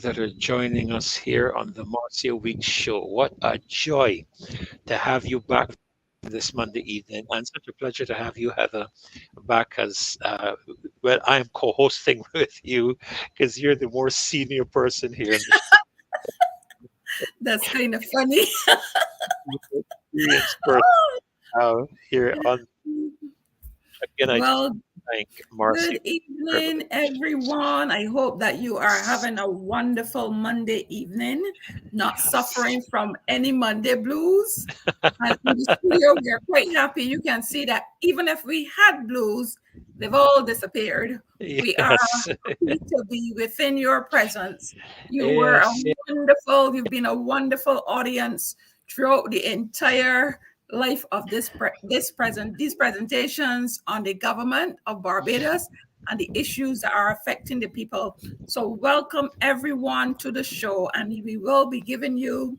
that are joining us here on the Marcia Week Show. What a joy to have you back this Monday evening, and such a pleasure to have you, Heather, back as well. I am co-hosting with you because you're the more senior person here in the That's kind of funny. experienced person here on. Again, I just Well, thank Marcia good for the evening, privilege. everyone. I hope that you are having a wonderful Monday evening, not Yes, suffering from any Monday blues. And in the studio, we are quite happy. You can see that even if we had blues, they've all disappeared. We are yes, happy to be within your presence. yes, You've been a wonderful audience throughout the entire life of these presentations on the government of Barbados and the issues that are affecting the people. So welcome everyone to the show, and we will be giving you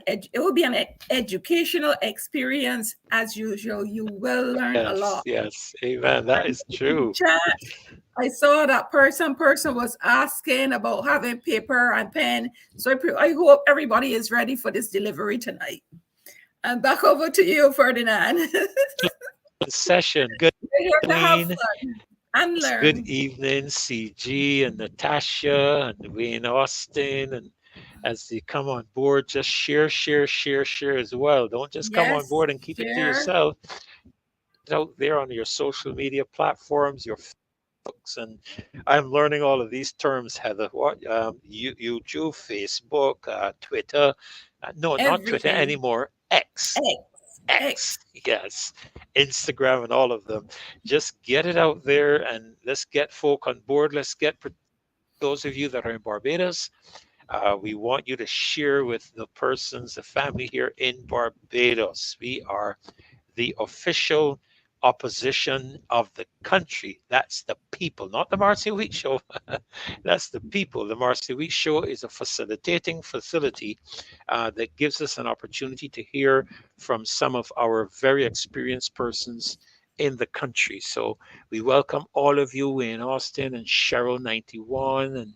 it will be an educational experience as usual. You will learn a yes, lot. yes. Amen. That is In the true. chat, I saw that person was asking about having paper and pen. So I hope everybody is ready for this delivery tonight. And back over to you, Ferdinand. Session. Good We're here to have Queen. fun and Yes, good learn. evening, CG and Natasha and Wayne Austin. And as they come on board, just share as well. Don't just come on Yes, board and keep it to share. yourself. It's out there on your social media platforms, your Facebooks, and I'm learning all of these terms, Heather. What YouTube, Facebook, Twitter? No, not Twitter Everything. anymore. X. X. X, X. yes, Instagram and all of them. Just get it out there and let's get folk on board. Let's get those of you that are in Barbados. We want you to share with the persons, the family here in Barbados. We are the official opposition of the country. That's the people, not the Marcy Week Show. That's the people. The Marcy Week Show is a facilitating facility that gives us an opportunity to hear from some of our very experienced persons in the country. So we welcome all of you in Austin and Cheryl 91 and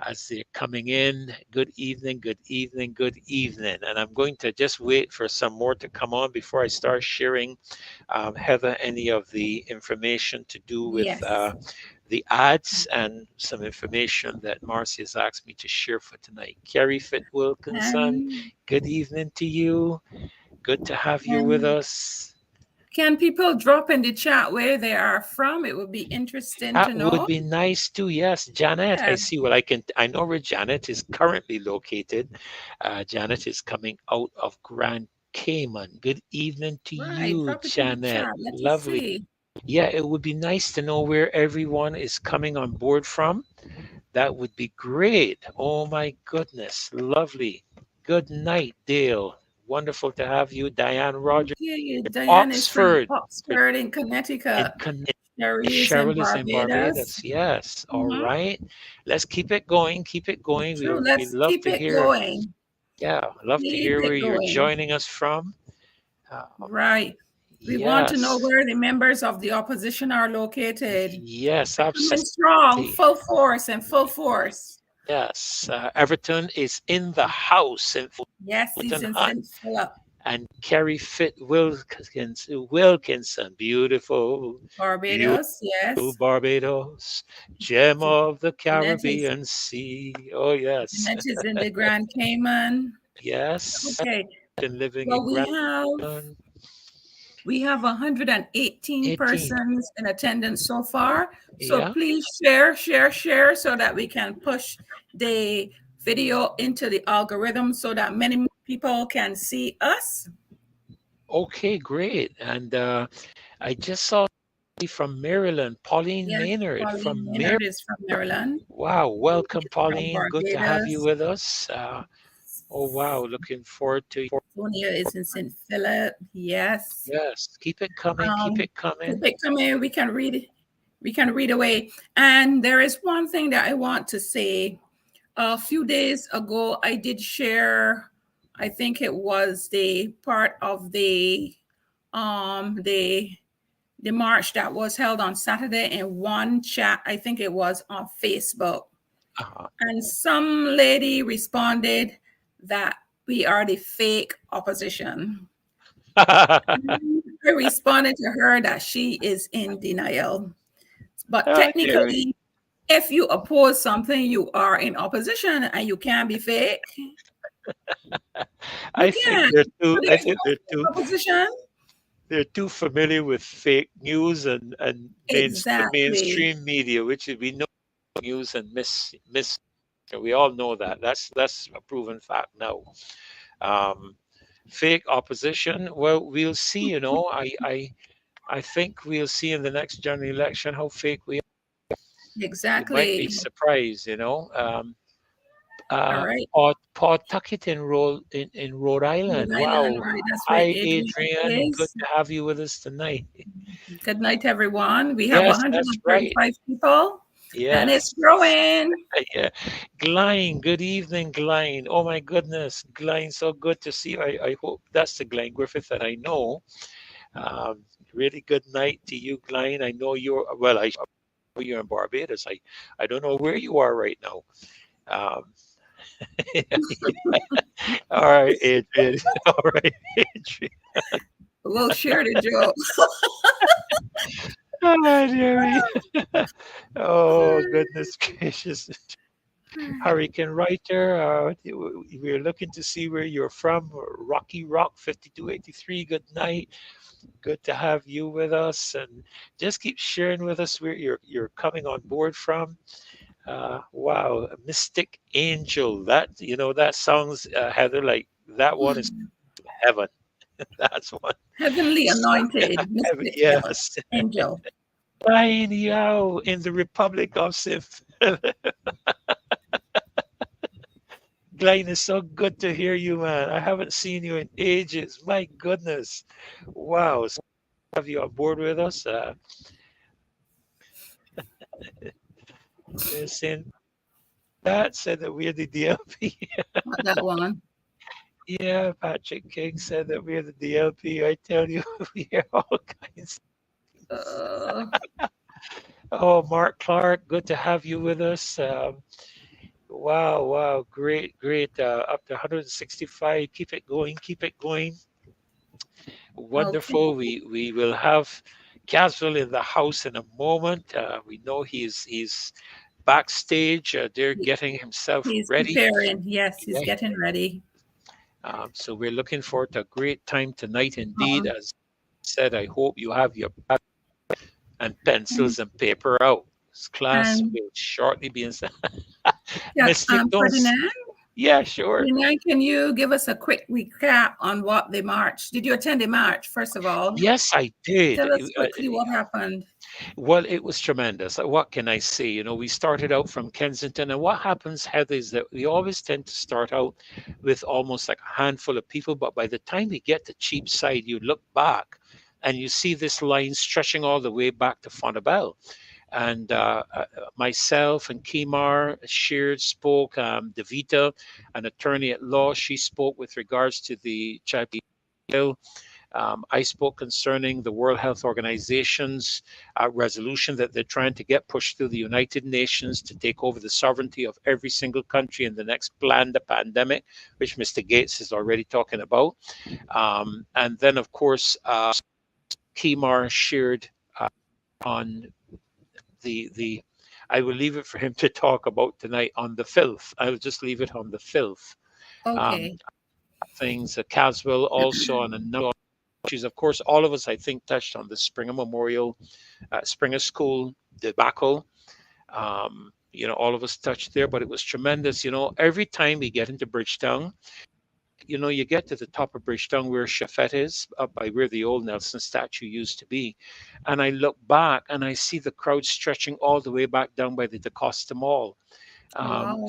as they're coming in. Good evening, good evening, good evening. And I'm going to just wait for some more to come on before I start sharing, Heather, any of the information to do with Yes. the ads and some information that Marcy has asked me to share for tonight. Carrie Fit Wilkinson, And good evening to you. Good to have you with and us. can people drop in the chat where they are from? It would be interesting That to would know. be nice too. Yes, Janet. I Yeah. see what I can. I know where Janet is currently located. Janet is coming out of Grand Cayman. Good evening to Right. you, Drop it in the Janet. chat. Let us Lovely. see. Yeah, it would be nice to know where everyone is coming on board from. That would be great. Oh my goodness. Lovely. Good night, Dale. Wonderful to have you, Diane Rogers. Okay. Diane is from Oxford, Oxford in in Connecticut. Connecticut. Sherry is in Cheryl is in Barbados. Barbados. Yes. All Mhm. right. Let's keep it going. Keep it going. True. We Let's love keep to it hear. going. Yeah, love to Keep hear where it you're going. joining us from. Right. We want to know Yes. where the members of the opposition are located. Yes, We're coming strong, absolutely. full force and full force. Yes. Everton is in the house in Yes, he's Fulton in Hunt. St. Philip, And Carrie Fit Wilkinson, beautiful, beautiful Barbados. Yes. Barbados, gem of the Jeanette is Caribbean Sea. Oh, yes. Jeanette is in the Grand Cayman. Yes. Okay. Been living Well, in we Grand have 118 18. persons in attendance so far. So Yeah. please share so that we can push the video into the algorithm so that many more people can see us. Okay, great. And I just saw from Maryland, Pauline Yes, Maynard Pauline from Maryland. Maynard is from Maryland. Wow. Welcome, From Pauline. Good to have you Barbados. with us. Oh, wow. Looking forward to. Sonia is in St. Philip. Yes. Yes. Keep it coming. Keep Um, it coming. keep it coming. We can read away. And there is one thing that I want to say. A few days ago, I did share, I think it was the part of um the the march that was held on Saturday in one chat. I think it was on Facebook. Uh-huh. And some lady responded that we are the fake opposition. I responded to her that she is in denial. But Oh, dear. technically, if you oppose something, you are in opposition and you can't be fake. You I think can't. they're So too. I there's think no fake opposition. they're too familiar with fake news and the Exactly. mainstream media, which is, we know news and miss. We all know that. That's a proven fact now. Um, Fake opposition. Well, we'll see. I think we'll see in the next general election how fake we are. You might be Exactly. surprised. All right. Pawtucket in Rhode Rhode Island. Island, Wow. right? That's where Hi, Adrian Adrian. Good is. to have you with us tonight. Good night, everyone. We have Yes, that's right. 135 people and it's Yes. growing. Yeah. Glyne, good evening, Glyne. Oh my goodness, Glyne, so good to see you. I hope that's the Glyne Griffith that I know. Um, really good night to you, Glyne. I know well, I know you're in Barbados. I don't know where you are right now. Um, all right, Adrian. All right, Adrian. We'll share the joke. Oh, dearie. Oh, goodness gracious. Hurricane Writer, we're looking to see where you're from. Rocky Rock 5283, good night. Good to have you with us, and just keep sharing with us where you're coming on board from. Wow, Mystic Angel. That sounds, Heather, like that one is heaven. That's one. Heavenly anointed, Mr. Yes. Angel. Flying Yao in the Republic of Sif. Glenn, it's so good to hear you, man. I haven't seen you in ages. My goodness. Wow. So have you on board with us? Saying that said that we're the DLP. Not that one. Yeah, Patrick King said that we're the DLP. I tell you, we hear all kinds. Uh, Oh, Mark Clark, good to have you with us. Wow, wow, great, great. Up to 165. Keep it going, keep it going. okay. Wonderful. We will have Caswell in the house in a moment. We know he's backstage. They're getting himself He's ready. preparing. Yes, he's Yeah. getting ready. So we're looking forward to a great time tonight indeed. Um, As said, I hope you have your pad and pencils and paper out. This class and will shortly be in. yeah, Mystic, don't. Ferdinand, Yeah, sure. Ferdinand, can you give us a quick recap on what the march? Did you attend the march, first of all? Yes, I did. Tell us quickly what happened. Well, it was tremendous. What can I say? We started out from Kensington, and what happens, Heather, is that we always tend to start out with almost like a handful of people, but by the time we get to Cheapside, you look back and you see this line stretching all the way back to Fontebelle. And myself and Kimar shared, spoke. Devita, an attorney at law, she spoke with regards to the child bill. I spoke concerning the World Health Organization's resolution that they're trying to get pushed through the United Nations to take over the sovereignty of every single country in the next planned pandemic, which Mr. Gates is already talking about. And then, of course, Kimar shared on the I will leave it for him to talk about tonight on the filth. I'll just leave it on the filth. Um, Okay. Things, Caswell also on a number of issues. Of course, all of us, I think, touched on the Springer Memorial, Springer School debacle. All of us touched there, but it was tremendous. Every time we get into Bridgetown, you get to the top of Bridgetown where Chafette is, up by where the old Nelson statue used to be. And I look back and I see the crowd stretching all the way back down by the DaCosta Mall. Wow.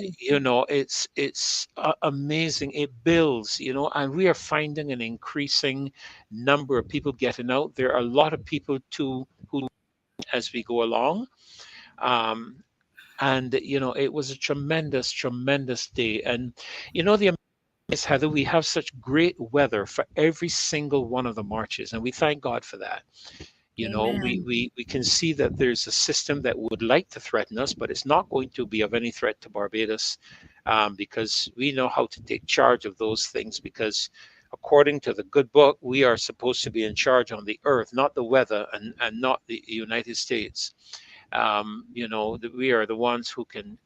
It's amazing. It builds, and we are finding an increasing number of people getting out. There are a lot of people too who, as we go along. Um, and it was a tremendous, tremendous day. And the is, Heather, we have such great weather for every single one of the marches, and we thank God for that. Amen. We can see that there's a system that would like to threaten us, but it's not going to be of any threat to Barbados, because we know how to take charge of those things. Because according to the good book, we are supposed to be in charge on the earth, not the weather, and not the United States. We are the ones who can.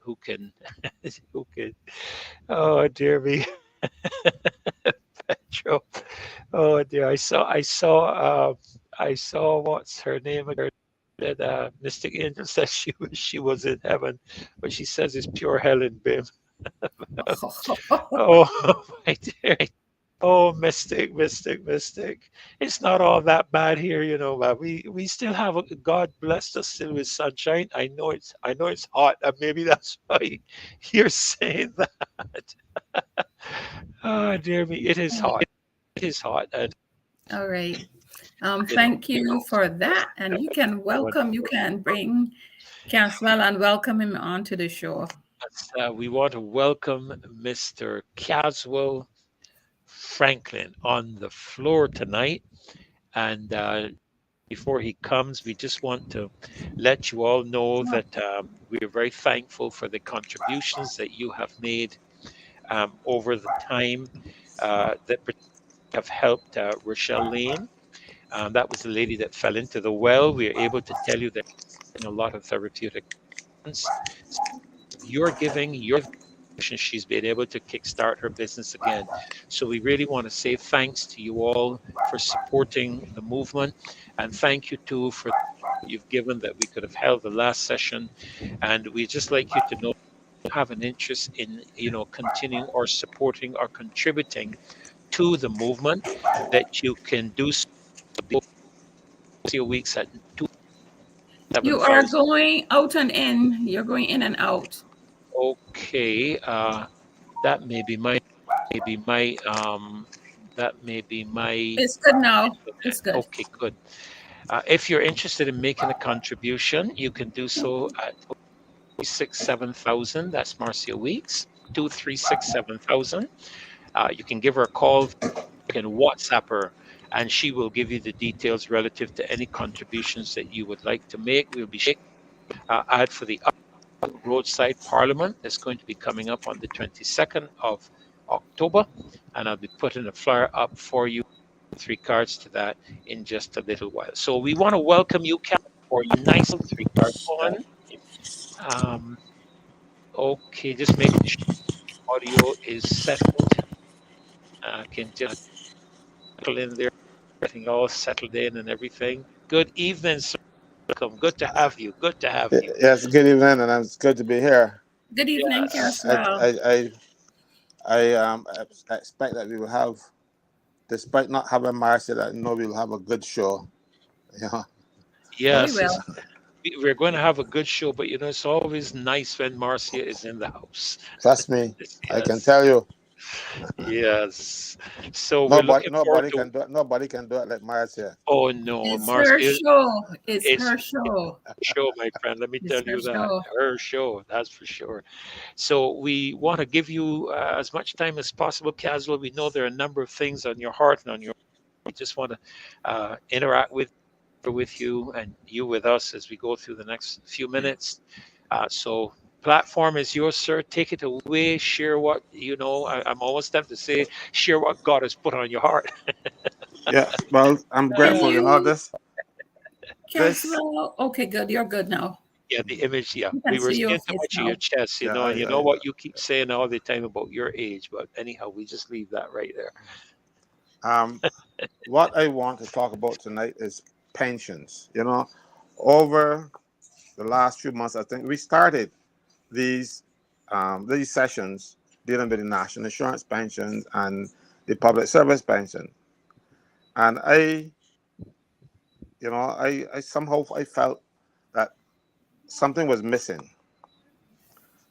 Oh dear me, Petro. Oh dear, I saw what's her name again? That Mystic Angel says she was in heaven, but she says it's pure hell in Bim. Oh my dear. Oh, mystic. It's not all that bad here, but we still have God blessed us still with sunshine. I know it's hot, and maybe that's why you're saying that. Oh dear me, it is hot. It is hot, and All right. you know, Thank you for that. And you can bring Caswell and welcome him onto the show. we want to welcome Mr. Caswell Franklin on the floor tonight. And before he comes, we just want to let you all know that we're very thankful for the contributions that you have made over the time that have helped Rochelle Lane. That was the lady that fell into the well. We are able to tell you that a lot of therapeutic you're giving, she's been able to kickstart her business again. So we really want to say thanks to you all for supporting the movement, and thank you too for you've given that we could have held the last session. And we just like you to know, have an interest in continuing or supporting or contributing to the movement, that you can do so weeks at You are 7,000. going out and in. You're going in and out. Okay, that may be my maybe my that may be my It's good now. internet. It's good. Okay, good. If you're interested in making a contribution, you can do so at 237,000. That's Marcia Weeks. 2367000. You can give her a call. You can WhatsApp her, and she will give you the details relative to any contributions that you would like to make. We'll be ad for the Roadside Parliament that's going to be coming up on the 22nd of October, and I'll be putting a flyer up for you, 3 cards to that in just a little while. So we want to welcome you, Cal, for your nice 3 card on. Okay, just making sure audio is settled. Can just settle in there, everything all settled in and everything. Good evening, sir. Welcome. Good to have you. Good to have you. Yes, good evening, and it's good to be here. Good evening, Yes. I Caswell. I I expect that we will have, despite not having Marcia, that I know we will have a good show. Yeah, We Yes, will. we're going to have a good show, but it's always nice when Marcia is in the house. trust me, I can Yes, tell you, yes. So we're nobody looking forward nobody to. can do it. Nobody can do it like Marcia. Oh no, It's her Marcia show. It's is her her show. show, my friend. Let me It's tell her you that show. her show. That's for sure. So we want to give you as much time as possible, Caswell. We know there are a number of things on your heart and on your. We just want to interact with you and you with us as we go through the next few minutes. So platform is yours, sir. Take it away. Share what I'm almost tempted to say, share what God has put on your heart. Yeah, well, I'm Can grateful. you, This, Caswell? Okay, good. You're good now. Yeah, the image. Yeah, You can we were see your seeing too face much of your now. chest, yeah, and you know what you keep saying all the time about your age. But anyhow, we just leave that right there. um, what I want to talk about tonight is pensions. Over the last few months, I think we started these sessions dealing with the national insurance pensions and the public service pension. And I somehow I felt that something was missing.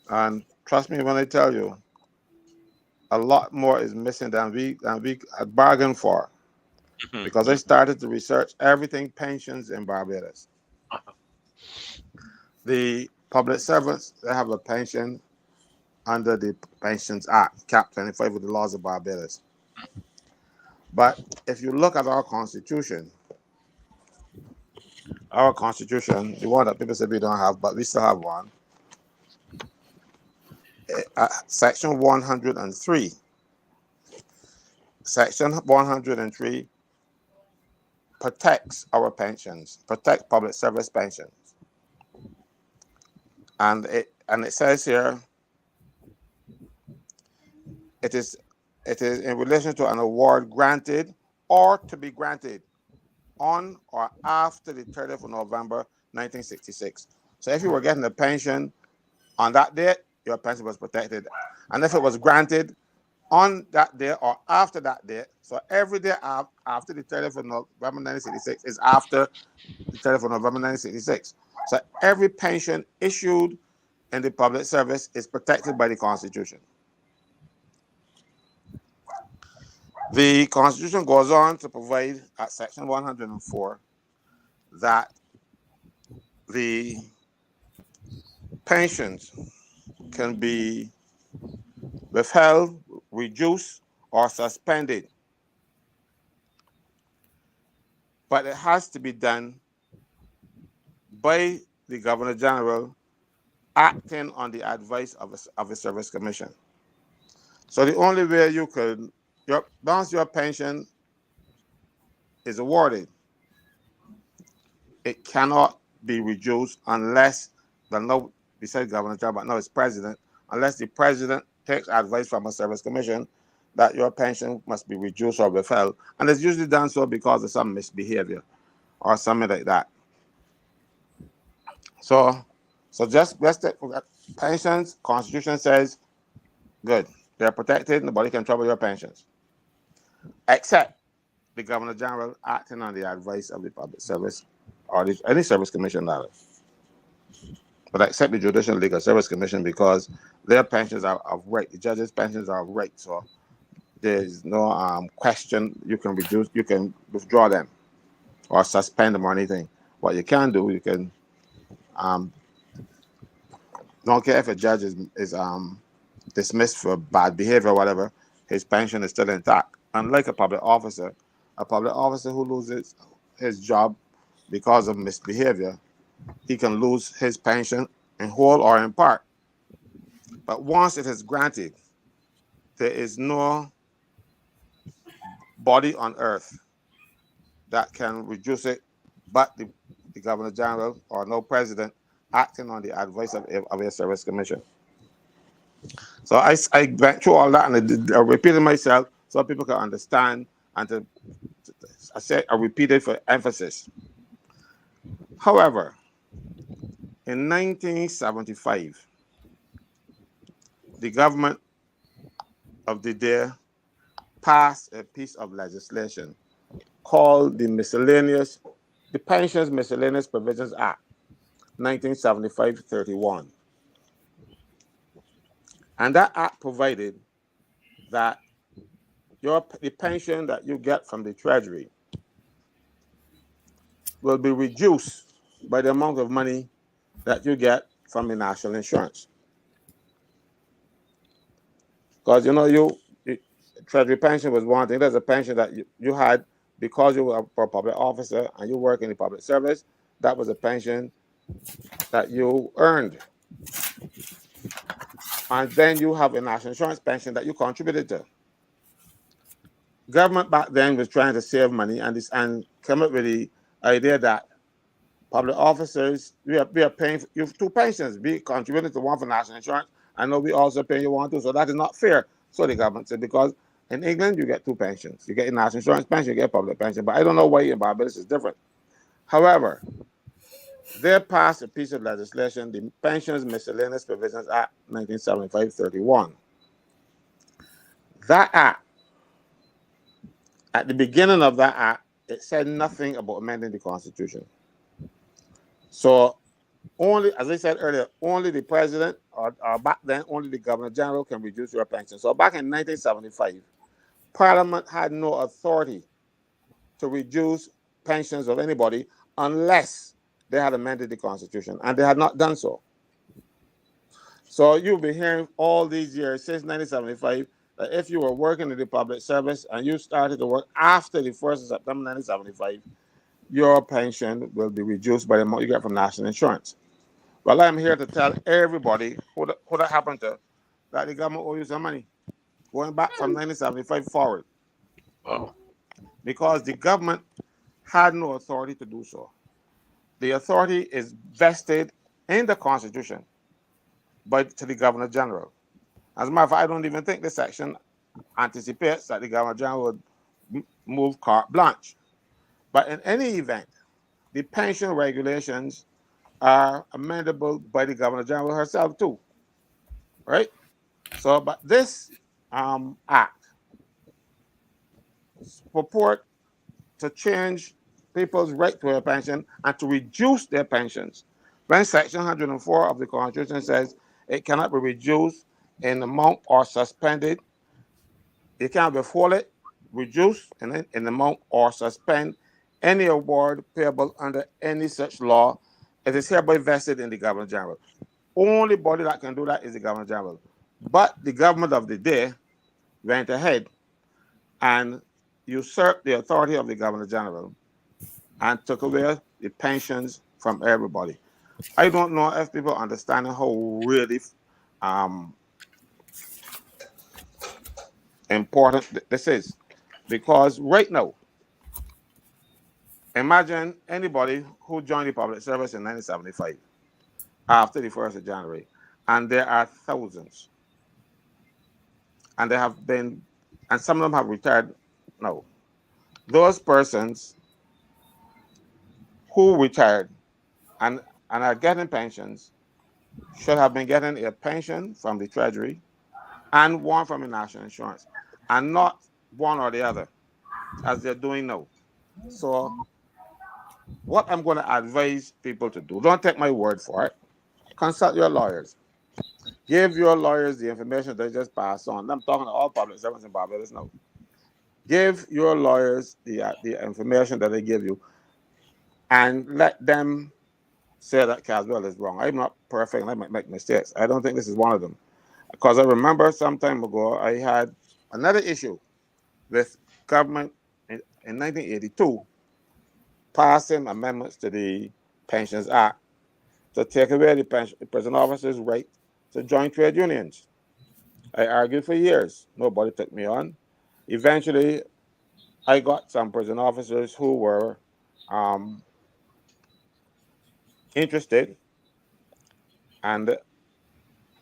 And trust me when I tell you, a lot more is missing than we had bargained for. Mhm. Because I started to research everything pensions in Barbados. The public servants, they have a pension under the Pensions Act, Cap 25 of the laws of Barbados. But if you look at our constitution, our Constitution, the one that people say we don't have, but we still have one, Section 103. Section 103 protects our pensions, protect public service pensions. And it says here, it is in relation to an award granted or to be granted on or after the 30th of November 1966. So if you were getting a pension on that date, your pension was protected. And if it was granted on that day or after that date, so every day after the 30th of November 1966 is after the 30th of November 1966. So every pension issued in the public service is protected by the Constitution. The Constitution goes on to provide at Section 104 that the pensions can be withheld, reduced, or suspended. But it has to be done by the Governor General acting on the advice of a service commission. So the only way you could, once your pension is awarded, it cannot be reduced unless, besides Governor General, but now it's President, unless the President takes advice from a service commission that your pension must be reduced or withheld. And it's usually done so because of some misbehavior or something like that. So just take pensions. Constitution says, good, they're protected, nobody can trouble your pensions. Except the Governor General acting on the advice of the public service or any service commission, that is. But except the Judicial Legal Service Commission, because their pensions are of right. The judges' pensions are of right. So there's no question you can reduce, you can withdraw them or suspend them or anything. What you can do, you can don't care if a judge is dismissed for bad behavior or whatever, his pension is still intact. Unlike a public officer who loses his job because of misbehavior, he can lose his pension in whole or in part. But once it is granted, there is no body on earth that can reduce it but the Governor General or no president acting on the advice of a service commission. So I went through all that, and I repeated myself so people can understand, and I repeated for emphasis. However, in 1975, the government of the day passed a piece of legislation called the Pensions Miscellaneous Provisions Act, 1975-31. And that act provided that the pension that you get from the Treasury will be reduced by the amount of money that you get from the national insurance. Because, Treasury pension was one thing. There's a pension that you had because you were a public officer and you work in the public service. That was a pension that you earned. And then you have a national insurance pension that you contributed to. Government back then was trying to save money and come up with the idea that public officers, we are paying you two pensions. We contributed to one for national insurance. I know we also pay you one too, so that is not fair. So the government said, because in England you get two pensions. You get a national insurance pension, you get a public pension. But I don't know why in Barbados it's different. However, they passed a piece of legislation, the Pensions Miscellaneous Provisions Act, 1975-31. That act, at the beginning of that act, it said nothing about amending the Constitution. So only, as I said earlier, only the president or back then, only the Governor General can reduce your pension. So back in 1975, Parliament had no authority to reduce pensions of anybody unless they had amended the Constitution, and they had not done so. So you'll be hearing all these years since 1975 that if you were working in the public service and you started to work after the 1st of September 1975, your pension will be reduced by the amount you get from national insurance. Well, I'm here to tell everybody who that happened to that the government owe you some money going back from 1975 forward Wow. because the government had no authority to do so. The authority is vested in the Constitution but to the Governor General. As a matter of fact, I don't even think this section anticipates that the Governor General would move carte blanche. But in any event, the pension regulations are amendable by the Governor General herself too, right? So, but this act purport to change people's right to a pension and to reduce their pensions. When Section 104 of the Constitution says it cannot be reduced in amount or suspended, it cannot be withholded, reduced in amount or suspend any award payable under any such law. It is hereby vested in the Governor General. Only body that can do that is the Governor General. But the government of the day went ahead and usurped the authority of the Governor General and took away the pensions from everybody. I don't know if people understand how really important this is. Because right now, imagine anybody who joined the public service in 1975 after the 1st of January, and there are thousands. And they have been, and some of them have retired now. Those persons who retired and are getting pensions should have been getting a pension from the Treasury and one from the National Insurance, and not one or the other, as they're doing now. So, what I'm going to advise people to do, don't take my word for it, consult your lawyers. Give your lawyers the information they just passed on. I'm talking to all public servants in Barbados now. Give your lawyers the information that they give you and let them say that Caswell is wrong. I'm not perfect and I might make mistakes. I don't think this is one of them. Because I remember some time ago, I had another issue with government in 1982 passing amendments to the Pensions Act to take away the prison officers' right to join trade unions. I argued for years. Nobody took me on. Eventually, I got some prison officers who were interested, and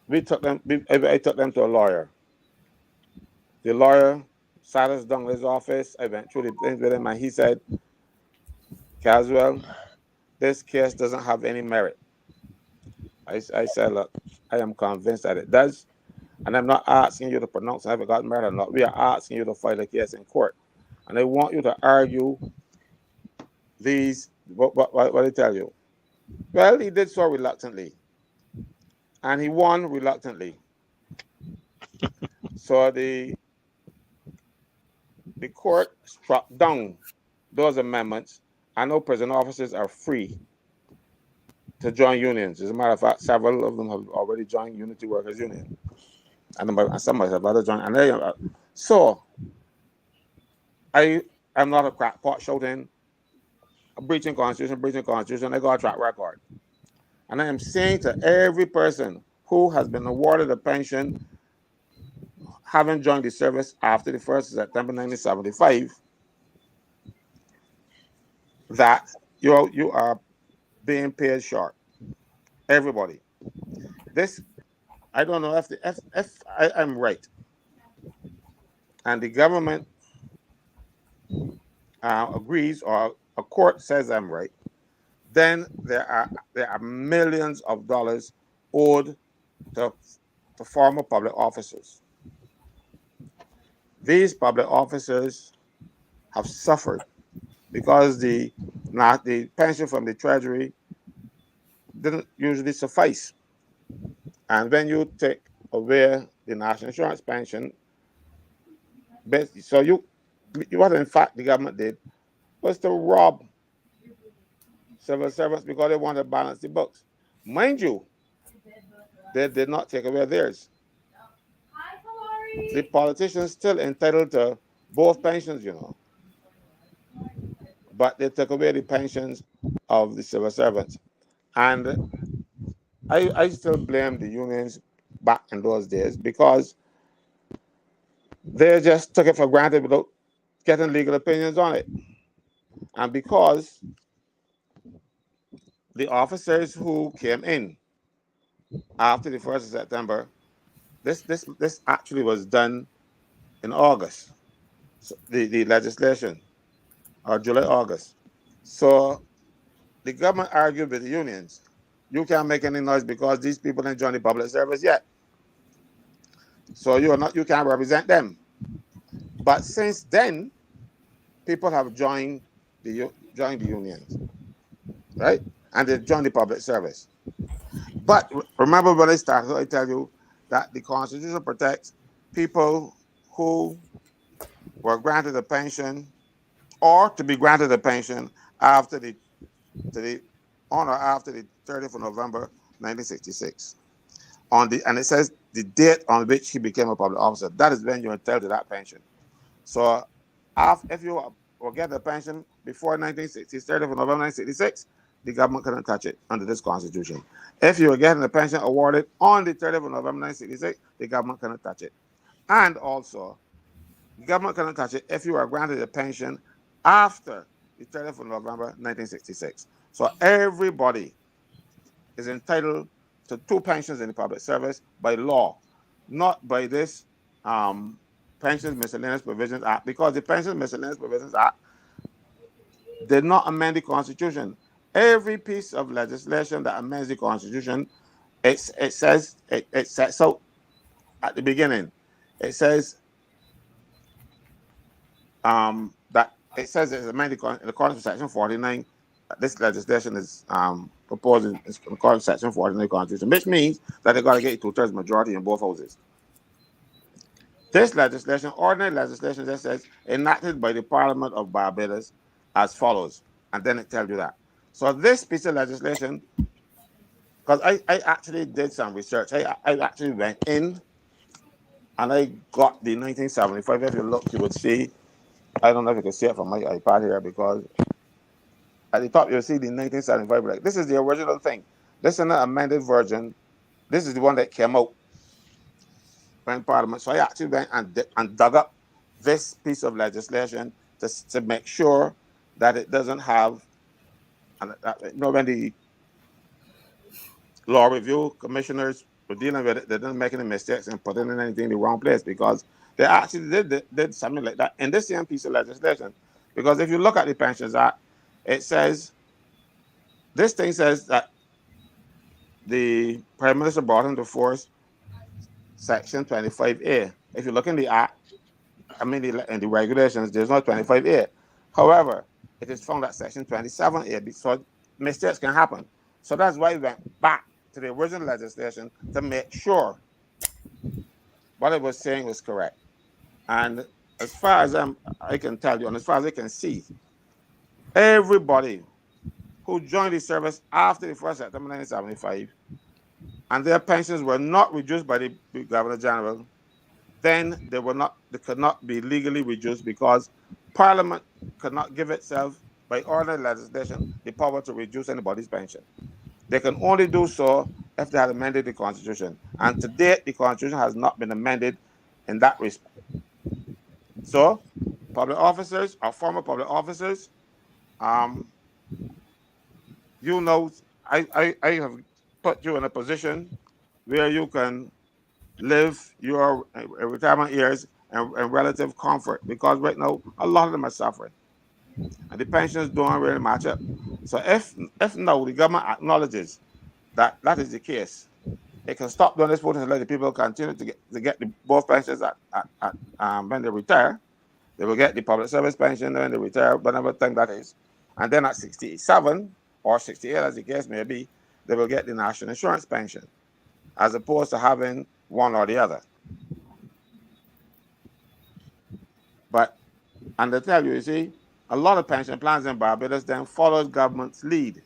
we took them. I took them to a lawyer. The lawyer sat us down in his office. I went through the things with him, and he said, "Caswell, this case doesn't have any merit." I said, "Look, I am convinced that it does, and I'm not asking you to pronounce if it got merit or not. We are asking you to file a case in court, and I want you to argue these. What I tell you?" Well, he did so reluctantly, and he won reluctantly. So the court struck down those amendments. I know prison officers are free to join unions. As a matter of fact, several of them have already joined Unity Workers Union, and some have other joined. And so I am not a crackpot shouting breaching constitution. I got a track record, and I am saying to every person who has been awarded a pension, having joined the service after the 1st of September 1975, that you are being paid short. Everybody. This, I don't know if I am right, and the government agrees, or a court says I'm right, then there are millions of dollars owed to former public officers. These public officers have suffered because the pension from the Treasury didn't usually suffice. And when you take away the national insurance pension, so what in fact the government did was to rob civil servants because they wanted to balance the books. Mind you, they did not take away theirs. The politicians still entitled to both pensions, but they took away the pensions of the civil servants. And I still blame the unions back in those days because they just took it for granted without getting legal opinions on it. And because the officers who came in after the 1st of September, this actually was done in August, so the legislation, or July, August. So the government argued with the unions. You can't make any noise because these people didn't join the public service yet. So you can't represent them. But since then, people have joined the unions, right? And they joined the public service. But remember when I started, I tell you that the Constitution protects people who were granted a pension or to be granted a pension after the on or after the 30th of November 1966. And it says the date on which he became a public officer. That is when you're entitled to that pension. So if you were getting a pension before 1960, 30th of November 1966, the government couldn't touch it under this Constitution. If you were getting a pension awarded on the 30th of November 1966, the government couldn't touch it. And also, the government cannot touch it if you are granted a pension after the 30th of November 1966. So everybody is entitled to two pensions in the public service by law, not by this Pensions Miscellaneous Provisions Act, because the Pensions Miscellaneous Provisions Act did not amend the Constitution. Every piece of legislation that amends the Constitution, it says so at the beginning. It says that it says it's amended in accordance with Section 49. This legislation is proposing in accordance with Section 49 of the Constitution, which means that they got to get a two-thirds majority in both houses. This legislation, ordinary legislation, just says enacted by the Parliament of Barbados as follows, and then it tells you that. So this piece of legislation, because I actually did some research, I actually went in and I got the 1975. If you look, you would see. I don't know if you can see it from my iPad here because at the top you'll see the 1975. Like, this is the original thing. This is an amended version. This is the one that came out when Parliament. So I actually went and dug up this piece of legislation to make sure that it doesn't have, and when the law review commissioners were dealing with it, they didn't make any mistakes and putting in anything in the wrong place, because they actually did something like that in this same piece of legislation. Because if you look at the Pensions Act, it says, this thing says that the Prime Minister brought into force Section 25A. If you look in the Act, in the regulations, there's no 25A. However, it is found that Section 27A, so mistakes can happen. So that's why we went back to the original legislation to make sure what it was saying was correct. And as far as I can tell you, and as far as I can see, everybody who joined the service after the 1st of September 1975 and their pensions were not reduced by the Governor General, then they could not be legally reduced, because Parliament could not give itself by ordinary legislation the power to reduce anybody's pension. They can only do so if they had amended the Constitution. And to date, the Constitution has not been amended in that respect. So, public officers or former public officers, I have put you in a position where you can live your retirement years in relative comfort, because right now a lot of them are suffering and the pensions don't really match up. So if now the government acknowledges that that is the case, it can stop doing this voting and let the people continue to get both pensions when they retire. They will get the public service pension when they retire, whatever thing that is. And then at 67 or 68, as the case may be, they will get the national insurance pension, as opposed to having one or the other. But, and they tell you, you see, a lot of pension plans in Barbados then followed government's lead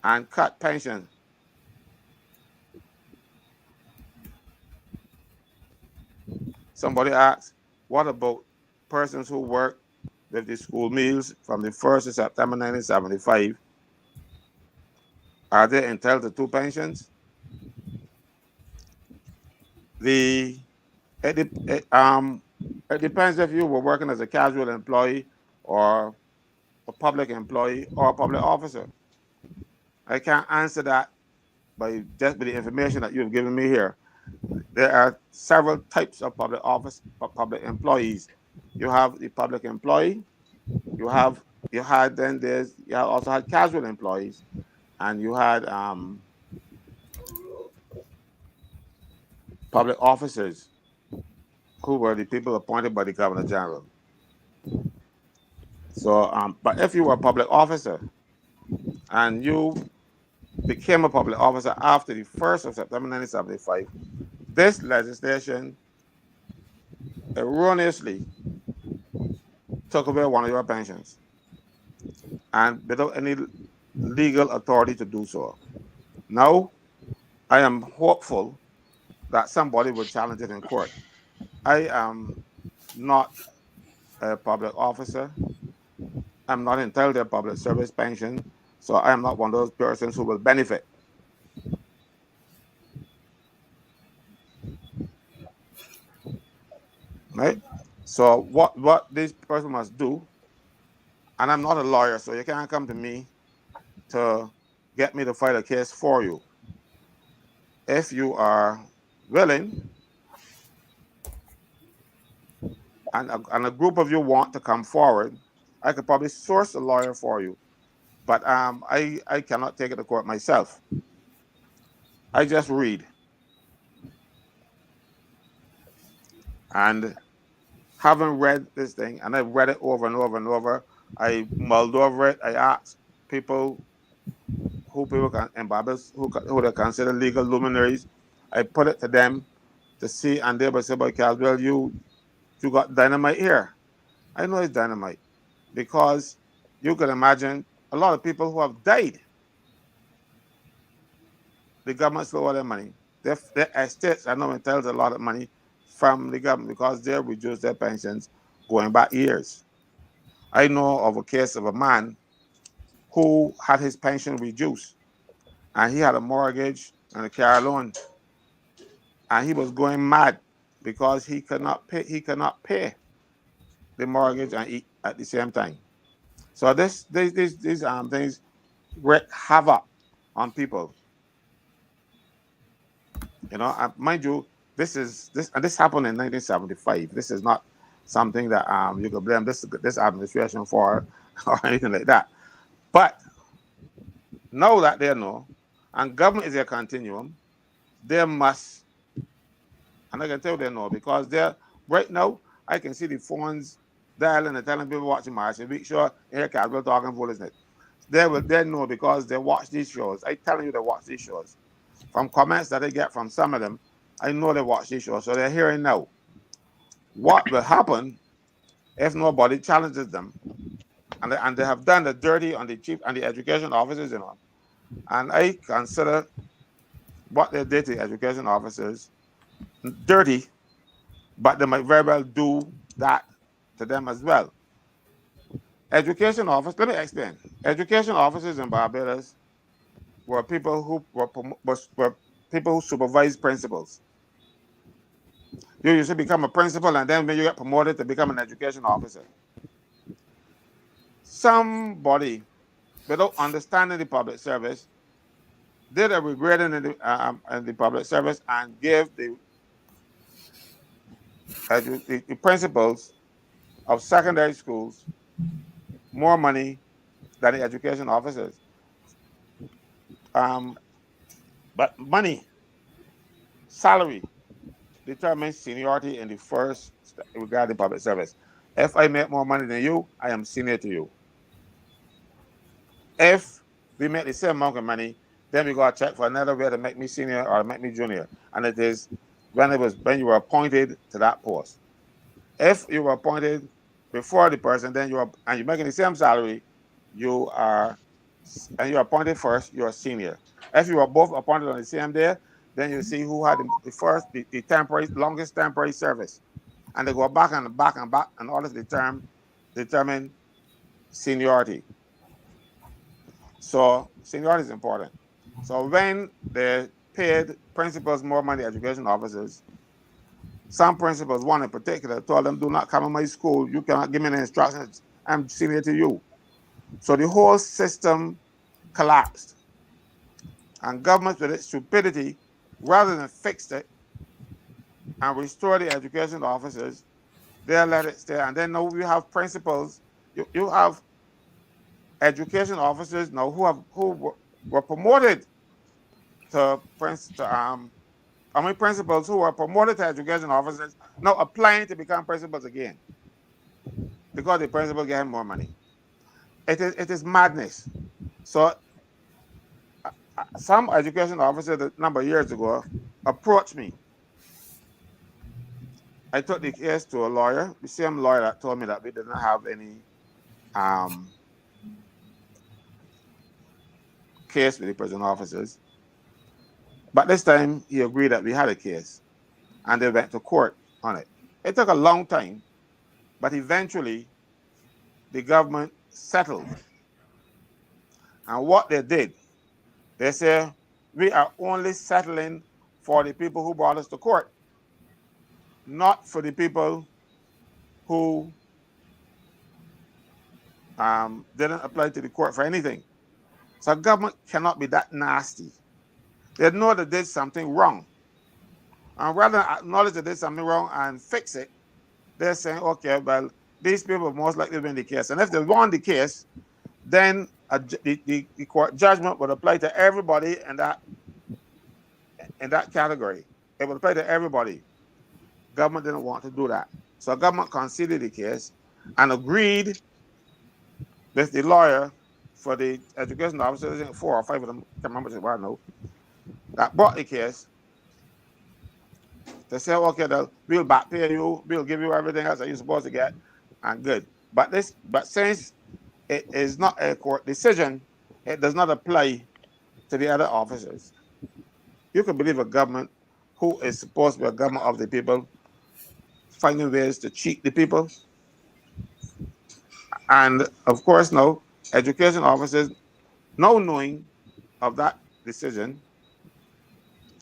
and cut pension. Somebody asked, what about persons who work with the school meals from the 1st of September 1975, are they entitled to two pensions? The it, it depends if you were working as a casual employee or a public employee or a public officer. I can't answer that by just by the information that you've given me here. There are several types of public office, public employees. You have the public employee. You have you had then there's you also had casual employees, and you had public officers who were the people appointed by the governor general. So, but if you were a public officer and you became a public officer after the 1st of September 1975, this legislation erroneously took away one of your pensions and without any legal authority to do so. Now, I am hopeful that somebody will challenge it in court. I am not a public officer. I'm not entitled to a public service pension, so I am not one of those persons who will benefit. Right? So what this person must do, and I'm not a lawyer, so you can't come to me to get me to file a case for you. If you are willing, and a group of you want to come forward, I could probably source a lawyer for you. But I cannot take it to court myself. I just read. And having read this thing, and I've read it over and over and over, I mulled over it. I asked people who people can in Barbados who they consider legal luminaries. I put it to them to see, and they would say, "But Caswell, you got dynamite here." I know it's dynamite because you can imagine a lot of people who have died. The government stole all their money. Their estates are now entitled to a lot of money from the government because they reduced their pensions going back years. I know of a case of a man who had his pension reduced, and he had a mortgage and a car loan, and he was going mad because he could not pay. He could not pay the mortgage and eat at the same time. So these things wreak havoc on people. You know, mind you, this happened in 1975. This is not something that you could blame this administration for or anything like that. But now that they know, and government is a continuum, they must, and I can tell they know because they're right now. I can see the phones dialing and telling people watching my show. Make sure here Caswell talking foolishness. They know because they watch these shows. I telling you they watch these shows. From comments that I get from some of them, I know they watch these shows, so they're hearing now. What will happen if nobody challenges them? And they have done the dirty on the chief and the education officers, you know. And I consider what they did to the education officers dirty, but they might very well do that to them as well. Education officers, let me explain. Education officers in Barbados were people who were people who supervise principals. You usually become a principal, and then when you get promoted to become an education officer, somebody without understanding the public service did a regrading in the public service and gave the principals of secondary schools more money than the education officers. But money, salary, determines seniority in the first regarding public service. If I make more money than you, I am senior to you. If we make the same amount of money, then we got to check for another way to make me senior or make me junior. And it is when you were appointed to that post. If you were appointed before the person, then you're making the same salary, you're appointed first, you're a senior. If you were both appointed on the same day, then you see who had the longest temporary service. And they go back and back and back in order to determine determine seniority. So seniority is important. So when they paid principals more money, education officers, some principals, one in particular, told them, do not come in my school. You cannot give me any instructions. I'm senior to you. So the whole system collapsed. And government, with its stupidity, rather than fix it and restore the education officers, they let it stay. And then now we have principals. You have education officers now who were promoted to principals who were promoted to education officers now applying to become principals again because the principal getting more money. It is madness. So some education officer a number of years ago approached me. I took the case to a lawyer, the same lawyer that told me that we didn't have any case with the prison officers. But this time he agreed that we had a case and they went to court on it. It took a long time, but eventually the government settled. And what they did, they say, we are only settling for the people who brought us to court, not for the people who didn't apply to the court for anything. So government cannot be that nasty. They know they did something wrong. And rather than acknowledge they did something wrong and fix it, they're saying, okay, well, these people most likely win the case. And if they won the case, then the court judgment would apply to everybody in that category. It would apply to everybody. Government didn't want to do that. So government conceded the case and agreed with the lawyer for the education officers, I think 4 or 5 of them, I can't remember what I know, that brought the case. They say, okay, we'll back pay you, we'll give you everything else that you're supposed to get, and good. But since it is not a court decision, it does not apply to the other officers. You can believe a government who is supposed to be a government of the people finding ways to cheat the people. And of course, now, education officers, now knowing of that decision,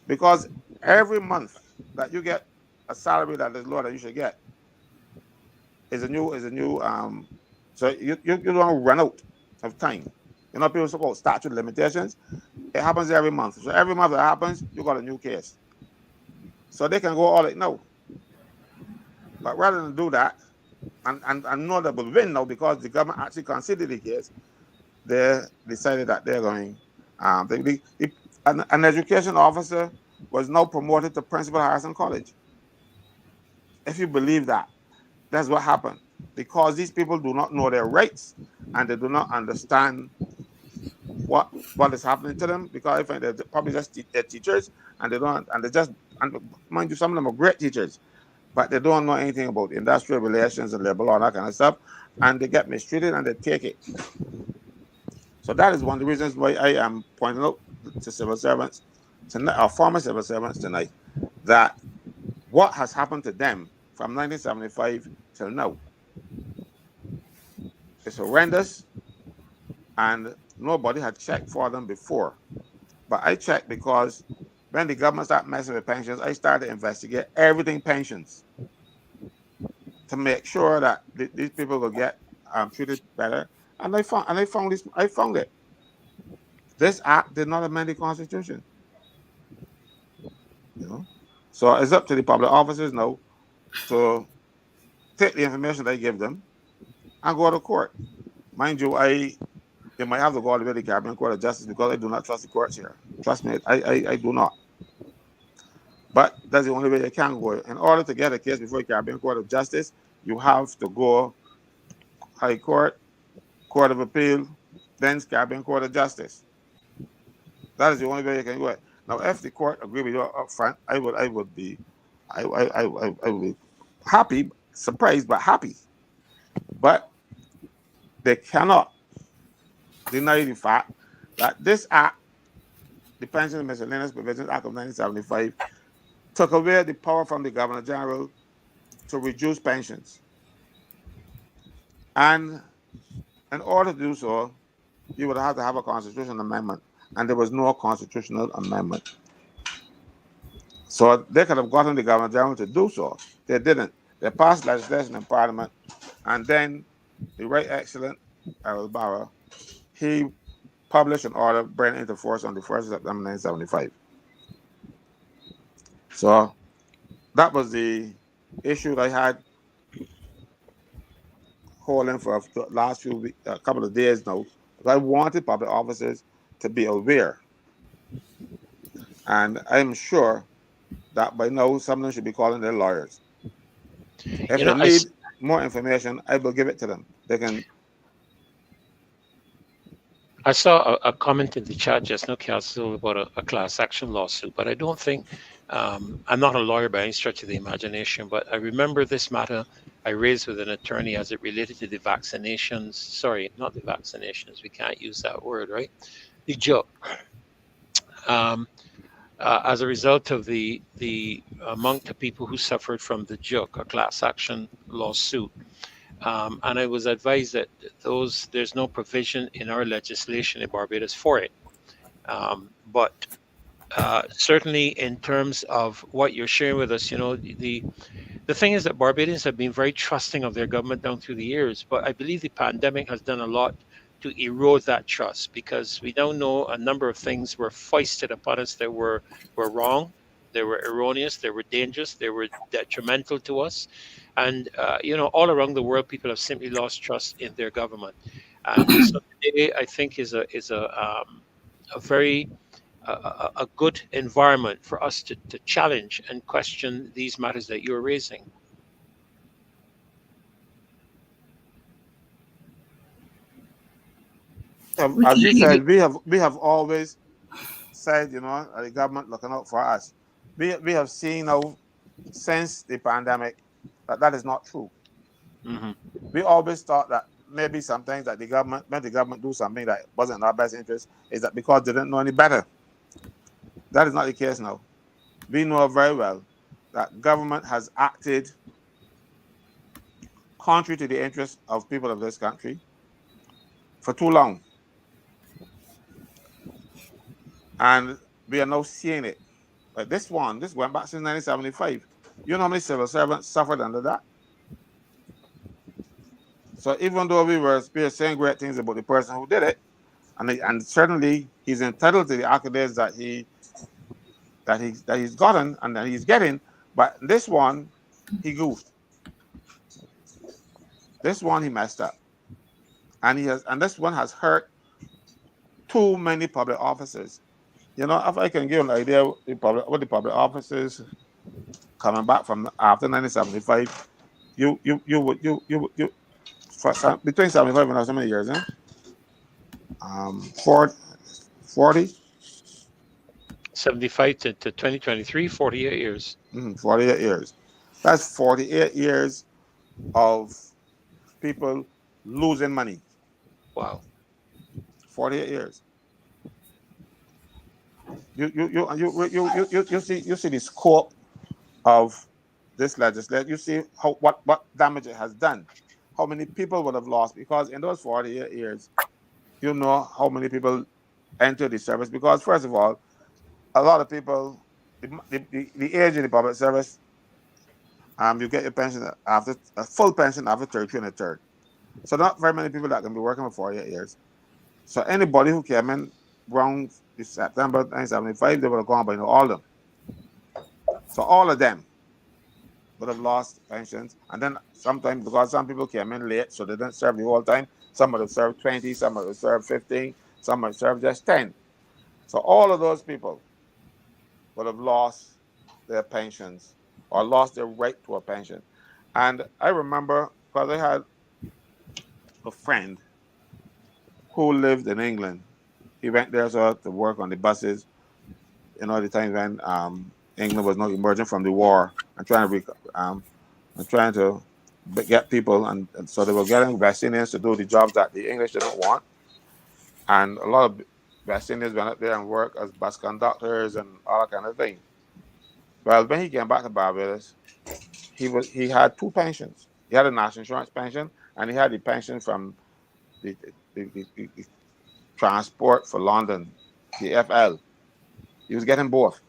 because every month that you get a salary that is lower than you should get is a new so you don't run out of time. You know, people suppose statute limitations. It happens every month. So every month that happens, you got a new case. So they can go all it now. But rather than do that, and know that will win now because the government actually considered the case, they decided that they're going. An education officer was now promoted to principal at Harrison College. If you believe that, that's what happened. Because these people do not know their rights and they do not understand what is happening to them. Because I think they're probably just they're teachers and mind you, some of them are great teachers, but they don't know anything about industrial relations and labor law and that kind of stuff, and they get mistreated and they take it. So that is one of the reasons why I am pointing out to civil servants tonight, or former civil servants tonight, that what has happened to them from 1975 till now is horrendous, and nobody had checked for them before. But I checked because when the government started messing with pensions, I started to investigate everything pensions to make sure that these people will get treated better. And I found it. This act did not amend the Constitution. You know, so it's up to the public officers now to take the information they give them and go to court. Mind you, they might have to go all the way to the Caribbean Court of Justice because I do not trust the courts here. Trust me, I do not. But that's the only way you can go. In order to get a case before the Caribbean Court of Justice, you have to go High Court, Court of Appeal, then Caribbean Court of Justice. That is the only way you can go. Now, if the court agree with you up front, I would be happy, surprised, but happy. But they cannot deny the fact that this act, the Pension and Miscellaneous Provisions Act of 1975, took away the power from the Governor General to reduce pensions. And in order to do so, you would have to have a constitutional amendment, and there was no constitutional amendment. So they could have gotten the governor general to do so. They didn't. They passed legislation in Parliament, and then the Right Excellent Errol Barrow, he published an order bringing into force on the 1st of September 1975. So that was the issue I had holding for the last few weeks, a couple of days now. I wanted public officers to be aware, and I'm sure that by now some of them should be calling their lawyers. If You they know, need more information, I will give it to them. They can. I saw a comment in the chat just now, Castle, about a class action lawsuit, but I don't think I'm not a lawyer by any stretch of the imagination, but I remember this matter I raised with an attorney as it related to the vaccinations. Sorry, not the vaccinations. We can't use that word, right? The joke. Um, as a result of the amount of people who suffered from the joke, a class action lawsuit. And I was advised that there's no provision in our legislation in Barbados for it. But certainly in terms of what you're sharing with us, the thing is that Barbadians have been very trusting of their government down through the years, but I believe the pandemic has done a lot to erode that trust, because we now know a number of things were foisted upon us that were wrong, they were erroneous, they were dangerous, they were detrimental to us. And all around the world, people have simply lost trust in their government. And so today, I think is a very a good environment for us to challenge and question these matters that you're raising. We As you can't hear you. said, we have always said, the government looking out for us. We have seen now since the pandemic that is not true. Hmm. We always thought that maybe sometimes that when the government do something that wasn't in our best interest, is that because they didn't know any better. That is not the case now. We know very well that government has acted contrary to the interests of people of this country for too long. And we are now seeing it. But this went back since 1975. You know how many civil servants suffered under that? So even though we were saying great things about the person who did it, and certainly he's entitled to the accolades that he's gotten and that he's getting, but this one he goofed. This one he messed up, and this one has hurt too many public officers. If I can give an idea what the public officers coming back from after 1975, you between 75 and how many years, 40, 75 to 2023, 48 years. 48 years. That's 48 years of people losing money. Wow. 48 years. You see the scope of this legislation. You see what damage it has done. How many people would have lost, because in those 48 years, you know how many people entered the service. Because first of all, a lot of people, the age in the public service, you get your pension after a full pension after 33 and a third. So not very many people that can be working for 48 years. So anybody who came in around September 1975, they would have gone by now, all of them. So all of them would have lost pensions. And then sometimes, because some people came in late, so they didn't serve the whole time, some would have served 20, some would have served 15, some would have served just 10. So all of those people would have lost their pensions or lost their right to a pension. And I remember, because I had a friend who lived in England. He went there to work on the buses, the time when England was not emerging from the war and trying to get people, and so they were getting West Indians to do the jobs that the English didn't want. And a lot of West Indians went up there and worked as bus conductors and all that kind of thing. Well, when he came back to Barbados, he had two pensions. He had a national insurance pension and he had the pension from the transport for London, the FL. He was getting both.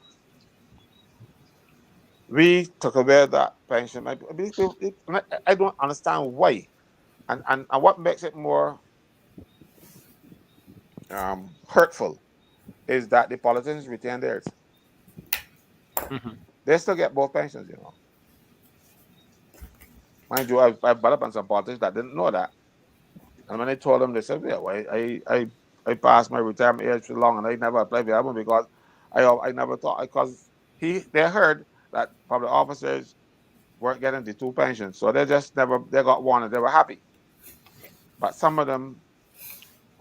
We took away that pension. I don't understand why. And what makes it more hurtful is that the politicians retain theirs. Mhm. They still get both pensions, you know. Mind you, I brought up on some politicians that didn't know that. And when I told them, they said, yeah, well, I passed my retirement age too long and I never applied for that one because I never thought, because they heard that public officers weren't getting the two pensions. So they just never, they got one and they were happy. But some of them,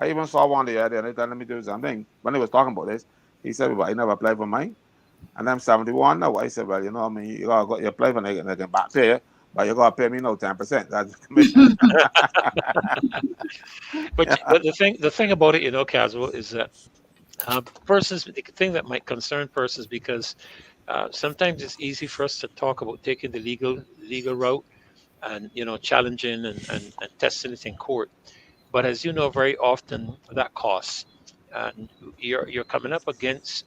I even saw one the other day and they telling me to do something. When they was talking about this, he said, well, I never applied for mine. And I'm 71 now. I said, well, you know, I mean, you apply for it and they can back pay you, but you got to pay me now 10%. That's the commission. But the thing about it, Caswell, is that persons, the thing that might concern persons, because sometimes it's easy for us to talk about taking the legal route and challenging and testing it in court. But as you know, very often that costs, and you're coming up against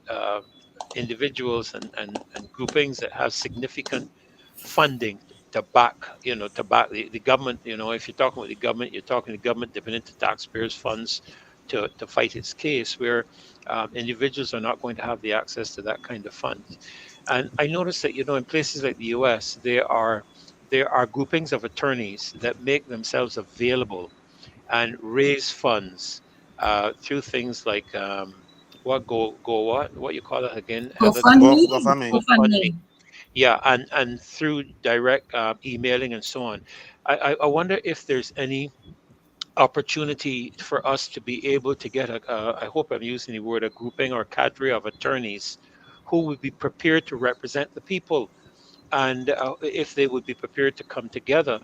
individuals and groupings that have significant funding to back the government. If you're talking with the government, you're talking the government dipping into taxpayers' funds to fight its case, where individuals are not going to have the access to that kind of funds. And I noticed that in places like the U.S., there are groupings of attorneys that make themselves available and raise funds through things like what you call it again, Heather? Go, GoFundMe, go for me. GoFundMe. Yeah, and through direct emailing and so on. I wonder if there's any opportunity for us to be able to get I hope I'm using the word, a grouping or cadre of attorneys who would be prepared to represent the people, and if they would be prepared to come together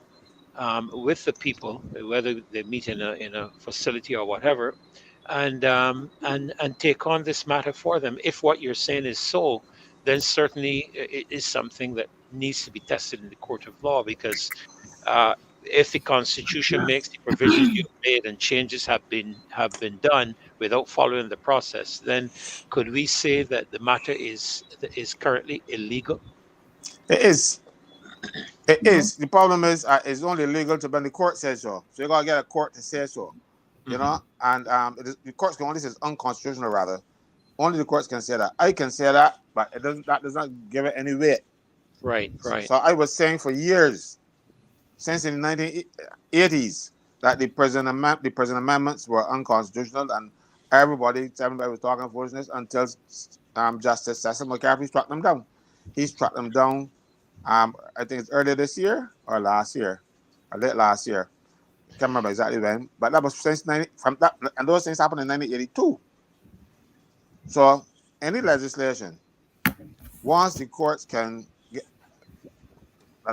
with the people, whether they meet in a facility or whatever, and take on this matter for them. If what you're saying is so, then certainly it is something that needs to be tested in the court of law, because if the Constitution makes the provisions you've made and changes have been done without following the process, then could we say that the matter is currently illegal? It is. It No. is. The problem is, it's only legal to when the court says so. So you gotta get a court to say so. You Hmm. know, and the courts can only say it's unconstitutional. Rather, only the courts can say that. I can say that, but it doesn't. That does not give it any weight. Right, right. So I was saying for years, since in the 1980s, that the prison amendments were unconstitutional, and everybody was talking foolishness until Justice Cecil McCarthy struck them down. He struck them down. I think it's earlier this year or last year, or late last year. I can't remember exactly when, but that was since 90, from that, and those things happened in 1982. So any legislation, once the courts can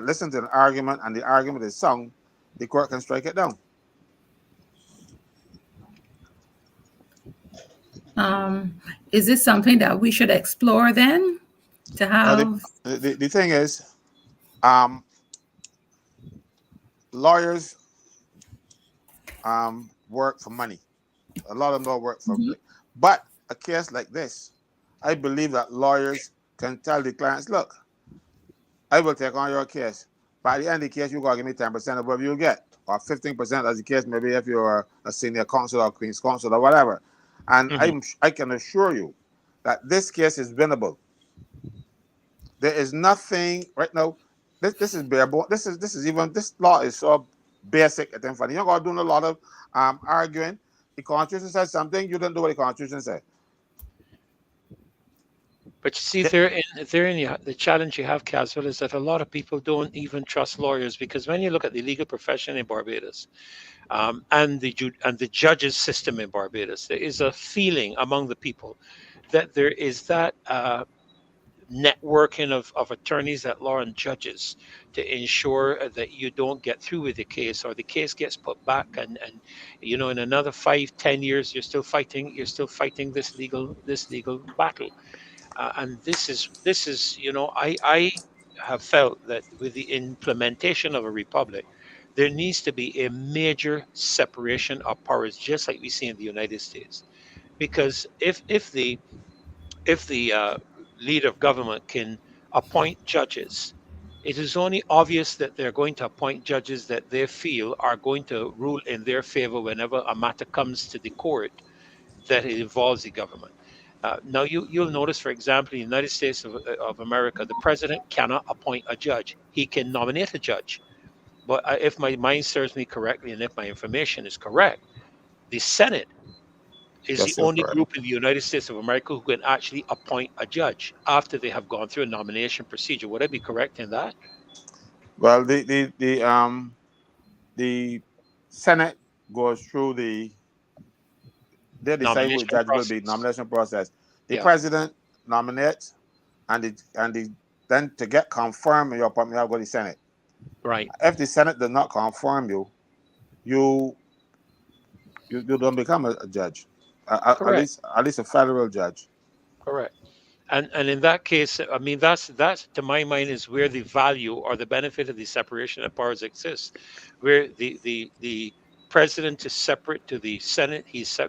listen to an argument and the argument is sound, the court can strike it down. Is this something that we should explore then to Now have? the thing is, um, lawyers work for money. A lot of them don't work for, Mhm. but a case like this, I believe that lawyers can tell the clients, look, I will take on your case. By the end of the case, you gotta give me 10% of what you get, or 15% as the case maybe if you're a senior counsel or queen's counsel or whatever. And Hmm. I can assure you that this case is winnable. There is nothing right now. This is bare bone. This law is so basic. I think funny. You're gonna do a lot of arguing. The Constitution says something. You don't do what the Constitution says. But you see, therein the challenge you have, Caswell, is that a lot of people don't even trust lawyers, because when you look at the legal profession in Barbados, and the judges system in Barbados, there is a feeling among the people that there is that networking of attorneys at law and judges to ensure that you don't get through with the case, or the case gets put back, and in another 5-10 years you're still fighting this legal battle. And this is I have felt that with the implementation of a republic, there needs to be a major separation of powers, just like we see in the United States. Because if the leader of government can appoint judges, it is only obvious that they're going to appoint judges that they feel are going to rule in their favor whenever a matter comes to the court that it involves the government. Now, you'll notice, for example, in the United States of America, the president cannot appoint a judge. He can nominate a judge. But if my mind serves me correctly and if my information is correct, the Senate is the Yes, you're only correct. group in the United States of America who can actually appoint a judge after they have gone through a nomination procedure. Would I be correct in that? Well, the Senate goes through they decide who the Nomination judge will be, process. nomination process. The Yeah, president nominates, then to get confirmed your appointment, you have to go to the Senate. right. If the Senate does not confirm you, you you don't become a judge, Correct. at least a federal judge. Correct. And in that case, I mean, that's to my mind is where the value or the benefit of the separation of powers exists, where the president is separate to the Senate.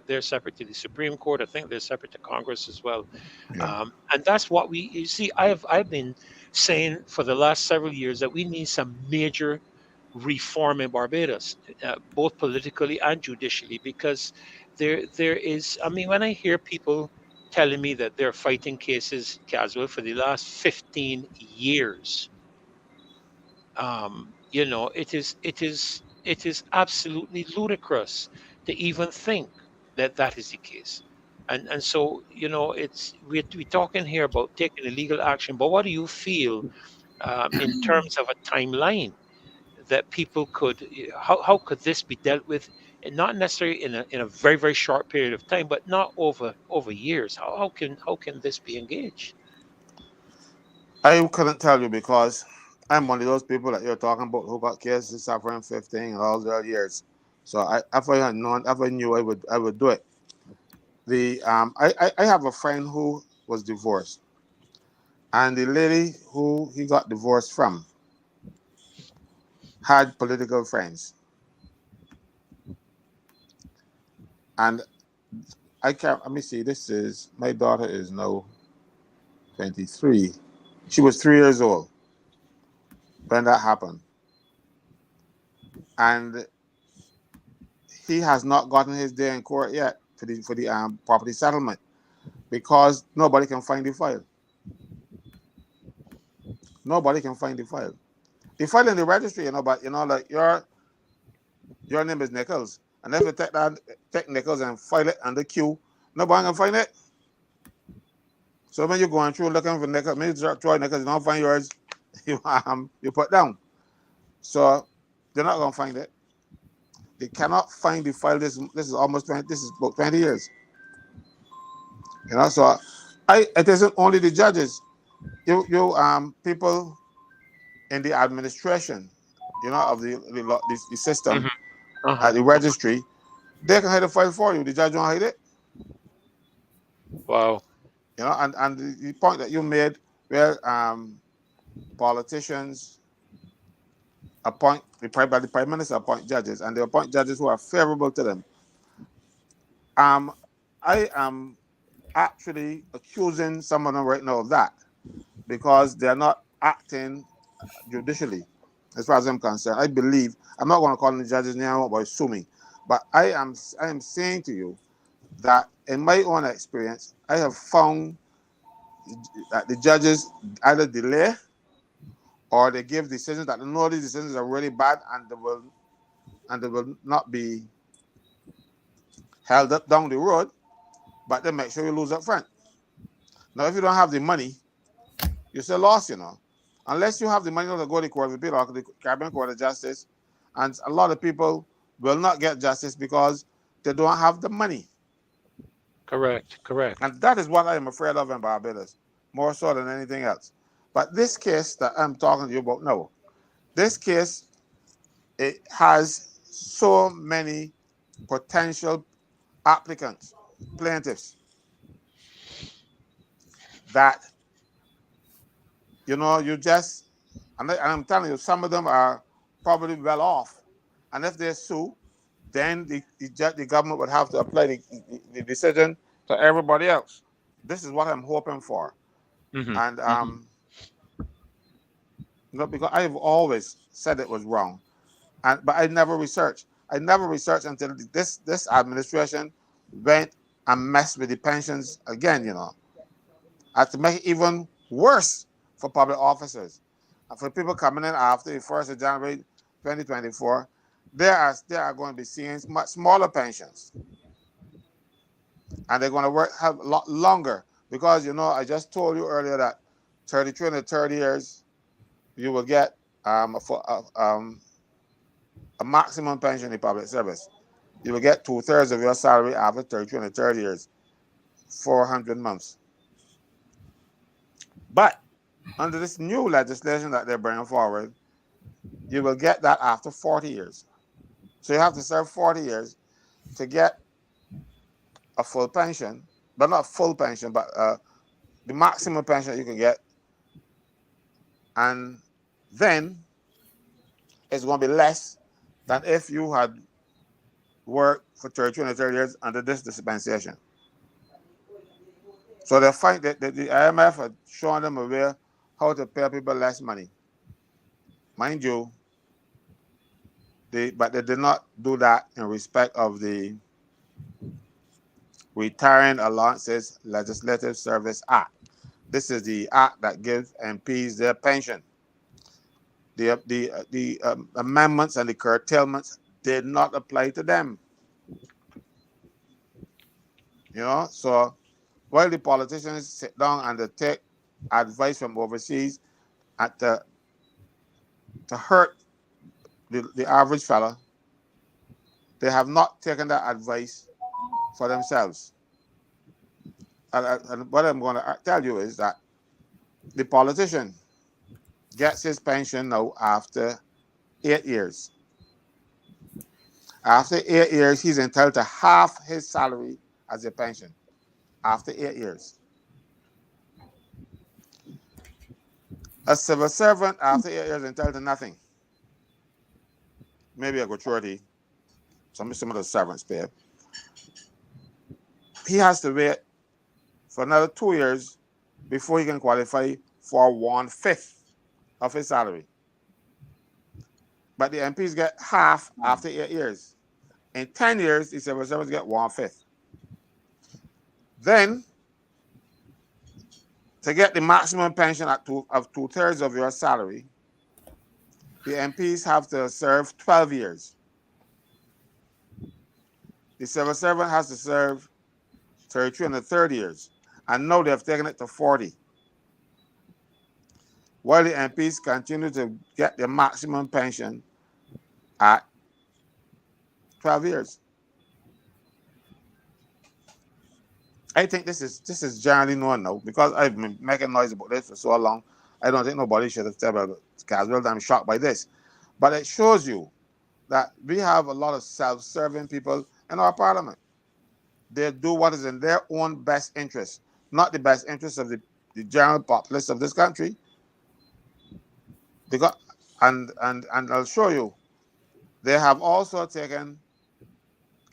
They're separate to the Supreme Court. I think they're separate to Congress as well. Yeah. And that's what you see. I've been saying for the last several years that we need some major reform in Barbados, both politically and judicially, because there is. I mean, when I hear people telling me that they're fighting cases, casual, for the last 15 years, it is absolutely ludicrous to even think that that is the case. And so it's we're talking here about taking illegal action, but what do you feel in terms of a timeline that people could how could this be dealt with, and not necessarily in a very very short period of time, but not over years? How can this be engaged? I couldn't tell you because I'm one of those people that you're talking about who got cases suffering 15 and all their years. So if I knew I would do it. I have a friend who was divorced, and the lady who he got divorced from had political friends, and I can't. Let me see. This is my daughter is now 23. She was 3 years old when that happened, and he has not gotten his day in court yet for the property settlement because nobody can find the file. Nobody can find the file. The file in the registry, but like your name is Nichols, and if you take Nichols and file it on the queue, nobody can find it. So when you're going through looking for Nichols, maybe try Nichols, you don't find yours, you put down. So they're not gonna find it. They cannot find the file. This is almost 20. This is about 20 years. So it isn't only the judges. You people in the administration, of the system Hmm. at Uh-huh. the registry, they can hide the file for you. The judge won't hide it. Wow. And the point that you made, where politicians appoint the prime minister appoint judges, and they appoint judges who are favorable to them. I am actually accusing some of them right now of that because they're not acting judicially. As far as I'm concerned, I believe I'm not going to call the judges now by assuming, but I am saying to you that in my own experience, I have found that the judges either delay or they give decisions that they know these decisions are really bad and they will not be held up down the road, but they make sure you lose up front. Now, if you don't have the money, you're still lost, Unless you have the money to go to the Court of Appeal or the Caribbean Court of Justice, and a lot of people will not get justice because they don't have the money. Correct. Correct. And that is what I am afraid of in Barbados, more so than anything else. But this case that I'm talking to you about now, this case, it has so many potential applicants, plaintiffs, that, you just, and I'm telling you, some of them are probably well off And if they sue, then the government would have to apply the decision to everybody else. This is what I'm hoping for. Mhm. And Mhm. because I've always said it was wrong, but I never researched. I never researched until this administration went and messed with the pensions again. And to make it even worse for public officers and for people coming in after the 1st of January 2024. They are going to be seeing much smaller pensions, and they're going to have a lot longer because I just told you earlier that 33 and 30 years you will get a maximum pension in the public service. You will get 2/3 of your salary after 33 and 30 years, 400 months. But under this new legislation that they're bringing forward, you will get that after 40 years. So you have to serve 40 years to get a full pension, but not full pension, but the maximum pension you can get. And then it's going to be less than if you had worked for 32 and 30 years under this dispensation. So they find that the IMF had shown them a way how to pay people less money. Mind you, but they did not do that in respect of the Retiring Allowances Legislative Service Act. This is the act that gives MPs their pension. The amendments and the curtailments did not apply to them. So while the politicians sit down and they take advice from overseas at to hurt the average fella, they have not taken that advice for themselves. And what I'm going to tell you is that the politician gets his pension now after 8 years. After 8 years, he's entitled to half his salary as a pension. After 8 years. A civil servant after 8 years entitled to nothing. Maybe a gratuity. Some of the servants pay. He has to wait for another 2 years before he can qualify for 1/5 of his salary. But the MPs get half after 8 years. In 10 years, the civil servants get 1/5. Then, to get the maximum pension of 2/3 of your salary, the MPs have to serve 12 years. The civil servant has to serve 33 and 30 years. And now they have taken it to 40. While the MPs continue to get their maximum pension at 12 years. I think this is generally known now because I've been making noise about this for so long. I don't think nobody should have said about Caswell. I'm shocked by this. But it shows you that we have a lot of self-serving people in our parliament. They do what is in their own best interest, not the best interest of the general populace of this country. Because, and I'll show you, they have also taken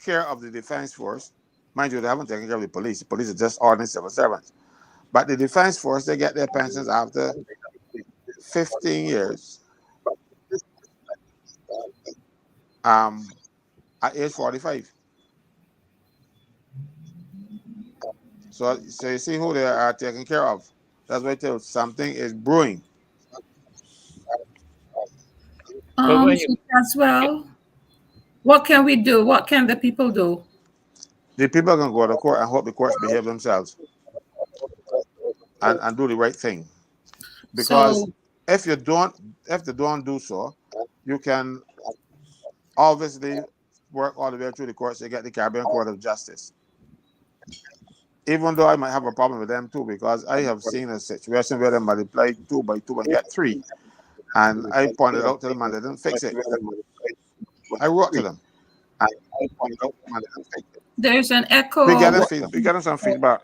care of the defense force. Mind you, they haven't taken care of the police. The police are just ordinary civil servants. But the defense force, they get their pensions after 15 years at age 45. So you see who they are taking care of. That's why I tell you something is brewing. But when So as well, what can we do? What can the people do? The people can go to court and hope the courts behave themselves and do the right thing. Because So if they don't do so, you can obviously work all the way through the courts to get the Caribbean Court of Justice. Even though I might have a problem with them too, because I have seen a situation where they multiply 2 by 2 and get 3. And I pointed out to them and they didn't fix it. I wrote to them. there's an We echo. getting some feedback.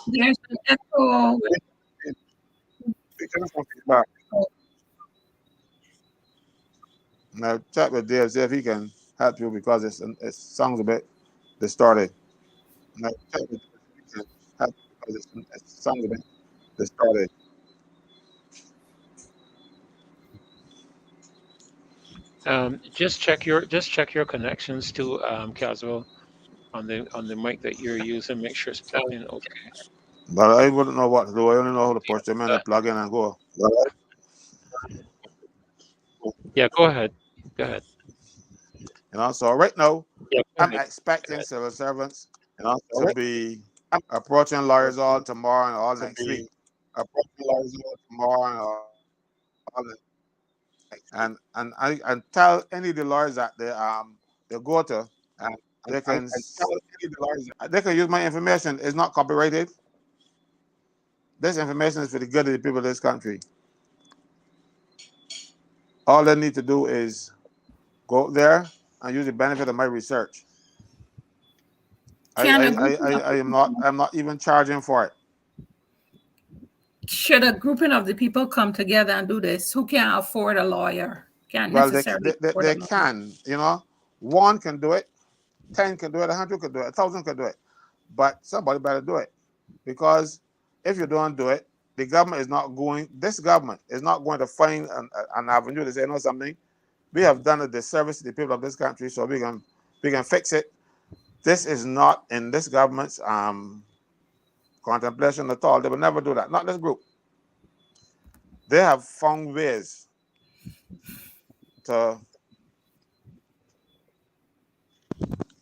There's an echo. We getting some feedback. Now check with Dave, see if he can help you because it sounds a bit distorted. Now check with Dave, see if he can help you because it sounds a bit distorted. Just check your connections to Caswell on the mic that you're using. Make sure it's plugged in. Okay. But I wouldn't know what to do. I only know how to push them in and plug in and go. Yeah. Go ahead. Go ahead. So right now, Yeah. Go I'm ahead. Go expecting ahead. civil servants to be approaching lawyers all tomorrow and all next week. Approaching lawyers all tomorrow and all next and tell any of the lawyers that they go to and they can use my information. It's not copyrighted. This information is for the good of the people of this country. All they need to do is go there and use the benefit of my research. Can a group I'm not even charging for it. should a grouping of the people come together and do this? Who can't afford a lawyer? Can't Well, necessarily afford a they lawyer. can, one can do it, 10 can do it, 100 can do it, 1,000 can do it, but somebody better do it because if you don't do it, this government is not going to find an avenue to say, no, something. We have done a disservice to the people of this country, so we can fix it. This is not in this government's contemplation at all. They will never do that. Not this group. They have found ways to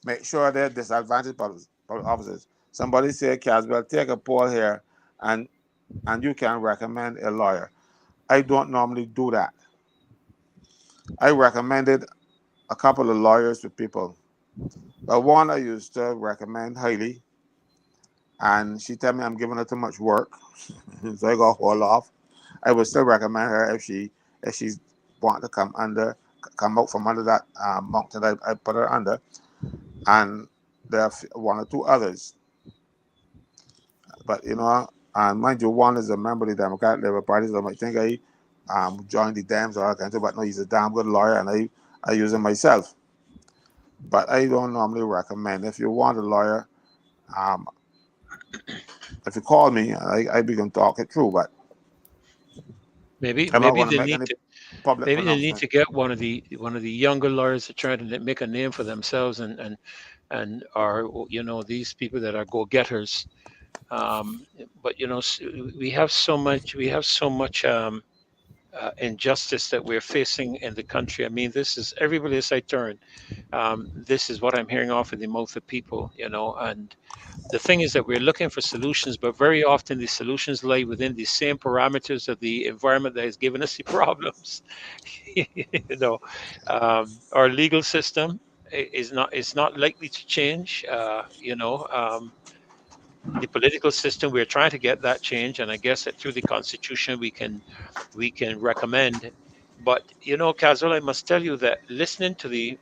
make sure they're disadvantaged public officers. Somebody said, Caswell, take a poll here and you can recommend a lawyer. I don't normally do that. I recommended a couple of lawyers to people. But one I used to recommend highly, and she told me I'm giving her too much work, so I got hold off. I would still recommend her if she's want to come out from under that mountain I put her under, and there are one or two others. But and mind you, one is a member of the Democratic Labour Party, so I might think I joined the Dems or I can't, but no, he's a damn good lawyer, and I use him myself. But I don't normally recommend. If you want a lawyer, if you call me, I begin to talk it through. But Maybe I'm not maybe going to they make need any to public maybe they need pronouncement. to get one of the younger lawyers to try to make a name for themselves and are these people that are go-getters. But we have so much injustice that we're facing in the country. I mean, this is every place I turn. This is what I'm hearing off in the mouth of people, and the thing is that we're looking for solutions, but very often the solutions lie within the same parameters of the environment that has given us the problems. you know, our legal system is not likely to change. The political system, we're trying to get that change, and I guess that through the constitution we can recommend. But Kazul, I must tell you that listening to the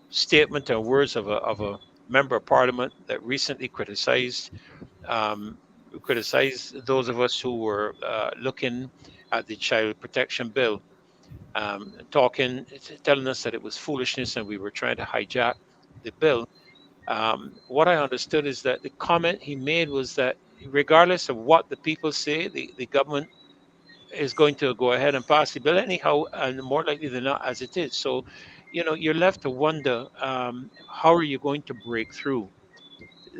statement or words of a member of parliament that recently um, criticized those of us who were looking at the child protection bill, telling us that it was foolishness and we were trying to hijack the bill. What I understood is that the comment he made was that regardless of what the people say, the government is going to go ahead and pass the bill anyhow, and more likely than not, as it is. So, you're left to wonder, how are you going to break through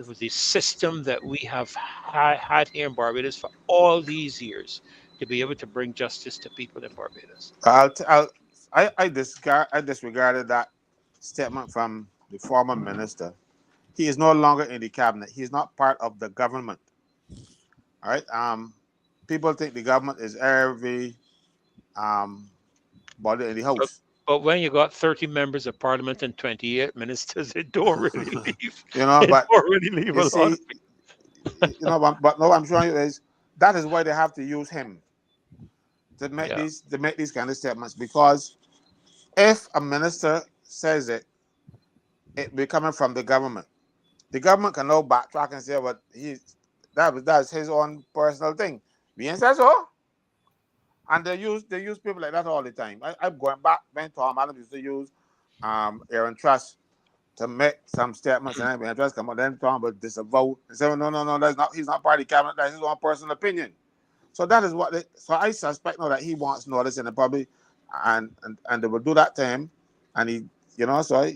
with the system that we have had here in Barbados for all these years to be able to bring justice to people in Barbados? I'll, t- I'll I disregarded that statement from the former minister. He is no longer in the cabinet. He is not part of the government. All right. People think the government is every um body in the But, house. but when you got 30 members of parliament and 28 ministers, it don't really leave. It But don't really leave you a lot of see, but no, I'm showing you is that is why they have to use him to make yeah. these kind of statements because if a minister says it be coming from the government. The government can now backtrack and say, "But that's his own personal thing." Bien said so. And they use people like that all the time. I'm going back when Tom Adams used to use Aaron Trust to make some statements, and Aaron Trust come out then Tom would disavow and say, no, that's not, he's not part of the cabinet, that's his own personal opinion. So that is what so I suspect now that he wants notice in the public, and they will do that to him, and so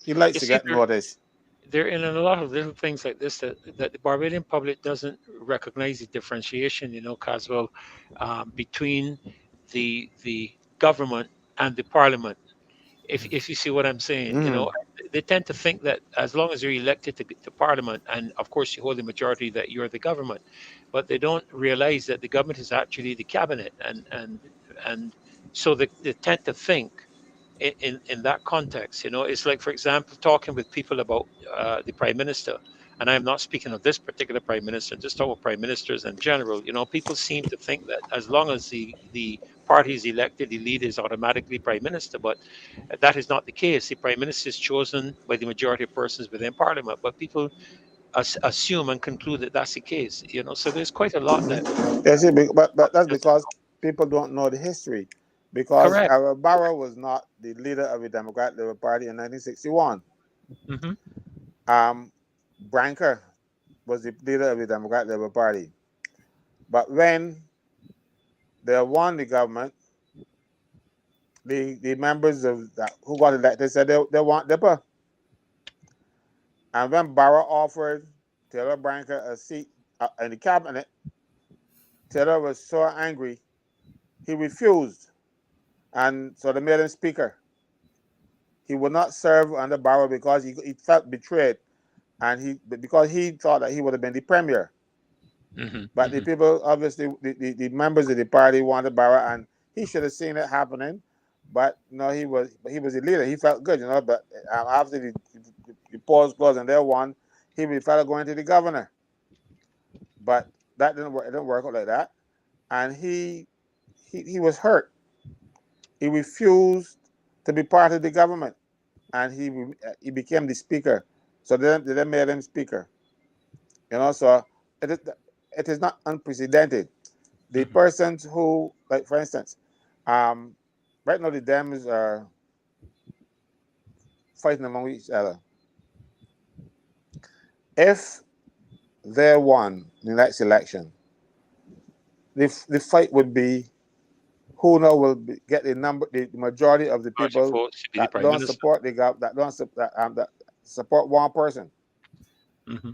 he likes You to see, get notice. they're in a lot of little things like this that the Barbadian public doesn't recognize the differentiation, Caswell, between the government and the parliament. If you see what I'm saying, Mm. they tend to think that as long as you're elected to parliament, and of course you hold the majority, that you're the government, but they don't realize that the government is actually the cabinet, and so they tend to think in that context. It's like, for example, talking with people about the prime minister, and I'm not speaking of this particular prime minister, just talking about prime ministers in general. People seem to think that as long as the party is elected, the leader is automatically prime minister, but that is not the case. The prime minister is chosen by the majority of persons within parliament, but people assume and conclude that that's the case. So there's quite a lot that Yeah, see, but that's doesn't because know. people don't know the history. Because Correct. Barrow was not the leader of the Democrat Labour Party in 1961. Hmm. Um, Branker was the leader of the Democrat Labour Party. But when they won the government, the members of that who got elected said they want Dipper. And when Barrow offered Taylor Branker a seat in the cabinet, Taylor was so angry he refused, and so they made him speaker. He would not serve under Barrow because he felt betrayed, and because he thought that he would have been the premier. Hmm. But the Hmm. people, obviously, the members of the party wanted Barrow, and he should have seen it happening. But no, he was the leader. He felt good, But after the polls closed and they won, he felt going to the governor. But that didn't work. It didn't work out like that, and he was hurt. He refused to be part of the government, and he became the speaker. So they made him speaker. So it is it is not unprecedented. The Hmm. persons who, like for instance, um, right now the Dems are fighting among each other. If they won the next election, the fight would be who now will get the majority of the Majority people votes to be the that prime don't minister. support the gov that don't that support one person. Hmm.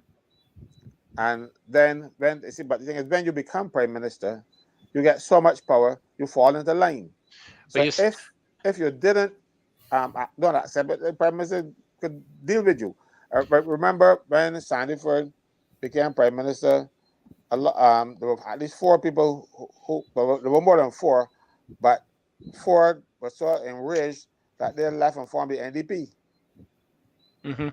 And then when see, but the thing is, when you become prime minister, you get so much power, you fall into line. But So you if you didn't don't accept it, the prime minister could deal with you. But remember when Sandyford became prime minister, there were at least four people there were more than four, but four were so enraged that they left and formed the NDP. hmm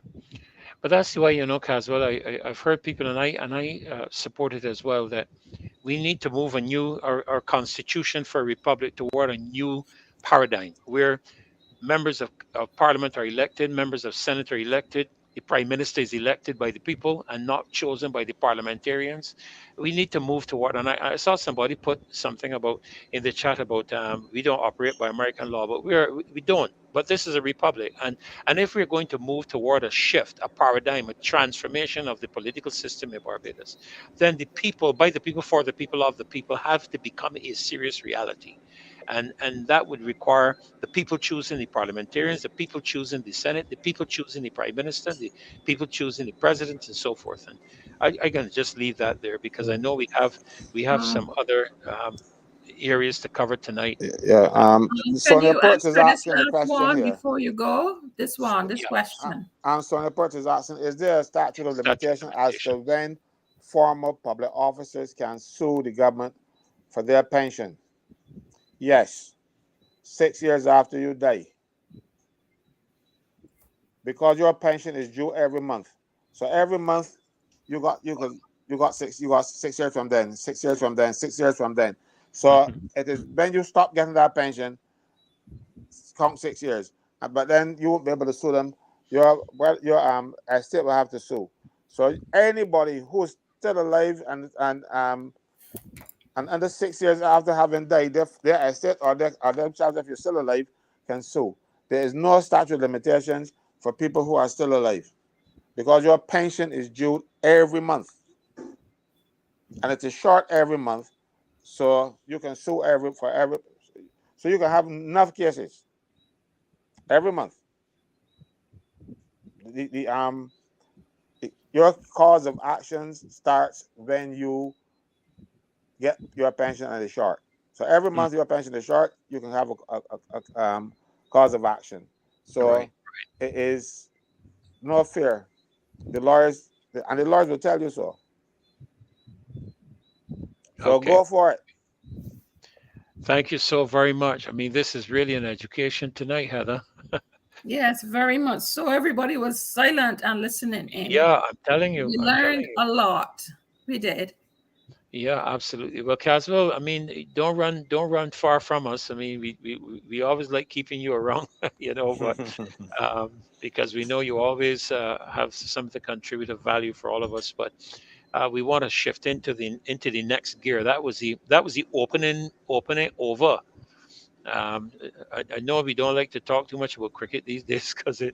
But that's why, Caswell, I've heard people, and I support it as well, that we need to move our constitution for a republic toward a new paradigm where members of parliament are elected, members of senate are elected, the prime minister is elected by the people and not chosen by the parliamentarians. We need to move toward, and I saw somebody put something about in the chat about we don't operate by American law, but we don't. But this is a republic, and if we're going to move toward a shift, a paradigm, a transformation of the political system in Barbados, then the people, by the people, for the people, of the people, have to become a serious reality, and that would require the people choosing the parliamentarians, the people choosing the Senate, the people choosing the prime minister, the people choosing the president, and so forth. And I can just leave that there because I know we have some other areas to cover tonight. Yeah. Can Sonia you Perch is answer this asking a last question one here. before you go? This Yeah, question. Sonia Perch is asking, is there a statute of statute of limitation as limitation. to when former public officers can sue the government for their pension? Yes, 6 years after you die, because your pension is due every month. So every month you got 6 years from then, 6 years from then, 6 years from then. So Hmm. it is when you stop getting that pension, count 6 years. But then you won't be able to sue them. Your estate will have to sue. So anybody who's still alive And under 6 years after having died, their estate or themselves, if you're still alive, can sue. There is no statute of limitations for people who are still alive because your pension is due every month. And it is short every month. So you can sue so you can have enough cases every month. Your cause of actions starts when you get your pension and it's short. So every month your pension is short, you can have a cause of action. So it is no fear. The lawyers will tell you so. So go for it. Thank you so very much. I mean, this is really an education tonight, Heather. Yes, very much. So everybody was silent and listening in. Yeah, I'm telling you. We learned a lot. We did. Yeah, absolutely. Well, Caswell, I mean, don't run far from us. I mean, we always like keeping you around, but because we know you always have something to contribute of value for all of us. But we want to shift into the next gear. That was the opening over. I know we don't like to talk too much about cricket these days because I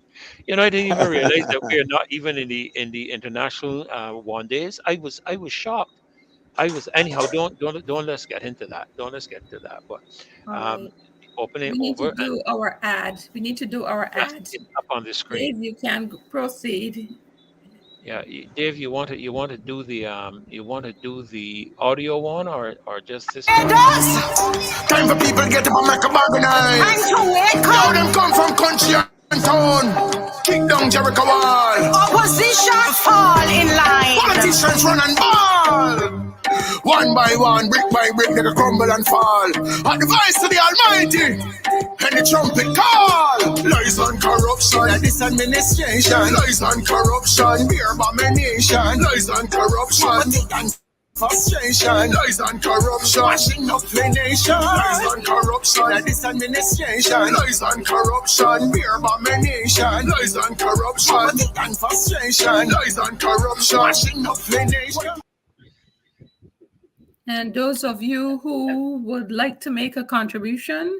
didn't even realize that we are not even in the international one days. I was shocked. Anyhow. Don't let's get into that. Don't let's get into that. But opening we need over. To do our ad. We need to do our ad. Up on the screen. Dave, you can proceed. Yeah, Dave, you want to do the audio one or just this one? Time for people get up and make a organize. Time to wake up. Now them come from country and town. Kick down Jericho wall. Opposition fall in line. Politicians run and ball. One by one, brick by brick, they crumble and fall. At the voice of the Almighty, and the trumpet call. Lies and corruption, this administration. Lies and corruption, beer abomination. Lies and corruption, frustration. Lies and corruption, washing up the nation. Lies and corruption, this administration. Lies and corruption, beer abomination. Lies and corruption, frustration. Lies and corruption, washing up the nation. And those of you who would like to make a contribution,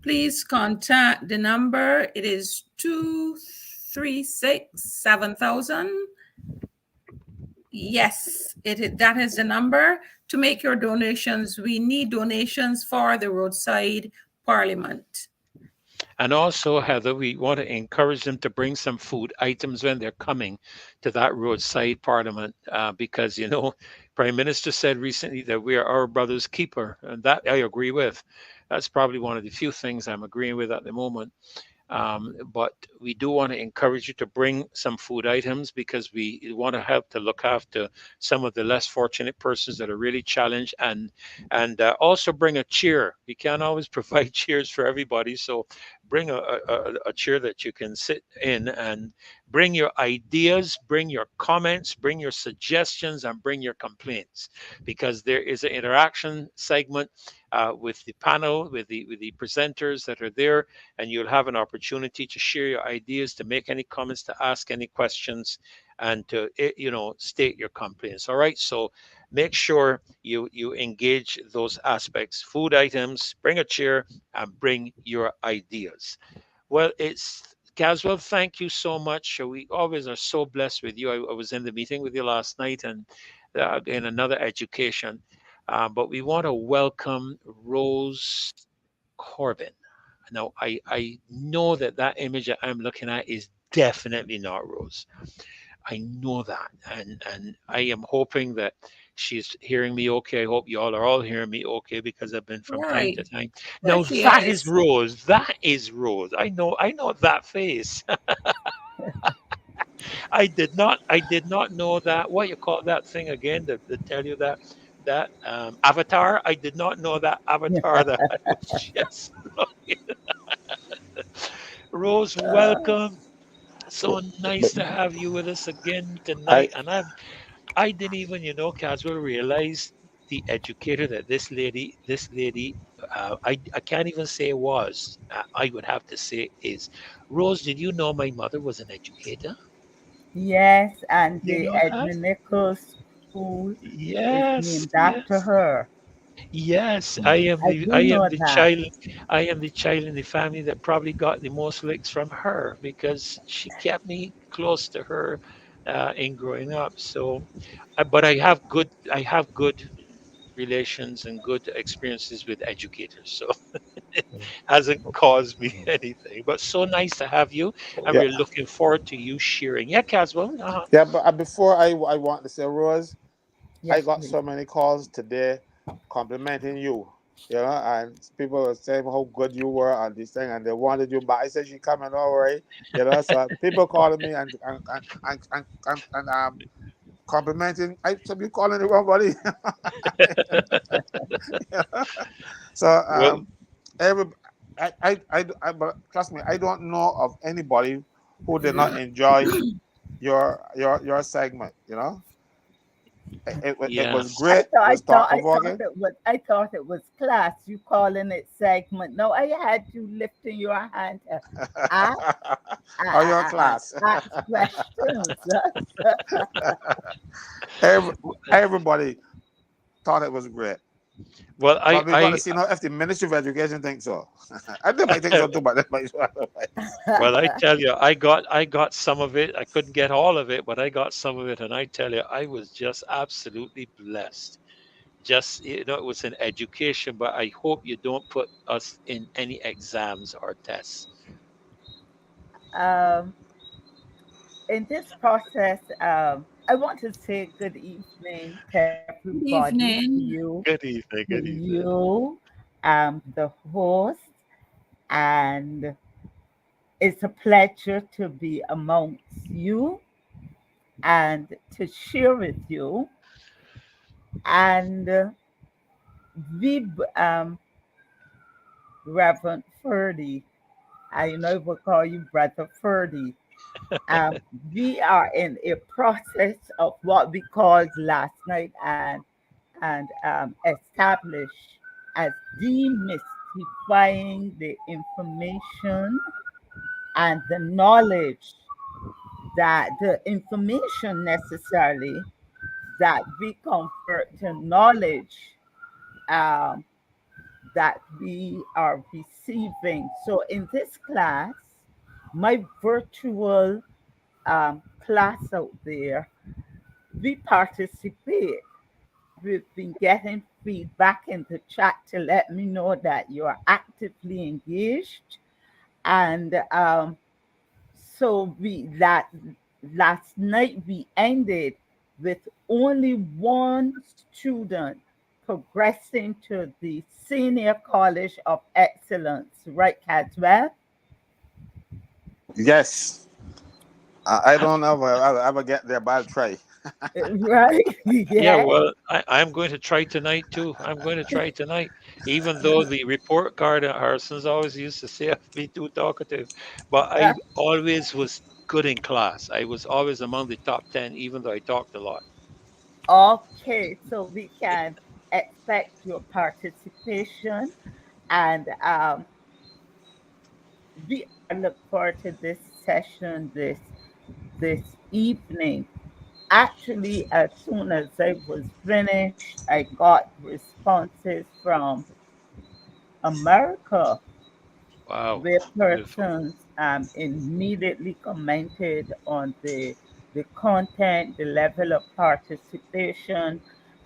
please contact the number. It is 236-7000. Yes, that is the number to make your donations. We need donations for the roadside parliament. And also, Heather, we want to encourage them to bring some food items when they're coming to that roadside parliament, because, Prime Minister said recently that we are our brother's keeper, and that I agree with. That's probably one of the few things I'm agreeing with at the moment. But we do want to encourage you to bring some food items because we want to help to look after some of the less fortunate persons that are really challenged, and also bring a chair. We can't always provide chairs for everybody, so bring a chair that you can sit in, and bring your ideas, bring your comments, bring your suggestions, and bring your complaints, because there is an interaction segment with the panel, with the presenters that are there, and you'll have an opportunity to share your ideas, to make any comments, to ask any questions, and to state your complaints. All right, so make sure you engage those aspects. Food items, bring a chair, and bring your ideas. Well, it's Caswell, thank you so much. We always are so blessed with you. I was in the meeting with you last night, and again, another education. But we want to welcome Rose Corbin. Now, I know that image that I'm looking at is definitely not Rose. I know that, and I am hoping that she's hearing me okay. I hope you all are hearing me okay, because I've been from time to time. Now that is Rose. That is Rose. I know that face. I did not know that. What you call that thing again? To tell you that avatar. I did not know that avatar. That I was just looking. Rose, welcome. So nice to have you with us again tonight. And I didn't even, Caswell, realize the educator that this lady, I can't even say was. I would have to say is. Rose, did you know my mother was an educator? Yes, and the Edmund Nichols School is named after her. Yes, I do know that. I am the child in the family that probably got the most licks from her because she kept me close to her in growing up. So, but I have good relations and good experiences with educators. So it hasn't caused me anything. But so nice to have you, and Yeah, we're looking forward to you sharing. Yeah, Caswell. yeah. But before I want to say, Rose, I Yes, got please. so many calls today complimenting you. You know, and people were saying how good you were on this thing, and they wanted you back. I said she coming over, right? You know, so people calling me and complimenting. I said you calling the wrong body. So Well, every but trust me, I don't know of anybody who did not enjoy your segment. You know, it was yes. great. It was thought provoking. I thought it was class. You calling it segment? No, I had you lifting your hand to ask, Or your class. ask questions. Every, everybody thought it was great. Well, But we got to see now if the Ministry of Education thinks so. I think might think so too, but that might otherwise. Well, I tell you, I got some of it. I couldn't get all of it, but I got some of it, and I tell you, I was just absolutely blessed. Just it was an education, but I hope you don't put us in any exams or tests. um, in this process, I want to say good evening to Good everybody, evening. Good to evening. you, the host, and it's a pleasure to be amongst you and to share with you. And we, Reverend Ferdy, I know we'll call you Brother Ferdy. Um, we are in a process of what we called last night and established as demystifying the information and the knowledge, that the information necessarily that we convert to knowledge, um, that we are receiving. So in this class, my virtual class out there, we participate. We've been getting feedback in the chat to let me know that you're actively engaged. And so we that last night we ended with only one student progressing to the Senior College of Excellence, right, Caswell? Yes. I don't know if I'll ever get there, but I'll try. Right? Yeah, Yeah. well, I'm going to try tonight too. I'm going to try tonight, even though the report card at Harson's always used to say I'd be too talkative, but I always was good in class. I was always among the top 10, even though I talked a lot. Okay, so we can expect your participation, and we look forward to this session this evening. Actually, as soon as I was finished, I got responses from America, Wow, where beautiful. persons immediately commented on the content, the level of participation,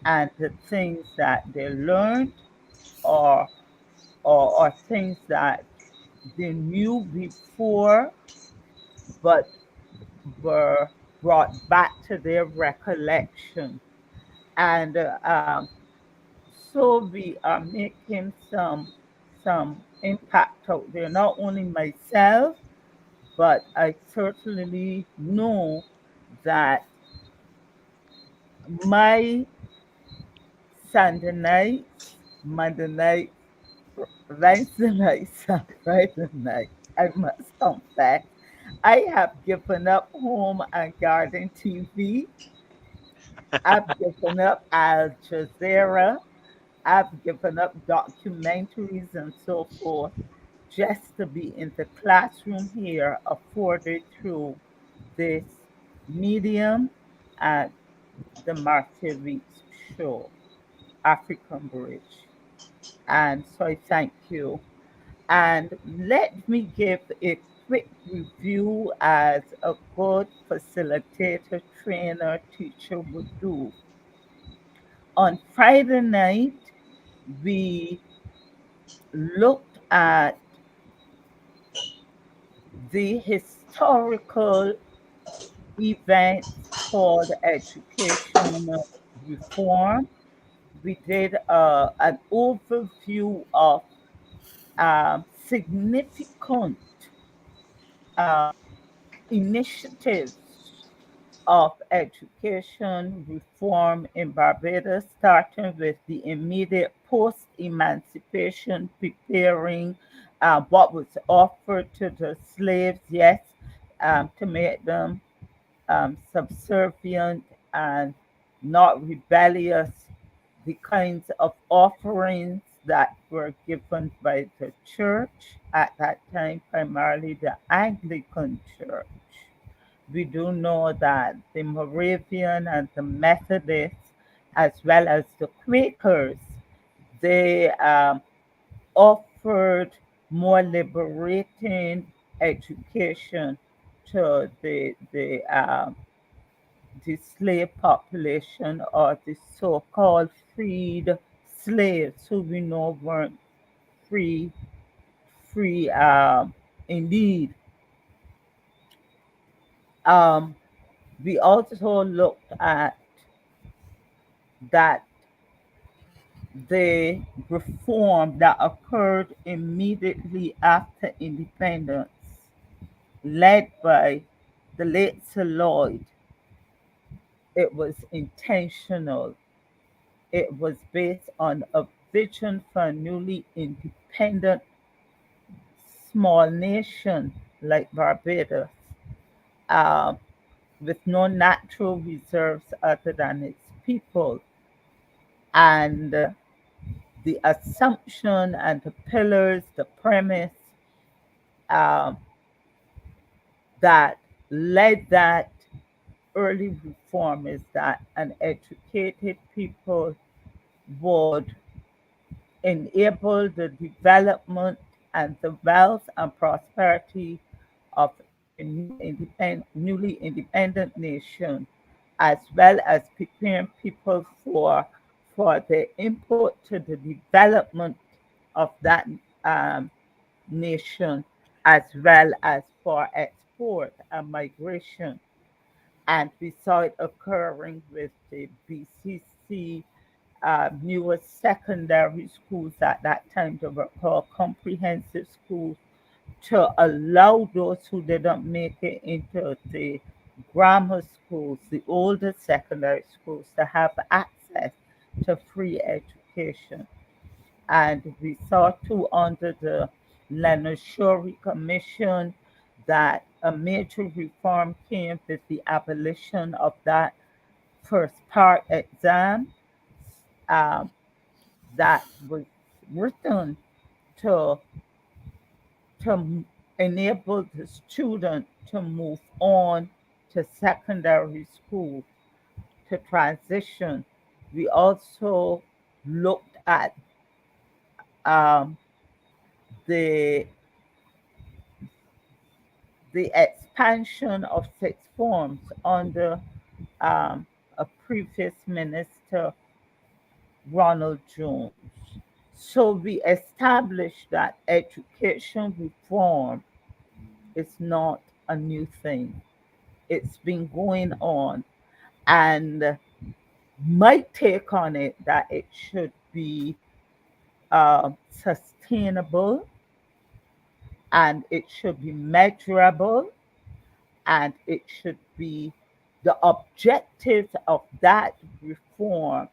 and the things that they learned, or or things that they knew before but were brought back to their recollection. And so we are making some impact out there. Not only myself, but I certainly know that my Sunday nights, Monday nights, Wednesday nights, and Friday nights, I must confess, I have given up home and garden TV. I've given up Al Jazeera. I've given up documentaries and so forth just to be in the classroom here, afforded through this medium at the Martyr Reach show. African Bridge. And so I thank you. And let me give a quick review as a good facilitator, trainer, teacher would do. On Friday night, we looked at the historical events for the education reform. We did an overview of significant um, initiatives of education reform in Barbados, starting with the immediate post emancipation, preparing what was offered to the slaves, yes, to make them subservient and not rebellious, the kinds of offerings that were given by the church at that time, primarily the Anglican Church. We do know that the Moravian and the Methodists, as well as the Quakers, they offered more liberating education to the slave population, or the so-called freed slaves, who we know weren't free, free indeed. Um, we also looked at that the reform that occurred immediately after independence, led by the late Sir Lloyd, it was intentional. It was based on a vision for a newly independent small nation like Barbados, uh, with no natural reserves other than its people. And the assumption and the pillars, the premise um, that led that early reform is that an educated people would enable the development and the wealth and prosperity of a newly independent nation, as well as preparing people for the input to the development of that um, nation, as well as for export and migration. And we saw it occurring with the BCC newest secondary schools at that time. They were called comprehensive schools, to allow those who didn't make it into the grammar schools, the older secondary schools, to have access to free education. And we saw too, under the Leonard Shorey Commission, that a major reform came with the abolition of that first part exam, um, that was written to enable the student to move on to secondary school, to transition. We also looked at um, the the expansion of sixth forms under um, a previous minister, Ronald Jones. So we established that education reform is not a new thing. It's been going on. And my take on it, that it should be sustainable, and it should be measurable, and it should be, the objectives of that reform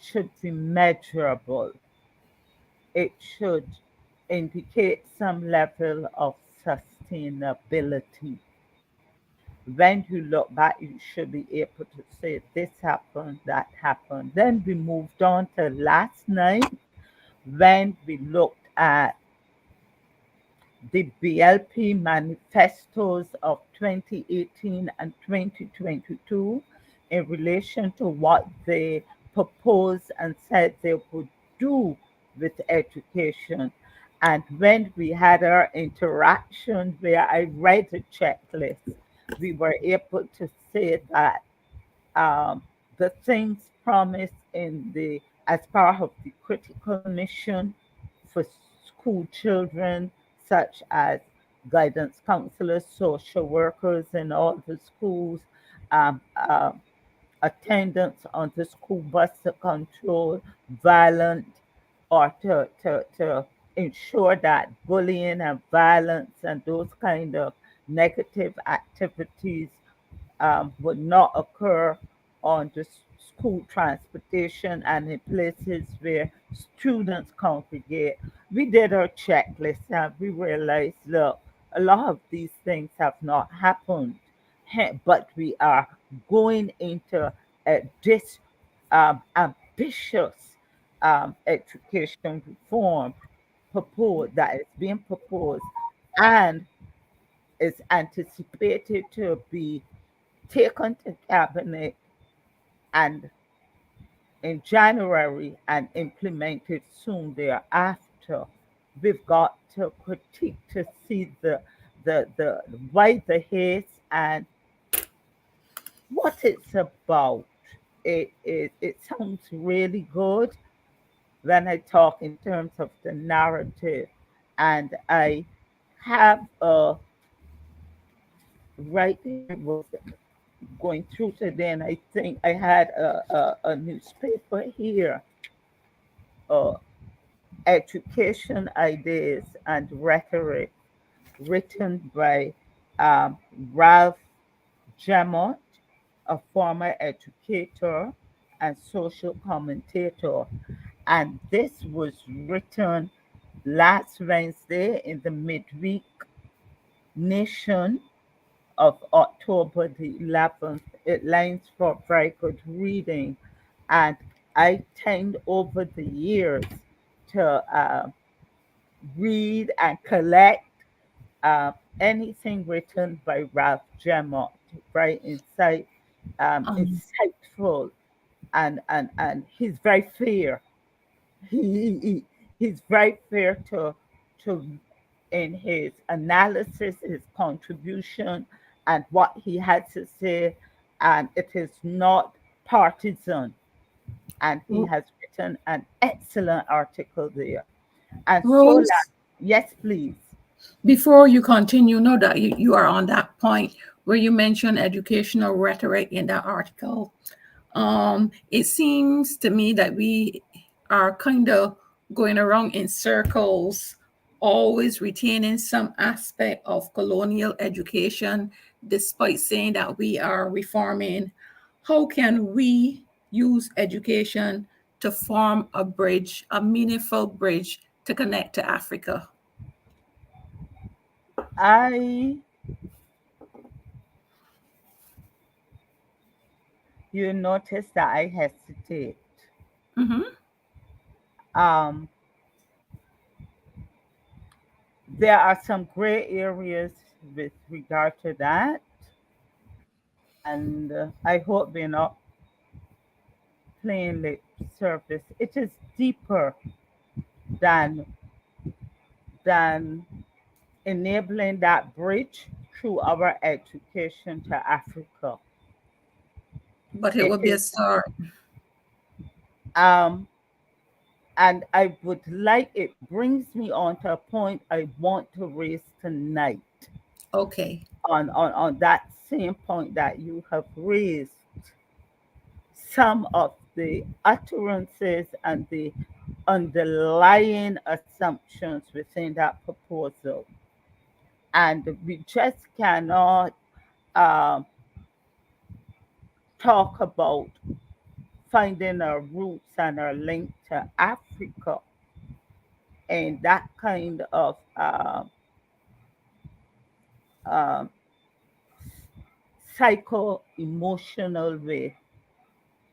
should be measurable. It should indicate some level of sustainability. When you look back, you should be able to say this happened, that happened. Then we moved on to last night, when we looked at the BLP manifestos of 2018 and 2022 in relation to what they proposed and said they would do with education. And when we had our interaction where I read the checklist, we were able to say that um, the things promised in the as part of the critical mission for school children, such as guidance counselors, social workers in all the schools, um, uh, attendance on the school bus to control violent or to ensure that bullying and violence and those kind of negative activities would not occur on the school transportation and in places where students congregate. We did our checklist and we realized, look, a lot of these things have not happened, but we are going into this ambitious education reform that is being proposed and is anticipated to be taken to cabinet and in January and implemented soon thereafter. We've got to critique to see the why the hate and what it's about. It sounds really good when I talk in terms of the narrative, and I have right here was going through today, and I think I had a newspaper here, uh, Education Ideas and Rhetoric, written by um, Ralph Jamont, a former educator and social commentator. And this was written last Wednesday in the midweek Nation of October the 11th. It lines for very good reading. And I tend over the years to read and collect uh, anything written by Ralph Gemot, very Um, insightful, and he's very fair. He's very fair to in his analysis, his contribution, and what he had to say, and it is not partisan. And he has written an excellent article there. And so, Rose, yes, please. before you continue, know that you are on that point where you mentioned educational rhetoric in that article. It seems to me that we are kind of going around in circles, always retaining some aspect of colonial education, despite saying that we are reforming. How can we use education to form a bridge, a meaningful bridge to connect to Africa? I You notice that I hesitate. Mm-hmm. Um, there are some gray areas with regard to that, and I hope we're not playing lip service. It is deeper than than enabling that bridge through our education to Africa. But it It would be a is, start. um, and I would like it brings me on to a point I want to raise tonight Okay. on that same point that you have raised. Some of the utterances and the underlying assumptions within that proposal. And we just cannot um, talk about finding our roots and our link to Africa and that kind of um, psycho emotional way.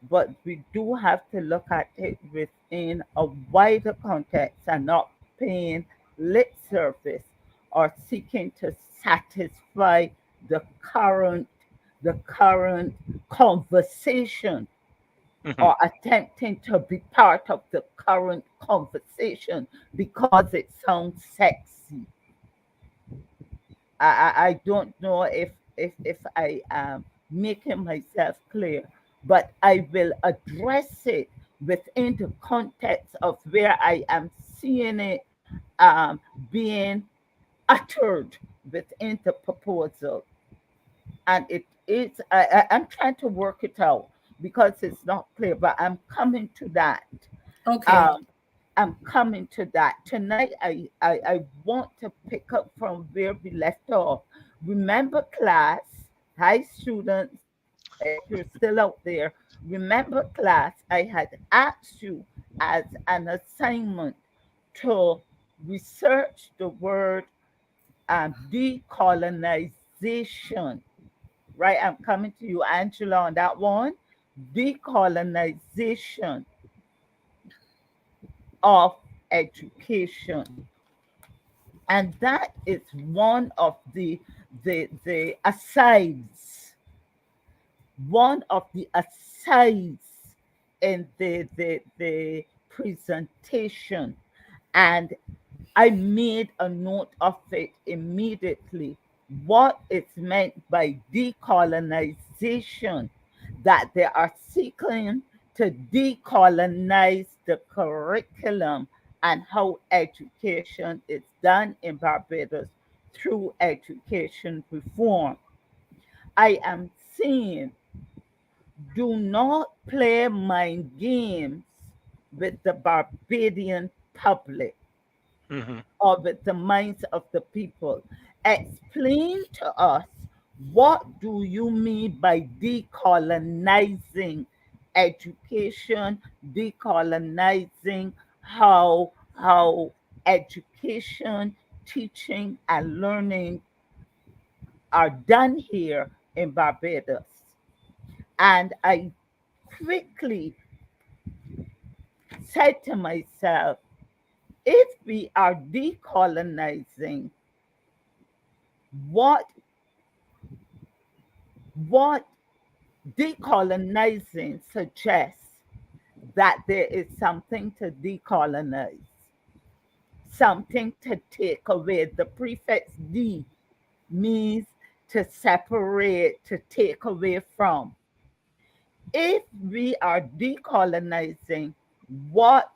But we do have to look at it within a wider context and not paying lip service or seeking to satisfy the current the current conversation or attempting to be part of the current conversation because it sounds sexy. I don't know if I am making myself clear, but I will address it within the context of where I am seeing it being uttered within the proposal. And I'm trying to work it out because it's not clear, but I'm coming to that. Okay. Um, I'm coming to that. Tonight, I want to pick up from where we left off. Remember, class, hi, students, if you're still out there, remember, class, I had asked you as an assignment to research the word decolonization, right? I'm coming to you, Angela, on that one. Decolonization of education. And that is one of the asides, one of the asides in the presentation. And I made a note of it immediately. What is meant by decolonization, that they are seeking to decolonize the curriculum and how education is done in Barbados through education reform. I am saying, do not play mind games with the Barbadian public or with the minds of the people. Explain to us, what do you mean by decolonizing education, decolonizing how education, teaching, and learning are done here in Barbados. And I quickly said to myself, if we are decolonizing, what what decolonizing suggests that there is something to decolonize, something to take away. The prefix D means to separate, to take away from. If we are decolonizing, what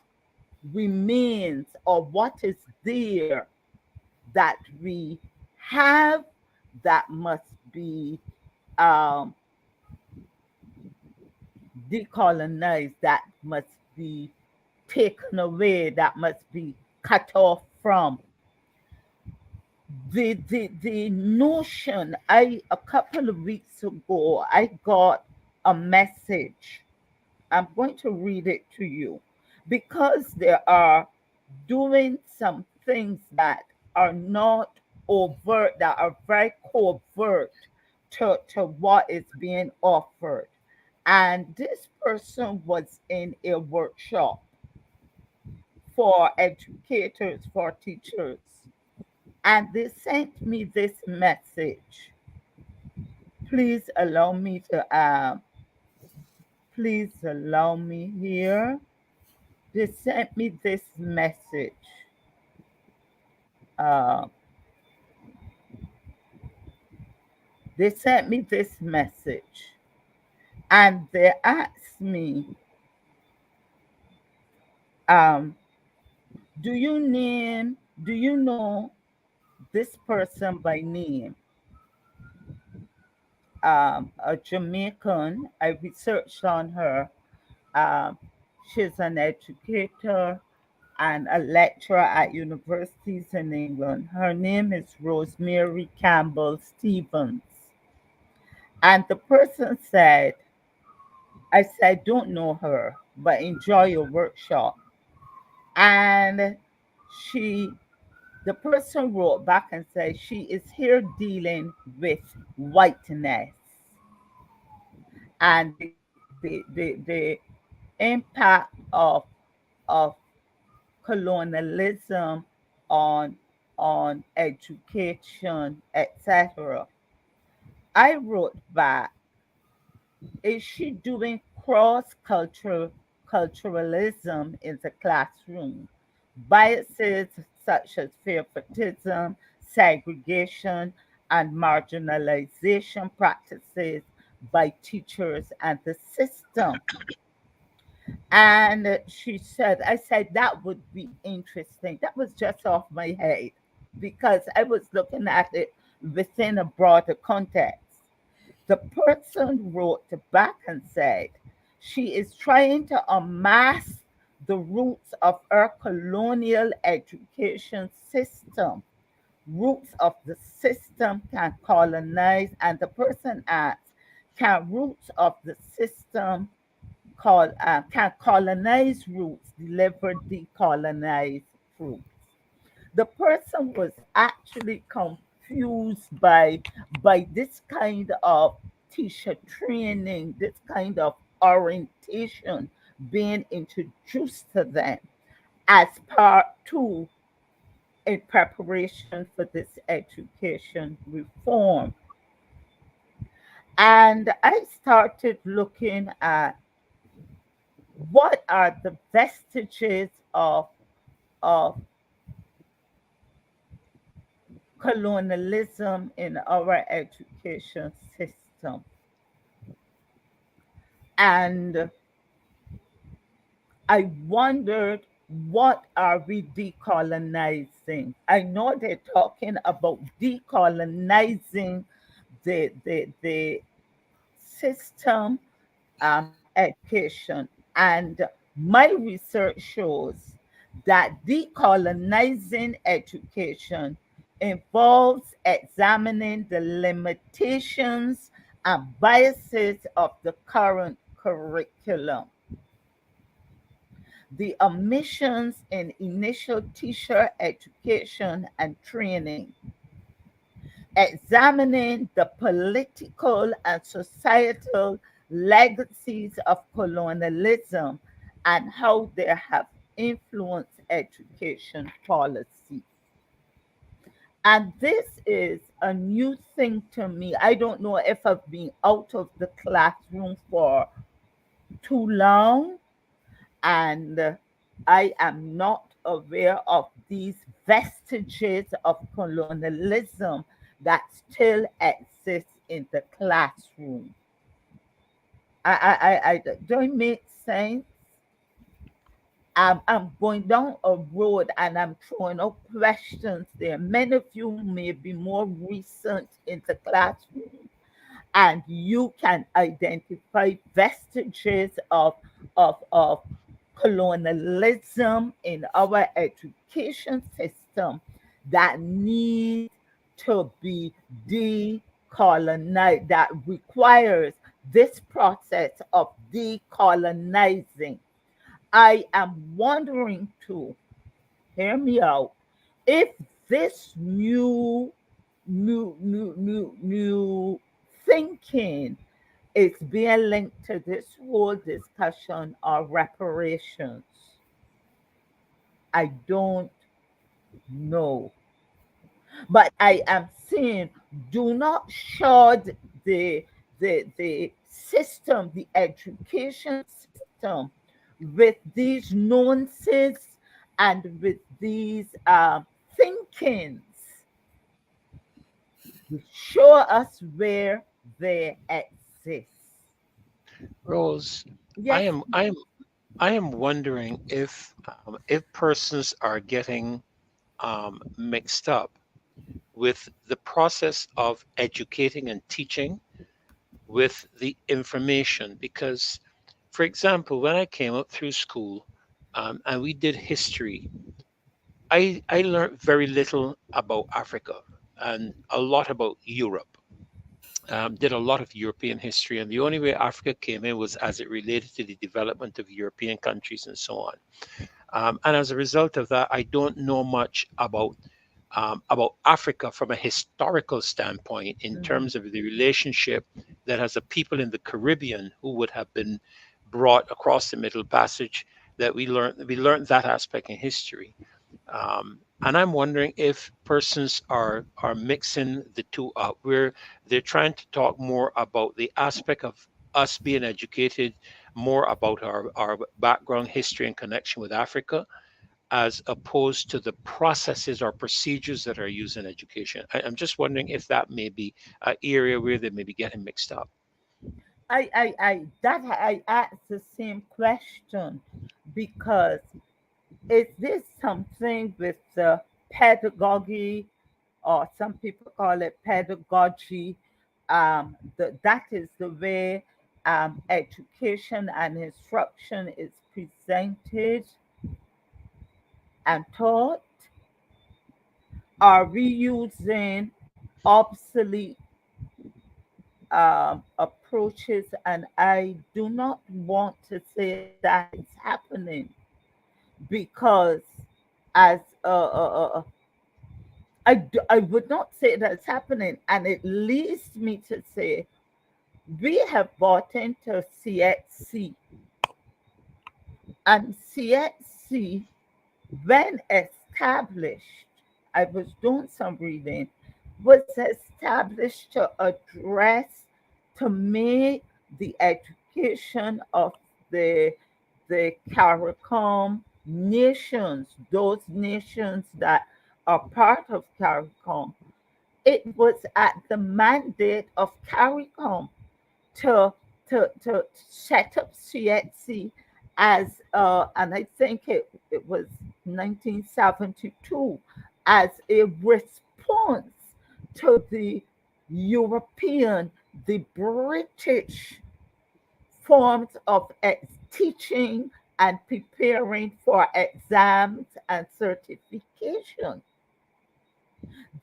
remains or what is there that we have that must be um, decolonized, that must be taken away, that must be cut off from. The notion, a couple of weeks ago, I got a message. I'm going to read it to you because they are doing some things that are not overt, that are very covert to what is being offered. And this person was in a workshop for educators, for teachers, and they sent me this message. Please allow me to please allow me here. They sent me this message. Uh, they sent me this message, and they asked me, um, do you know this person by name? A Jamaican. I researched on her. Um, she's an educator and a lecturer at universities in England. Her name is Rosemary Campbell Stevens. And the person said, I said, don't know her, but enjoy your workshop. And she, the person wrote back and said, she is here dealing with whiteness and the impact of colonialism on education, etc. I wrote back, is she doing cross culturalism in the classroom, biases such as favoritism, segregation, and marginalization practices by teachers and the system. And she said, I said, that would be interesting. That was just off my head because I was looking at it within a broader context. The person wrote back and said, she is trying to unmask the roots of our colonial education system. Roots of the system can colonize, and the person asks, can roots of the system can colonize roots deliver decolonized fruits? The person was actually confused by this kind of teacher training, this kind of orientation being introduced to them as part two in preparation for this education reform. And I started looking at what are the vestiges of colonialism in our education system. And I wondered, what are we decolonizing? I know they're talking about decolonizing the system of education. And my research shows that decolonizing education involves examining the limitations and biases of the current curriculum, the omissions in initial teacher education and training, examining the political and societal legacies of colonialism and how they have influenced education policy. And this is a new thing to me. I don't know if I've been out of the classroom for too long, and I am not aware of these vestiges of colonialism that still exist in the classroom. I don't make sense. I'm going down a road and I'm throwing up questions there. Many of you may be more recent in the classroom and you can identify vestiges of colonialism in our education system that need to be decolonized, that requires this process of decolonizing. I am wondering too, hear me out, if this new thinking is being linked to this whole discussion of reparations. I don't know. But I am saying, do not shod the system, the education system, with these nuances and with these thinkings. Show us where they exist. Rose, I Yes. am I am I am wondering if persons are getting mixed up with the process of educating and teaching with the information. Because, for example, when I came up through school and we did history, I learned very little about Africa and a lot about Europe. Did a lot of European history, and the only way Africa came in was as it related to the development of European countries and so on. And as a result of that, I don't know much about Africa from a historical standpoint in Mhm. terms of the relationship that has a people in the Caribbean who would have been brought across the Middle Passage. That we learned that aspect in history. And I'm wondering if persons are mixing the two up, where they're trying to talk more about the aspect of us being educated more about our background, history, and connection with Africa, as opposed to the processes or procedures that are used in education. I'm just wondering if that may be an area where they may be getting mixed up. I asked the same question because is this something with the pedagogy, or some people call it pedagogy? That is the way education and instruction is presented and taught. Are we using obsolete approaches? And I do not want to say that is happening because, as I would not say that it's happening, and it leads me to say we have bought into CHC, and CHC, when established, I was doing some reading, was established to address, to make the education of the CARICOM nations, those nations that are part of CARICOM. It was at the mandate of CARICOM to set up CHC as and I think it was 1972, as a response to the European, the British forms of teaching and preparing for exams and certification.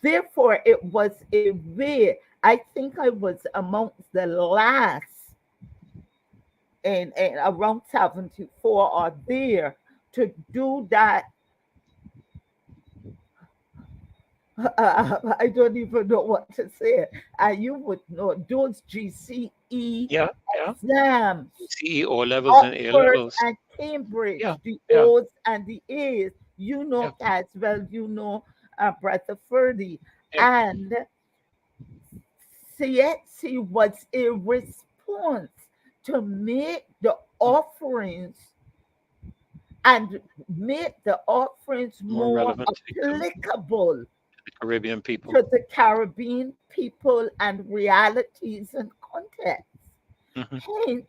Therefore, it was a way, I think I was amongst the last in around 74 or there to do that. I don't even know what to say. You would know those GCE Yeah, yeah. exams, CEO levels and A Oxford levels. and Cambridge, Yeah, the yeah, O's and the A's. You yeah, know as well, you know, Brother Ferdy. yeah. And CHC was a response to make the offerings and make the offerings More more relevant to applicable the Caribbean people. to the Caribbean people and realities and contexts. Hmm. Hence,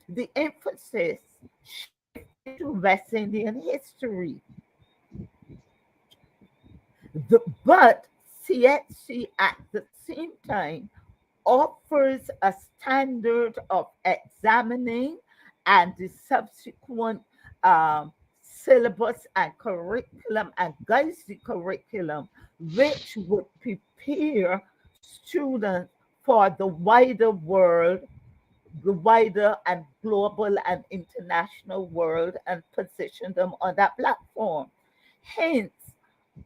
the emphasis shifted to West Indian history. But CHC at the same time offers a standard of examining and the subsequent syllabus and curriculum and guides the curriculum, which would prepare students for the wider world, the wider and global and international world, and position them on that platform. Hence,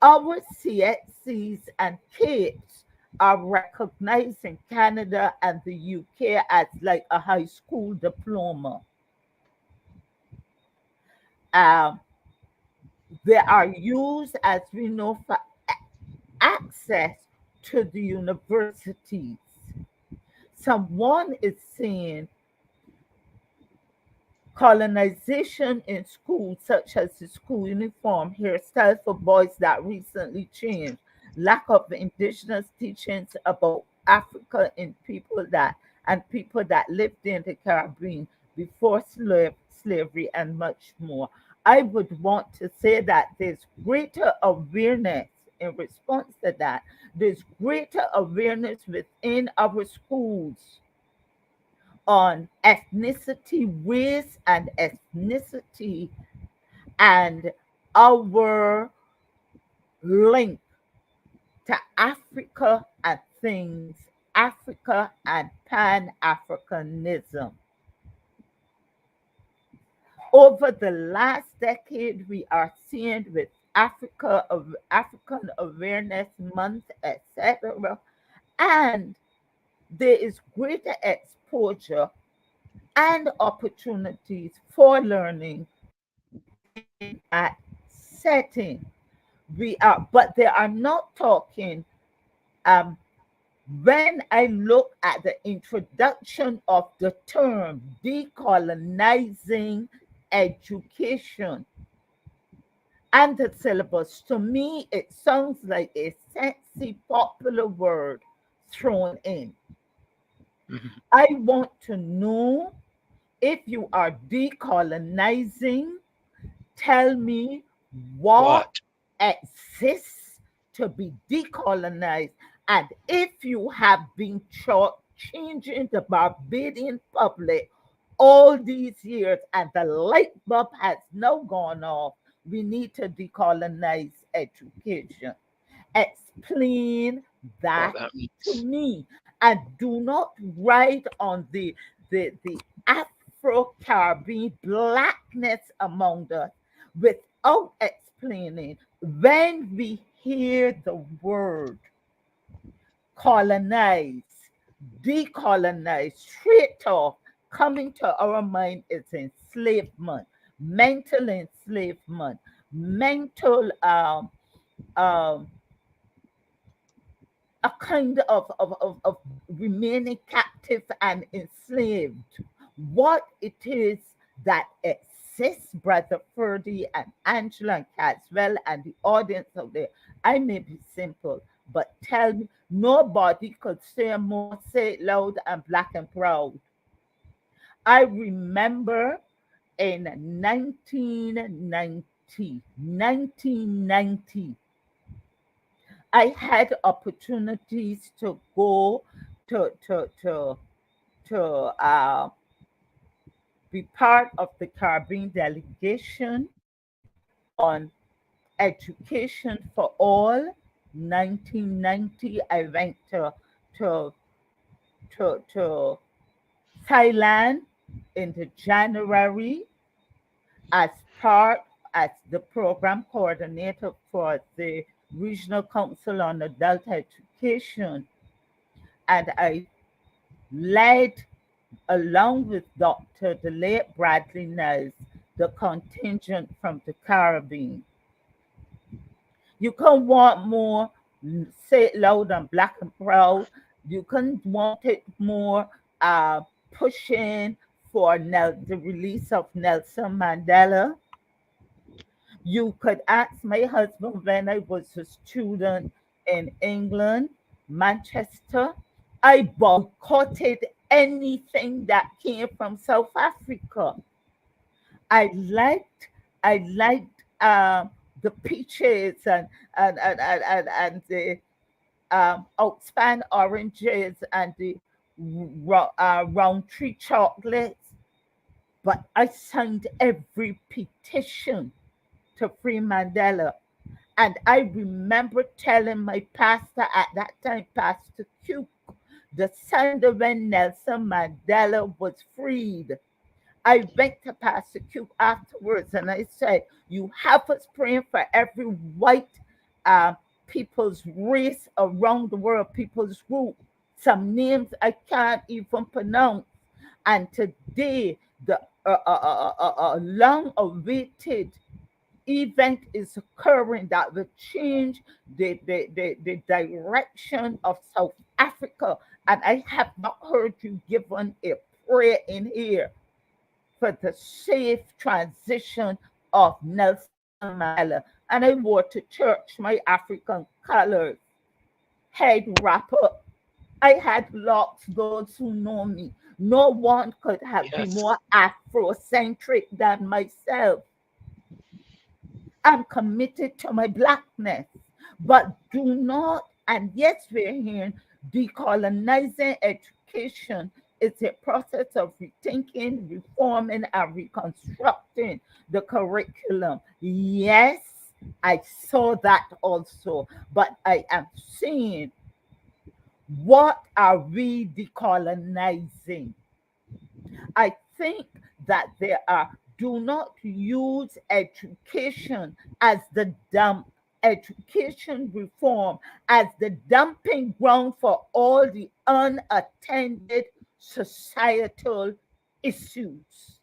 our CHCs and KIPs are recognized in Canada and the UK as like a high school diploma. Um, they are used, as we know, for access to the universities. Someone is saying colonization in schools, such as the school uniform, hairstyle for boys that recently changed, lack of indigenous teachings about Africa in people that and people that lived in the Caribbean before slavery, and much more. I would want to say that there's greater awareness in response to that. There's greater awareness within our schools on ethnicity, race, and ethnicity, and our link to Africa and things, Africa and Pan Africanism. Over the last decade, we are seeing with African Awareness Month, etc., and there is greater exposure and opportunities for learning within that setting. We are, but they are not talking um, When I look at the introduction of the term decolonizing education and the syllabus, to me, it sounds like a sexy, popular word thrown in. Mhm. I want to know, if you are decolonizing, tell me what What? exists to be decolonized. And if you have been changing the Barbadian public all these years and the light bulb has now gone off, we need to decolonize education. Explain What that that to means? me, and do not ride on the Afro-Caribbean blackness among us without explaining. When we hear the word colonize, decolonize, straight off, coming to our mind is enslavement, mental enslavement, mental um, a kind of remaining captive and enslaved. What it is that exists, Brother Ferdy and Angela and Caswell and the audience out there, I may be simple, but tell me, nobody could say more, say it loud and black and proud. I remember in 1990, I had opportunities to go to to to to be part of the Caribbean delegation on education for all. 1990, I went to to Thailand in the January as part as the program coordinator for the Regional Council on Adult Education, and I led, along with Dr. the late Bradley Nels, the contingent from the Caribbean. You can want more, say it loud and black and proud. You can want it more pushing for the release of Nelson Mandela. You could ask my husband when I was a student in England, Manchester. I boycotted anything that came from South Africa. I liked, I liked the peaches and the outspan oranges and the round tree chocolates. But I signed every petition to free Mandela. And I remember telling my pastor at that time, Pastor Q, the Sunday when Nelson Mandela was freed. I went to Pastor Q afterwards and I said, "You have us praying for every white people's race around the world, people's group. Some names I can't even pronounce. And today, the long awaited event is occurring that will change the direction of South Africa. And I have not heard you given a prayer in here for the safe transition of Nelson Mandela. And I wore to church my African colors, head wrapper. I had locks, those who know me. No one could have been Yes. more Afrocentric than myself. I'm committed to my blackness. But do not, and yes, we're hearing decolonizing education is a process of rethinking, reforming, and reconstructing the curriculum. Yes, I saw that also, but I am saying, what are we decolonizing? I think that there are, do not use education as the dump, education reform as the dumping ground for all the unattended societal issues.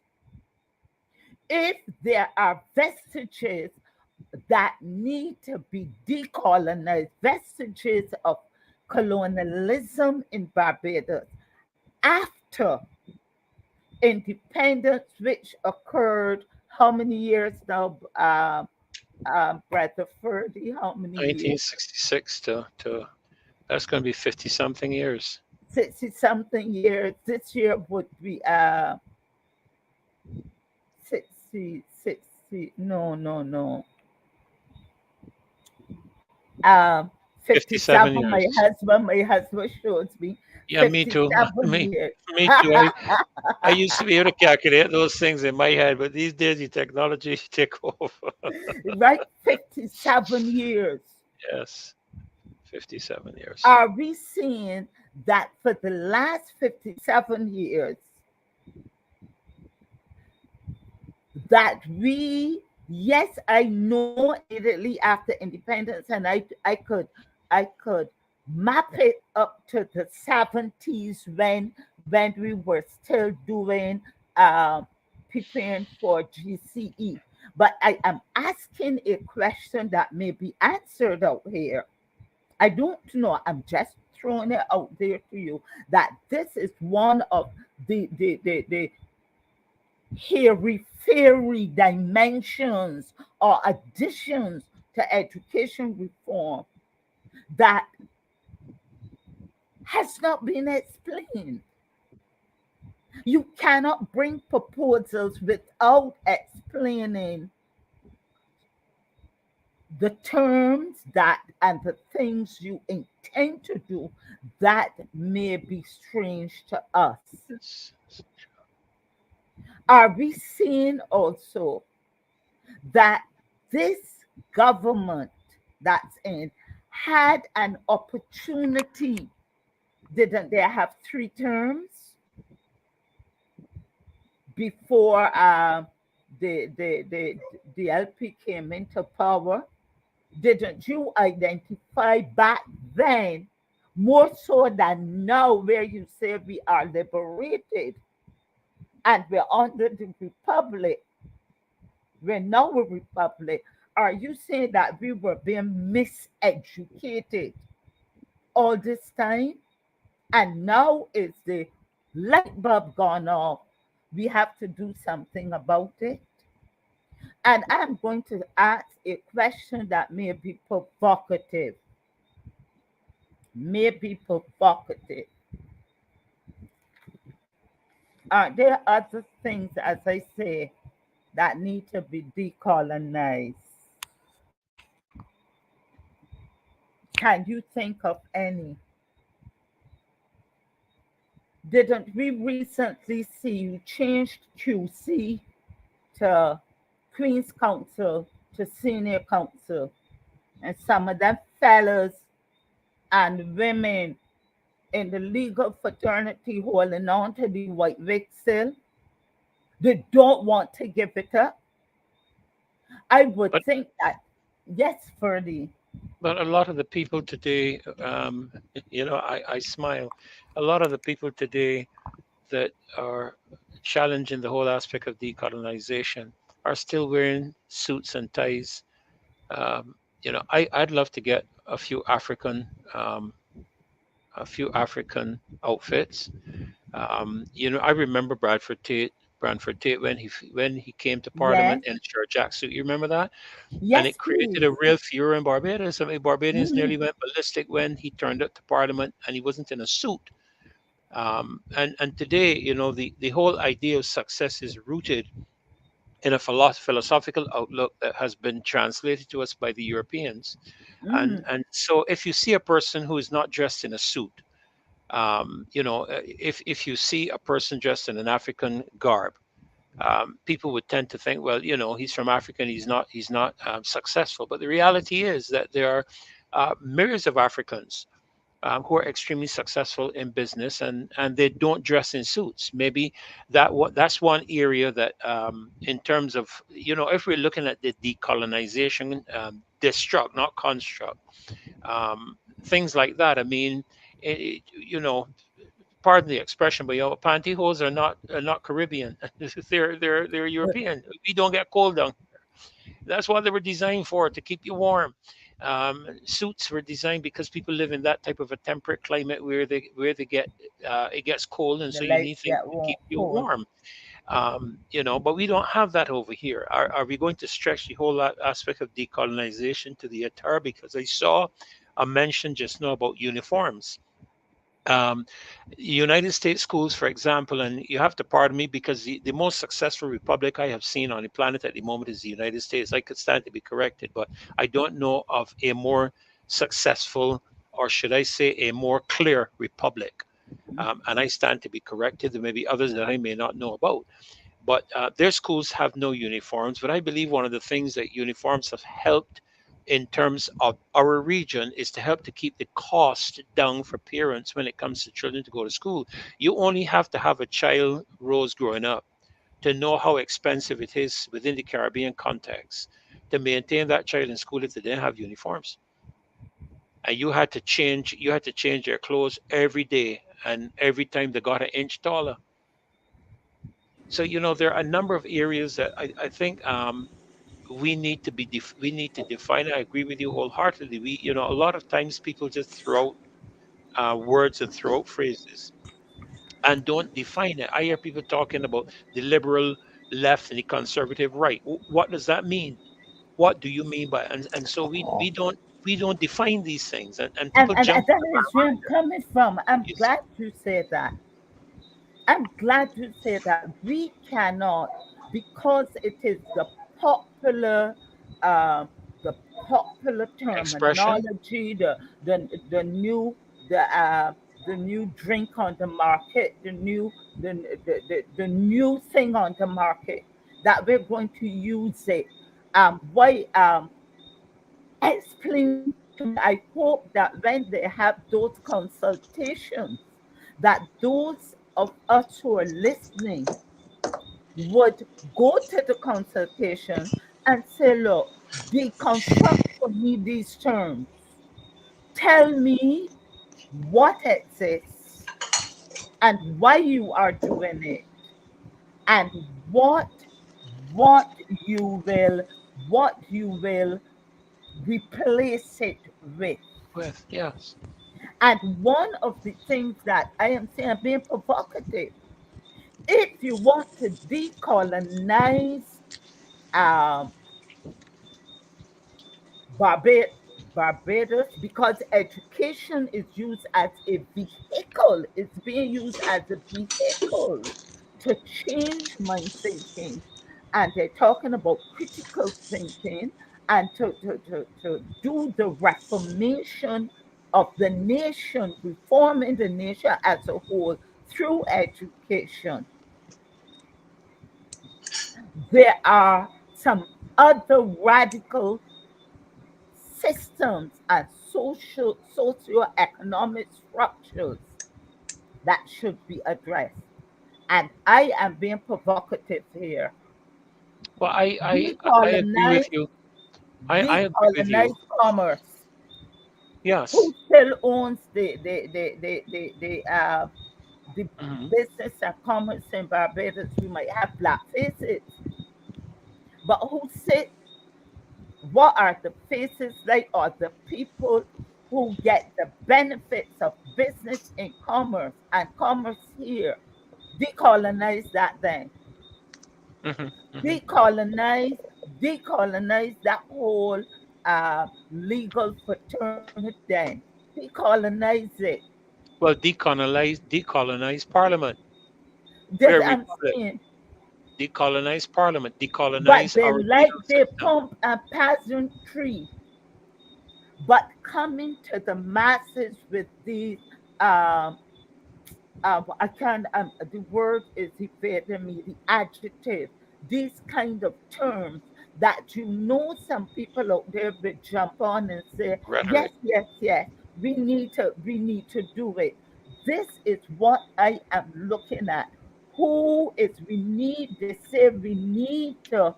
If there are vestiges that need to be decolonized, vestiges of colonialism in Barbados after independence, which occurred how many years now, Brother Ferdy? How many years? 1966 to that's going to be 50 something years. 60 something years. This year would be 60, no. Um, 57 57. My years. husband, my husband shows me Yeah, me too. 57 Me, years. me too. I used to be able to calculate those things in my head, but these days the technology take over. Right, 57 years. Yes, 57 years. Are we seeing that for the last 57 years that yes, I know immediately after independence, and I could map it up to the 70s when we were still doing preparing for GCE. But I am asking a question that may be answered out here. I don't know. I'm just throwing it out there to you that this is one of the hairy dimensions or additions to education reform that has not been explained. You cannot bring proposals without explaining the terms that and the things you intend to do that may be strange to us. Yes. Are we seeing also that this government that's in had an opportunity? Didn't they have 3 terms before the LP came into power? Didn't you identify back then, more so than now, where you say we are liberated and we're under the republic? We're now a republic. Are you saying that we were being miseducated all this time? And now is the light bulb gone off? We have to do something about it. And I'm going to ask a question that may be provocative. May be provocative. Are there other things, as I say, that need to be decolonized? Can you think of any? Didn't we recently see you changed QC to Queen's Counsel to Senior Counsel? And some of them fellas and women in the legal fraternity holding on to the white wig still, they don't want to give it up. I would But think that, yes, Ferdy. but a lot of the people today, I smile. A lot of the people today that are challenging the whole aspect of decolonization are still wearing suits and ties. I'd love to get a few African outfits. I remember Branford Tate when he came to Yes, Parliament in a short jacksuit. You remember that? And yes, it created please. a real furor in Barbados. I mean, Barbadians Mm, nearly went ballistic when he turned up to Parliament and he wasn't in a suit. And today, the whole idea of success is rooted in a philosophical outlook that has been translated to us by the Europeans. And mm, and so, if you see a person who is not dressed in a suit, if you see a person dressed in an African garb, people would tend to think, well, he's from Africa and he's not successful. But the reality is that there are myriads of Africans who are extremely successful in business, and they don't dress in suits. Maybe that's one area that, in terms of, if we're looking at the decolonization, destruct, not construct, things like that. I mean, pardon the expression, but pantyhose are not Caribbean. They're European. We don't get cold down. That's what they were designed for, to keep you warm. Suits were designed because people live in that type of a temperate climate where they get it gets cold, and The so you lights need things get to keep you cold. warm. But we don't have that over here. Are we going to stretch the whole aspect of decolonization to the entire? Because I saw a mention just now about uniforms. Um, United States schools, for example, and you have to pardon me because the most successful republic I have seen on the planet at the moment is the United States. I could stand to be corrected, but I don't know of a more successful, or should I say, a more clear republic. And I stand to be corrected. There may be others that I may not know about, but their schools have no uniforms. But I believe one of the things that uniforms have helped in terms of our region is to help to keep the cost down for parents when it comes to children to go to school. You only have to have a child, Rose, growing up to know how expensive it is within the Caribbean context to maintain that child in school if they didn't have uniforms. And you had to change their clothes every day, and every time they got an inch taller. So there are a number of areas that I think we need to define. I agree with you wholeheartedly. A lot of times people just throw out words and throw out phrases and don't define it. I hear people talking about the liberal left and the conservative right. What does that mean? What do you mean by? And so we don't define these things, and And, people and, jump and on that the is where I'm bandwagon. coming from. I'm You see, glad you said that. I'm glad you said that. We cannot, because it is popular, uh, the popular expression. terminology, the new the uh, the new drink on the market, the new thing on the market that we're going to use it. Why explain to me? I hope that when they have those consultations, that those of us who are listening would go to the consultation and say, look, deconstruct for me these terms. Tell me what exists and why you are doing it, and what what you will what you will replace it with. With yes. And one of the things that I am saying, I'm being provocative, if you want to decolonize um, Barba- Barbados, because education is used as a vehicle, it's being used as a vehicle to change mind thinking. And they're talking about critical thinking and to do the reformation of the nation, reforming the nation as a whole through education. There are some other radical systems and socio-economic structures that should be addressed. And I am being provocative here. Well, I agree with Decolonize, you. I agree with you. decolonize commerce. Yes. Who still owns the Hmm. business and commerce in Barbados? We might have black faces, but who sit? What are the faces like, or the people who get the benefits of business in commerce and commerce here? Decolonize that then. Hmm. Hmm. Decolonize, decolonize that whole legal fraternity then. Decolonize it. Well, decolonize Parliament. This We're a I'm republic. saying. Decolonize Parliament. But Decolonize they our like legal their system. pump and pageantry, but coming to the masses with these um, I can't, the word is evading me, the adjective, these kind of terms that some people out there will jump on and say, yes, Rhetoric. yes, yes, we need to do it. This is what I am looking at. They say we need to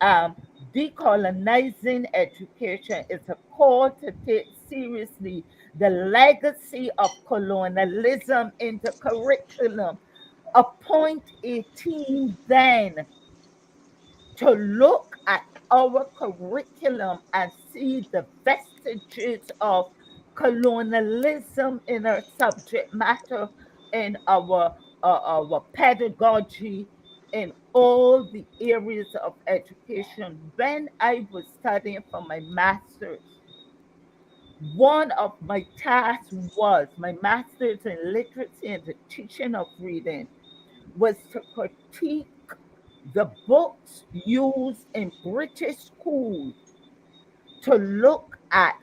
um, decolonizing education is a call to take seriously the legacy of colonialism in the curriculum. Appoint a team then to look at our curriculum and see the vestiges of colonialism in our subject matter, in our pedagogy, in all the areas of education. When I was studying for my master's, one of my tasks was my master's in literacy and the teaching of reading was to critique the books used in British schools to look at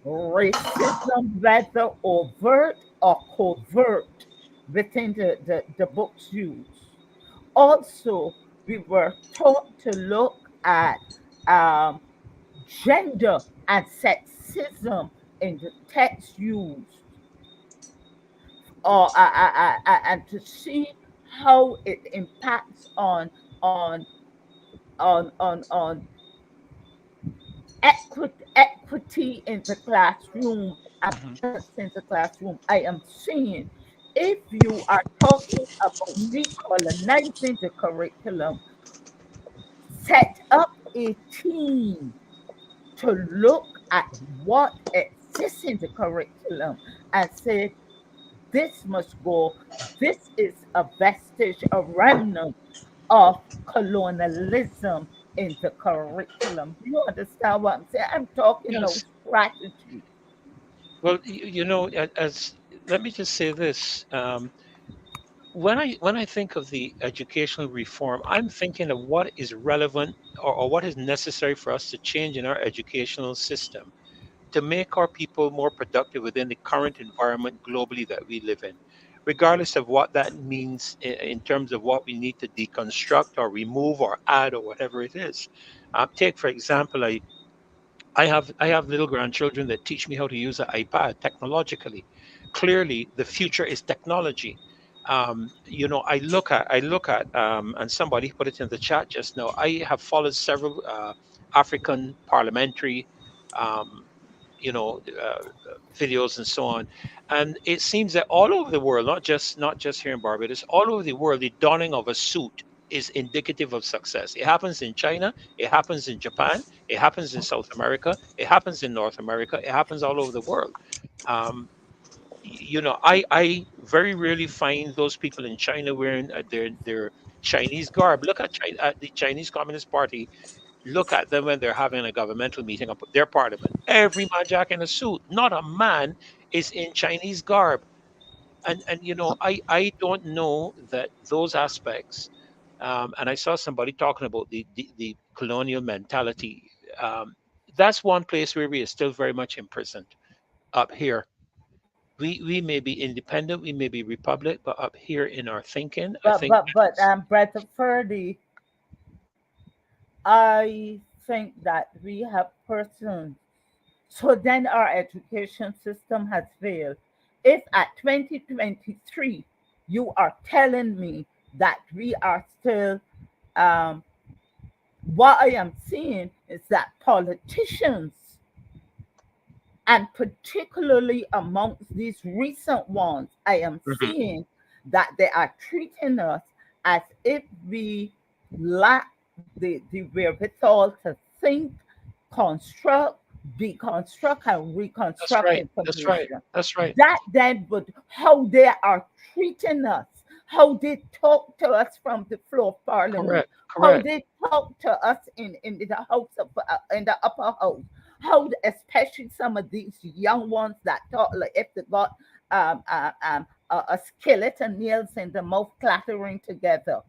racism, whether overt or covert, within the books used. Also, we were taught to look at um, gender and sexism in the text used, or and to see how it impacts on on equity in the classroom and Mhm. balance in the classroom. I am saying, if you are talking about decolonizing the curriculum, set up a team to look at what exists in the curriculum and say, this must go. This is a vestige, a remnant of colonialism in the curriculum. Do you understand what I'm saying? I'm talking no Yes. strategy. Well, as let me just say this. When I think of the educational reform, I'm thinking of what is relevant, or what is necessary for us to change in our educational system to make our people more productive within the current environment globally that we live in, regardless of what that means in terms of what we need to deconstruct or remove or add or whatever it is. Take, for example, I have little grandchildren that teach me how to use an iPad technologically. Clearly, the future is technology. And somebody put it in the chat just now. I have followed several African parliamentary, um, videos and so on, and it seems that all over the world, not just here in Barbados, all over the world, the donning of a suit is indicative of success. It happens in China, it happens in Japan, it happens in South America. It happens in North America. It happens all over the world. Um, I very rarely find those people in China wearing their Chinese garb. Look at China, at the Chinese Communist Party. Look at them when they're having a governmental meeting up at their parliament. Every man jack in a suit. Not a man is in Chinese garb. And I don't know that those aspects. And I saw somebody talking about the colonial mentality. Um, that's one place where we are still very much imprisoned. Up here, we may be independent, we may be republic, but up here in our thinking, I But think but but Brother Ferdy, I think that we have persons. So then our education system has failed. If at 2023 you are telling me that we are still, um, what I am seeing is that politicians, and particularly amongst these recent ones, I am Mhm. seeing that they are treating us as if we lack the wherewithal to think, construct, deconstruct, and That's reconstruct right. That's right. information. That's right. That then would how they are treating us, how they talk to us from the floor of parliament, Correct. how Correct. they talk to us in the house of in the upper house, how especially some of these young ones that talk like if they got a skeleton nails in the mouth clattering together,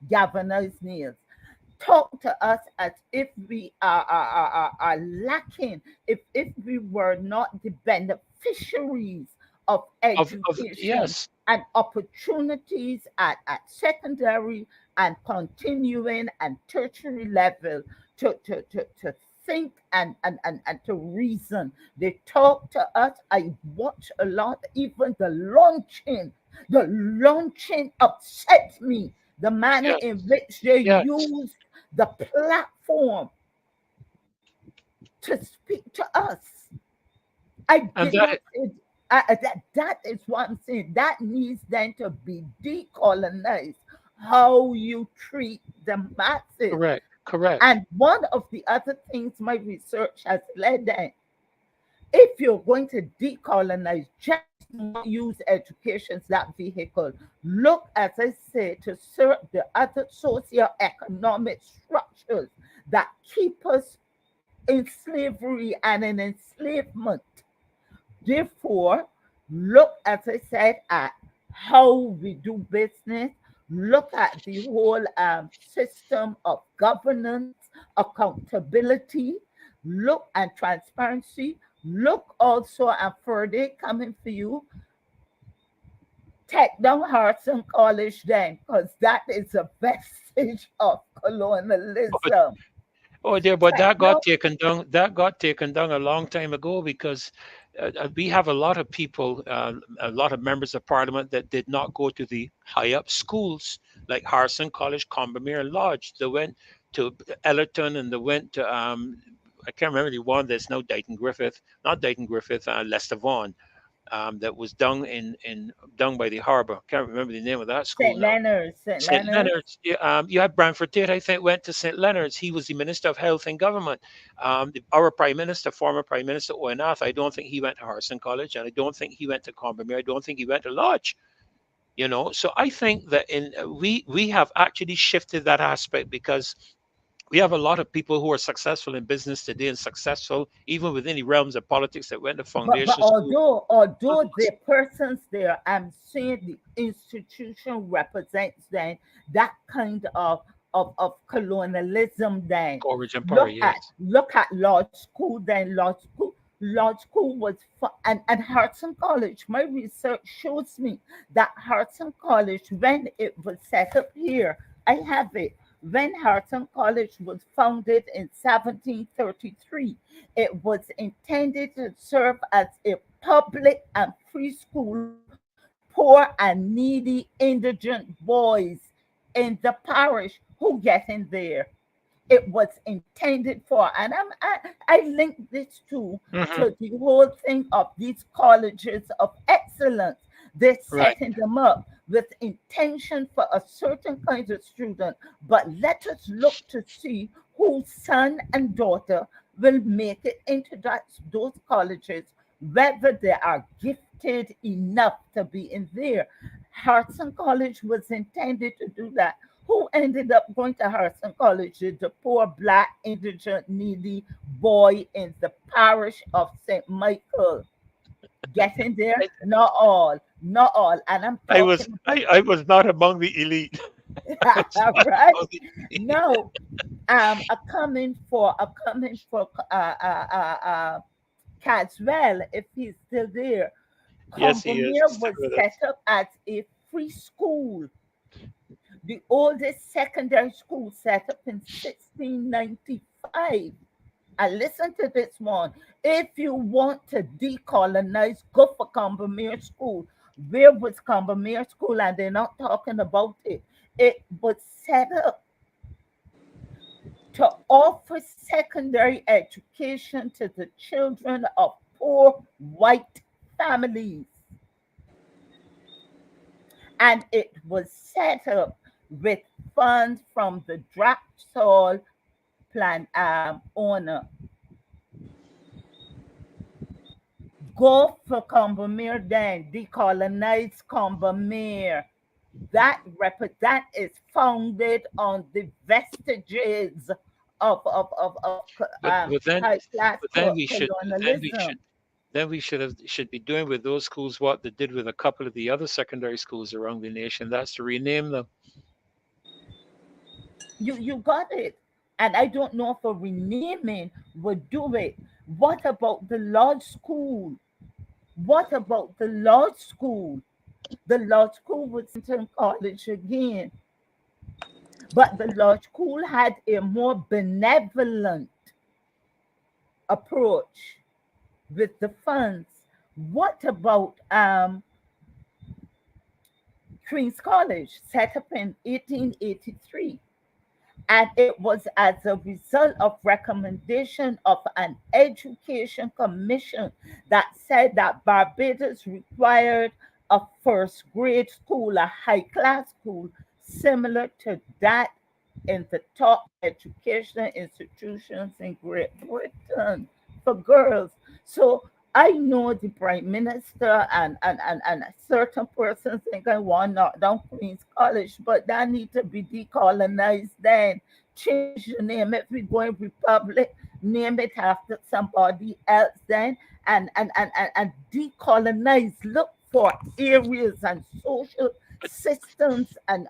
galvanized nails, talk to us as if we are lacking, if we were not the beneficiaries of Of education yes. and opportunities at secondary and continuing and tertiary level to think and to reason. They talk to us. I watch a lot, even the launching upsets me, the manner Yes. in which they Yes. use the platform to speak to us. I And did that not say that is what I'm saying. That needs then to be decolonized. How you treat the masses. correct. Correct. And one of the other things my research has led in, if you're going to decolonize, just not use education as that vehicle. Look, as I say, to serve the other socioeconomic structures that keep us in slavery and in enslavement. Therefore, look, as I said, at how we do business, look at the whole system of governance, accountability, look and transparency, look also and further coming for you, take down Harrison College then, because that is a vestige of colonialism. Oh, dear, but Take that down, got taken down. That got taken down a long time ago because we have a lot of people, a lot of members of parliament that did not go to the high up schools like Harrison College, Combermere, and Lodge. They went to Ellerton and they went to I can't remember the one that's now Dighton Griffith, not Dighton Griffith, Leicester Vaughan. That was down by the harbour. Can't remember the name of that school St. now. Leonard's, St. St. Leonard's. Leonard's. Yeah, you had Branford Tate, I think, went to St. Leonard's. He was the Minister of Health and Government. Our Prime Minister, former Prime Minister Owen Ath, I don't think he went to Harrison College, and I don't think he went to Combermere. I don't think he went to Lodge. So I think that we have actually shifted that aspect because we have a lot of people who are successful in business today and successful even within the realms of politics that went to But foundation school. although the persons there, I'm saying the institution represents then that kind of colonialism then. Courage and power, yes. Look at Lodge School then. Lodge School was and Harrison College. My research shows me that Harrison College, when it was set up here, I have it. When Harrison College was founded in 1733, it was intended to serve as a public and free school for poor and needy indigent boys in the parish who get in there. It was intended for, and I link this Hmm. to the whole thing of these colleges of excellence. They're Right. setting them up with intention for a certain kind of student, but let us look to see whose son and daughter will make it into those colleges, whether they are gifted enough to be in there. Harrison College was intended to do that. Who ended up going to Harrison College? The poor black indigent needy boy in the parish of St. Michael. Getting there? Not all, not all. And I'm I was talking I was not among the elite. I was about not right. among the elite. No, a coming for Caswell, if he's still there. Yes, he is. Combermere He's still was with set us. up as a free school, the oldest secondary school set up in 1695. And listen to this one. If you want to decolonize, go for Combermere School. Where was Combermere School? And they're not talking about it. It was set up to offer secondary education to the children of poor white families. And it was set up with funds from the Draxall plan owner. Go for Combermere then, decolonize Combermere. That is founded on the vestiges of But but then high class but then we should then we colonialism. should then we should be doing with those schools what they did with a couple of the other secondary schools around the nation. That's to rename them. You got it. And I don't know if a renaming would do it. What about the Lodge School? What about the Lodge School? The Lodge School was in college again, but the Lodge School had a more benevolent approach with the funds. What about Queen's College, set up in 1883? And it was as a result of recommendation of an education commission that said that Barbados required a first grade school, a high class school, similar to that in the top educational institutions in Great Britain for girls. So I know the Prime Minister and certain persons think I want knock down Queen's College, but that need to be decolonized then. Change the name. If we go in Republic, name it after somebody else then and decolonize. Look for areas and social systems and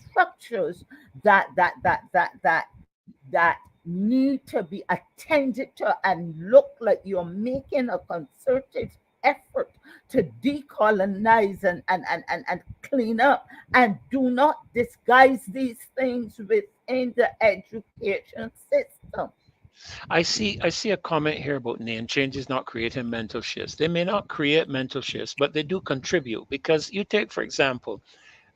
structures that need to be attended to and look like you're making a concerted effort to decolonize and clean up, and do not disguise these things within the education system. I see a comment here about name changes not creating mental shifts. They may not create mental shifts, but they do contribute. Because you take, for example,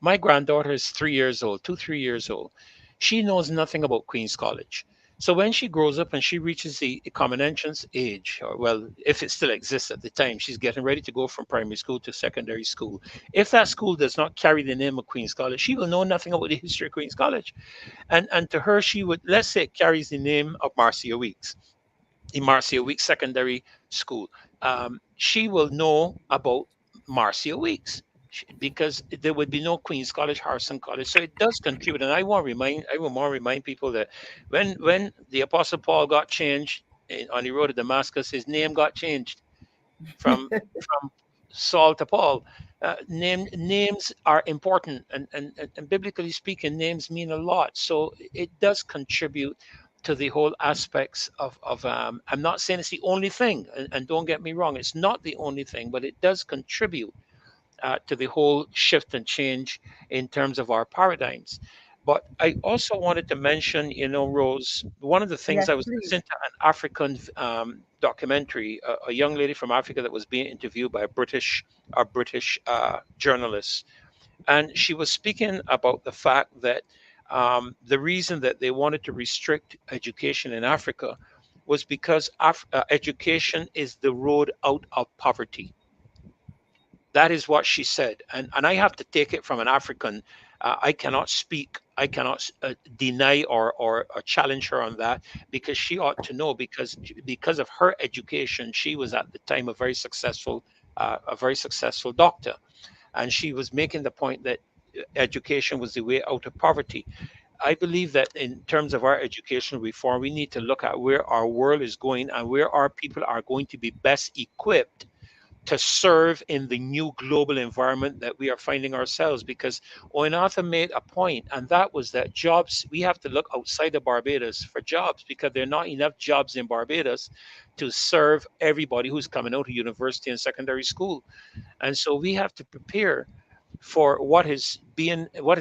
my granddaughter is 3 years old, 3 years old. She knows nothing about Queen's College. So when she grows up and she reaches the common entrance age, or well, if it still exists at the time, she's getting ready to go from primary school to secondary school. If that school does not carry the name of Queen's College, she will know nothing about the history of Queen's College. And to her, she would, let's say it carries the name of Marcia Weeks, in Marcia Weeks Secondary School. She will know about Marcia Weeks because there would be no Queen's College, Harrison College. So it does contribute. And I want to remind people that when the Apostle Paul got changed on the road to Damascus, his name got changed from Saul to Paul. Names are important, and biblically speaking, names mean a lot. So it does contribute to the whole aspects of I'm not saying it's the only thing, and don't get me wrong, it's not the only thing, but it does contribute to the whole shift and change in terms of our paradigms. But I also wanted to mention, Rose, one of the things Yes, I was please. listening to an African documentary, a young lady from Africa that was being interviewed by a British journalist, and she was speaking about the fact that the reason that they wanted to restrict education in Africa was because education is the road out of poverty. That is what she said, and I have to take it from an African. I cannot speak. I cannot deny or challenge her on that, because she ought to know, because of her education, she was at the time a very successful doctor, and she was making the point that education was the way out of poverty. I believe that in terms of our educational reform, we need to look at where our world is going and where our people are going to be best equipped to serve in the new global environment that we are finding ourselves. Because Oinatha made a point, and that was that jobs, we have to look outside of Barbados for jobs, because there are not enough jobs in Barbados to serve everybody who's coming out of university and secondary school. And so we have to prepare for what is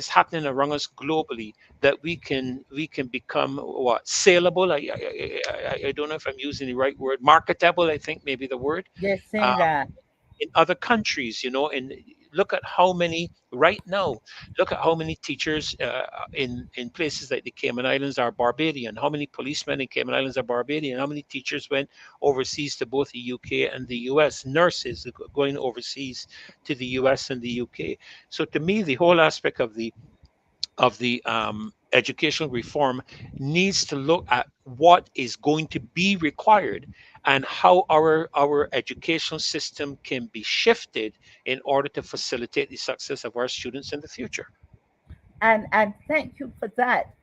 happening around us globally, that we can become what, saleable. I don't know if I'm using the right word, marketable, I think maybe the word, Yes, uh, saying that. in other countries, and look at how many right now. Look at how many teachers in places like the Cayman Islands are Barbadian. How many policemen in Cayman Islands are Barbadian? How many teachers went overseas to both the UK and the US? Nurses going overseas to the US and the UK. So to me, the whole aspect of the educational reform needs to look at what is going to be required, and how our educational system can be shifted in order to facilitate the success of our students in the future. And thank you for that.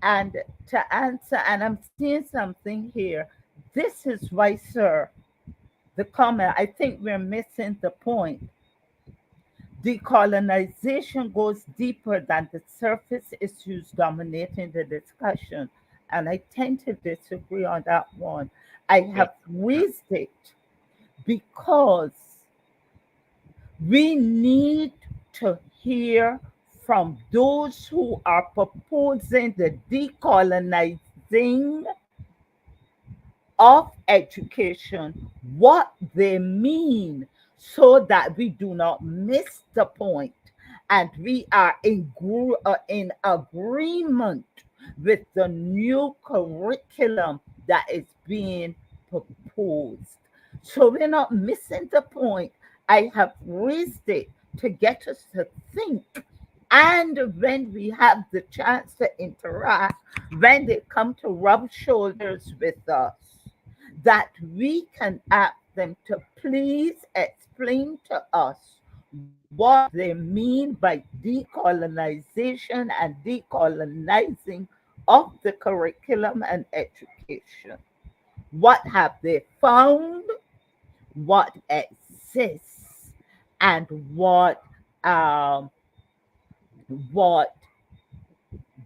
And to answer, and I'm seeing something here. This is why, sir, the comment, I think we're missing the point. Decolonization goes deeper than the surface issues dominating the discussion. And I tend to disagree on that one. I Yeah. have raised it because we need to hear from those who are proposing the decolonizing of education what they mean, so that we do not miss the point and we are in agreement with the new curriculum that is being proposed. So we're not missing the point. I have raised it to get us to think And when we have the chance to interact, when they come to rub shoulders with us, that we can ask them to please explain to us what they mean by decolonization and decolonizing of the curriculum and education. What have they found? What exists? And um, what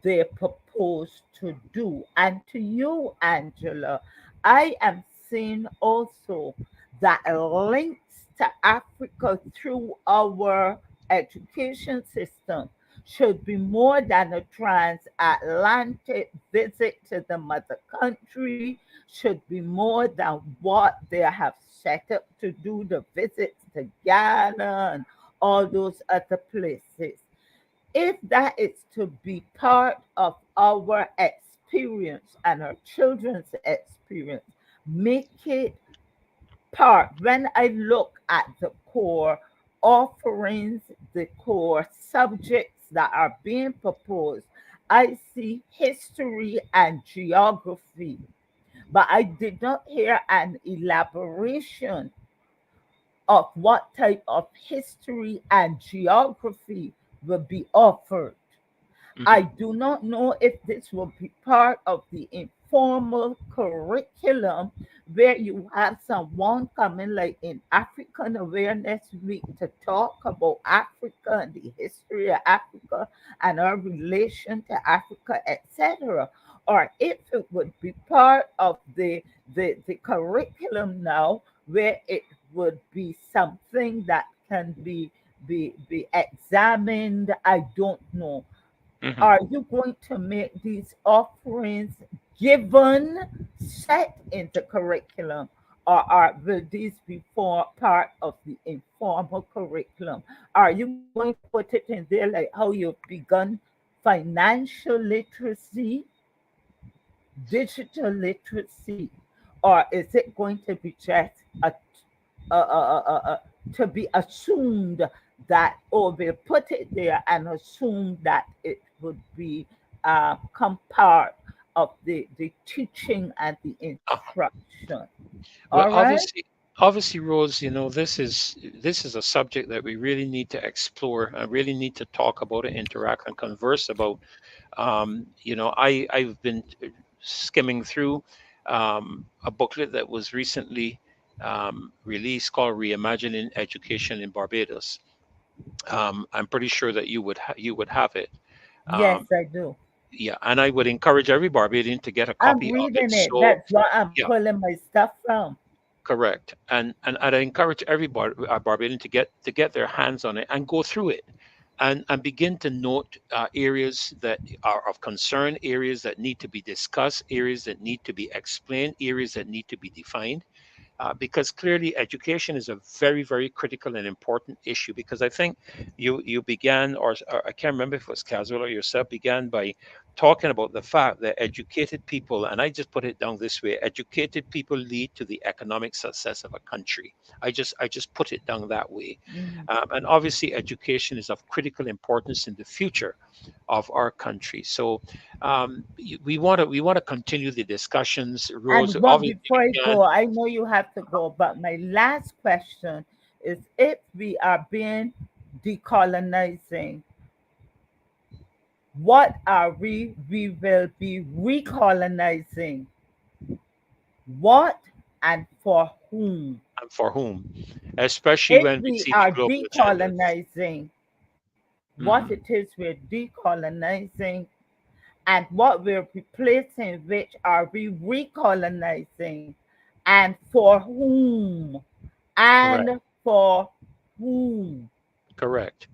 they propose to do. And to you, Angela, I am seeing also that links to Africa through our education system should be more than a transatlantic visit to the mother country, should be more than what they have set up to do, the visits to Ghana and all those other places. If that is to be part of our experience and our children's experience, make it part. When I look at the core offerings, the core subjects that are being proposed, I see history and geography, but I did not hear an elaboration of what type of history and geography will be offered. I do not know if this will be part of the informal curriculum where you have someone coming like in African Awareness Week to talk about Africa and the history of Africa and our relation to Africa, etc. Or if it would be part of the curriculum now where it would be something that can be examined. I don't know. Are you going to make these offerings given set in the curriculum, or will these be part of the informal curriculum? Are you going to put it in there like how you've begun financial literacy, digital literacy, or is it going to be just to be assumed that, or we'll put it there and assume that it would be come part of the teaching and the instruction? Well, All right. obviously, Rose, this is a subject that we really need to explore and really need to talk about and interact and converse about. I've been skimming through a booklet that was recently released called "Reimagining Education in Barbados." I'm pretty sure that you would have it. Yes, Um, I do. yeah, and I would encourage every Barbadian to get a I'm copy of it. reading it. So, That's what I'm yeah, pulling my stuff from. correct. And I encourage every Barbadian to get their hands on it and go through it, and begin to note areas that are of concern, areas that need to be discussed, areas that need to be explained, areas that need to be defined, because clearly education is a very, very critical and important issue. Because I think you began, or I can't remember if it was Caswell or yourself, began by talking about the fact that educated people, and I just put it down this way: educated people lead to the economic success of a country. I just put it down that way. Mhm. And obviously, education is of critical importance in the future of our country. So we want to continue the discussions, Rose. And what Obviously, before I we can. go, I know you have to go, but my last question is if we are being decolonizing, what are we will be recolonizing? What and for whom? And for whom, especially If when we we see the are global agendas. decolonizing, what Mhm. it is we're decolonizing and what we're replacing, which are we recolonizing, and for whom? Correct, And for whom? correct,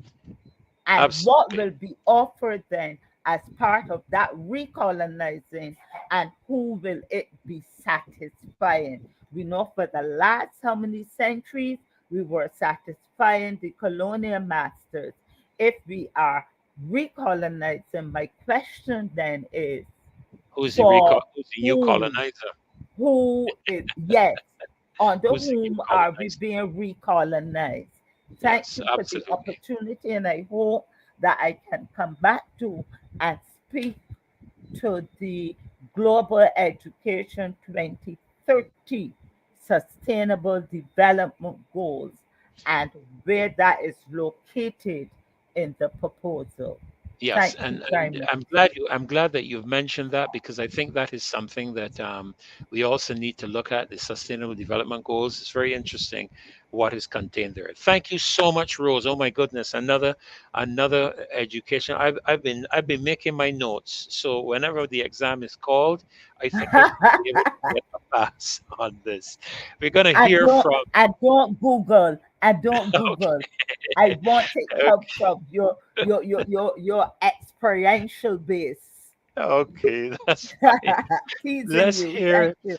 And what absolutely. will be offered then as part of that recolonizing, and who will it be satisfying? We know for the last how many centuries we were satisfying the colonial masters. If we are recolonizing, my question then is for Who's the new whom? colonizer? Who is, yes, under Who's the new whom are we colonizer? being recolonized? Thank Yes, you for the absolutely. opportunity, and I hope that I can come back to and speak to the Global Education 2030 Sustainable Development Goals and where that is located in the proposal. Yes, Thank you and very much. I'm glad that you've mentioned that, because I think that is something that we also need to look at, the Sustainable Development Goals. It's very interesting what is contained there. Thank you so much, Rose. Oh my goodness, another education. I've been making my notes, so whenever the exam is called, I think I should be able to get a pass on this. We're gonna I hear don't from. I don't Google. I don't Google. I want it come from your experiential base. Okay, that's fine. Teasing Let's you. Thank hear you.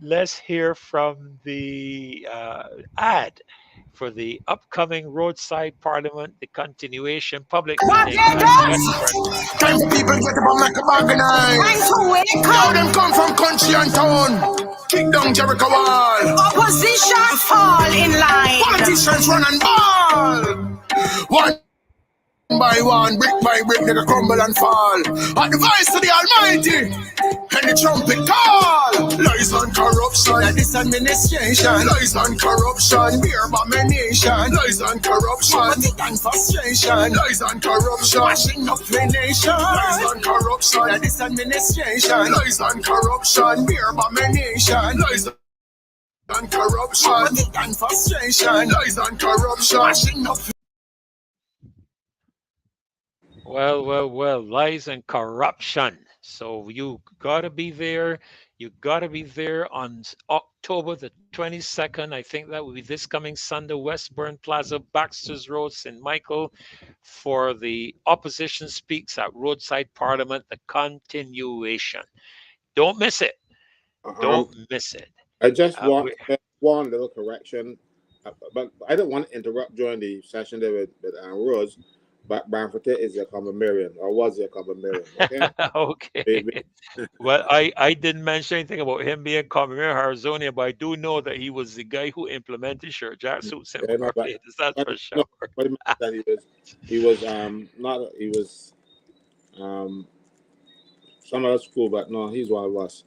let's hear from the ad for the upcoming roadside parliament, the continuation public meeting at Westburn. Time for people get up and make a organize. Time to wake up. Now them come from country and town. Kick down Jericho wall. Opposition fall in line. Politicians run and ball. One by one, brick by brick, they crumble and fall. At the voice of the Almighty, and the trumpet call. Lies and corruption, and this administration. Lies and corruption, beer abomination. Lies and corruption, poverty and frustration. Lies and corruption, mashing up the nation. Lies and corruption, and this administration. Lies and corruption, beer abomination. Lies and corruption, poverty and frustration. Lies and corruption, mashing up. Well, lies and corruption. So you gotta be there. You gotta be there on October the 22nd. I think that will be this coming Sunday, Westburn Plaza, Baxters Road, St. Michael, for the opposition speaks at Roadside Parliament, the continuation. Don't miss it. Don't miss it. I just want one little correction, but I don't want to interrupt during the session there with Rose. But Bamford is a common Marion, or was a common Marion. Okay. Okay. Well, I didn't mention anything about him being common Mayor Harizonia, but I do know that he was the guy who implemented shirt jacksuits in Barbados. That's for sure. But that he was not he was some other school, but no, he's one of us.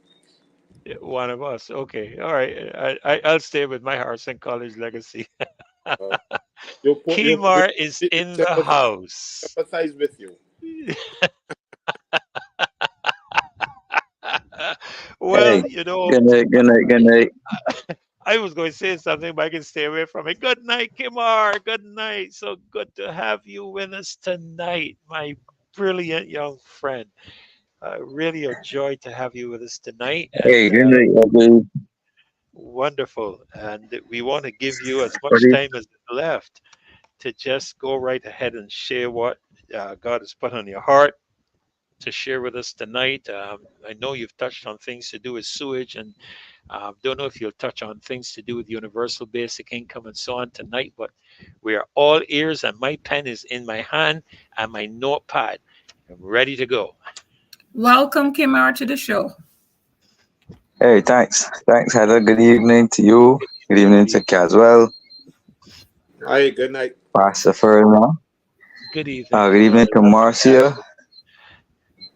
Yeah, one of us. Okay. All right. I'll stay with my Harrison College legacy. Kimar is in the house. Empathize with you. Well, hey, good night. I was going to say something, but I can stay away from it. Good night, Kimar. Good night. So good to have you with us tonight, my brilliant young friend. Really a joy to have you with us tonight. Hey, good night, everybody. Wonderful. And we want to give you as much time as left to just go right ahead and share what God has put on your heart to share with us tonight. I know you've touched on things to do with sewage, and don't know if you'll touch on things to do with universal basic income and so on tonight, but we are all ears, and my pen is in my hand and my notepad. I'm ready to go. Welcome, Kimar, to the show. Hey, thanks, Heather. Good evening to you. Good evening to Caswell. Hi, good night. Pastor Ferdinand. Good evening. Good evening to Marcia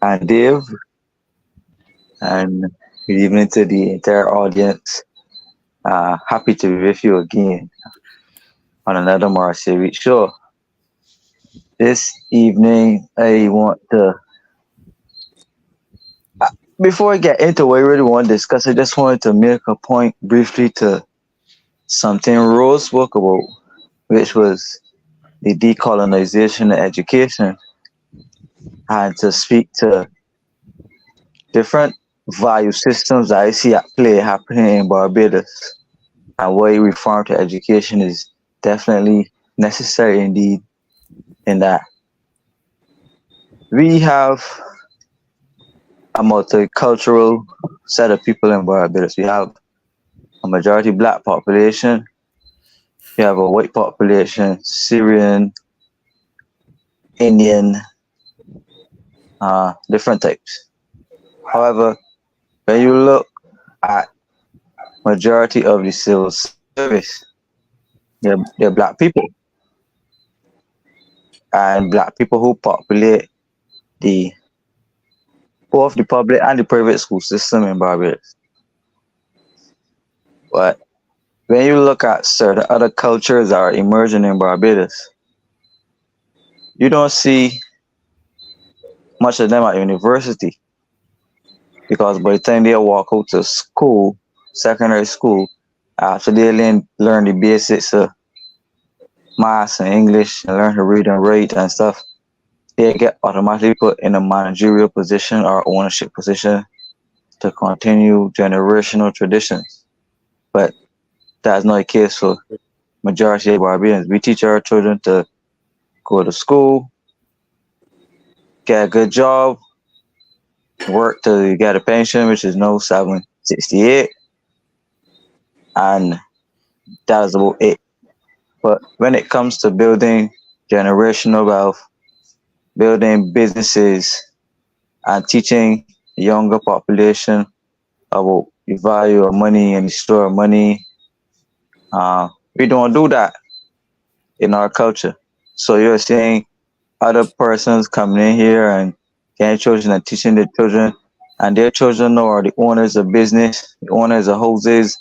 and Dave. And good evening to the entire audience. Happy to be with you again on another Marcia Week show. This evening, I want to, before I get into what I really want to discuss, I just wanted to make a point briefly to something Rose spoke about, which was the decolonization of education, and to speak to different value systems that I see at play happening in Barbados, and why reform to education is definitely necessary indeed, in that we have a multicultural set of people in Barbados. We have a majority black population, we have a white population, Syrian, Indian, different types. However, when you look at majority of the civil service, they're black people. and black people who populate the both the public and the private school system in Barbados. But when you look at certain other cultures that are emerging in Barbados, you don't see much of them at university because by the time they walk out to school, secondary school, after they learn the basics of math and English and learn to read and write and stuff, they get automatically put in a managerial position or ownership position to continue generational traditions. But that's not the case for majority of Barbadians. We teach our children to go to school, get a good job, work till you get a pension, which is now 768, and that is about it. But when it comes to building generational wealth, building businesses, and teaching the younger population about the value of money and the store of money, we don't do that in our culture. So you're saying other persons coming in here and getting children and teaching their children, and their children are the owners of business, the owners of houses,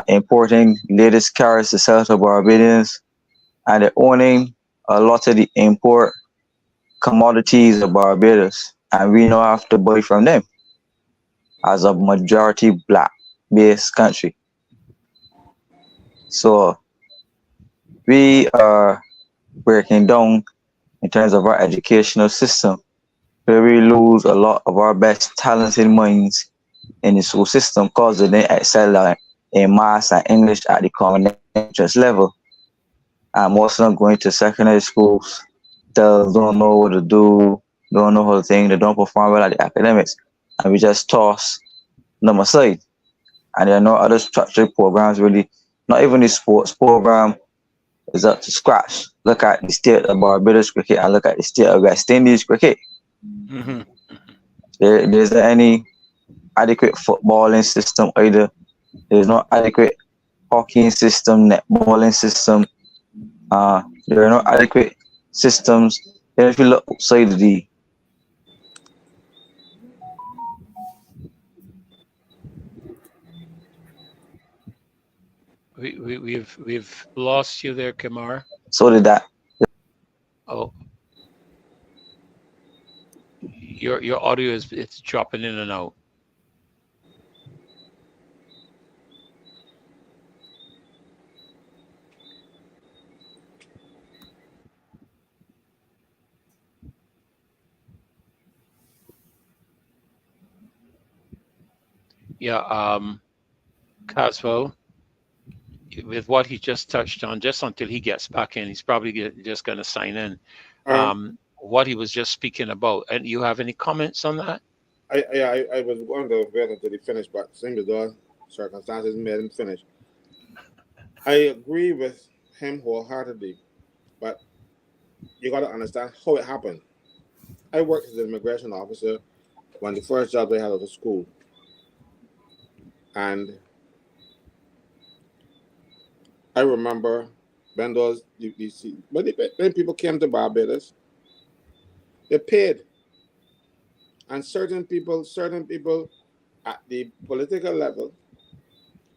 importing latest cars to sell to Barbadians, and they're owning a lot of the import commodities of Barbados, and we don't have to buy from them as a majority black based country. So we are breaking down in terms of our educational system, where we lose a lot of our best talented minds in the school system because they didn't excel in maths and English at the common interest level. And most of them going to secondary schools, they don't know what to do, don't know how to think, they don't perform well at the academics, and we just toss them aside. And there are no other structured programs really, not even the sports program is up to scratch. Look at the state of Barbados cricket and look at the state of West Indies cricket. Mm-hmm. There isn't any adequate footballing system either. There's no adequate hockey system, netballing system. There are no adequate systems. And if you look outside of the We've lost you there, Kamar. so did that. Oh, your audio it's dropping in and out. Yeah, Caswell, with what he just touched on, just until he gets back in, he's probably just going to sign in. What he was just speaking about, and you have any comments on that? I was going to wait until he finished, but same as all circumstances made him finish. I agree with him wholeheartedly, but you got to understand how it happened. I worked as an immigration officer when the first job I had out of school, and I remember when those you see when people came to Barbados, they paid, and certain people at the political level,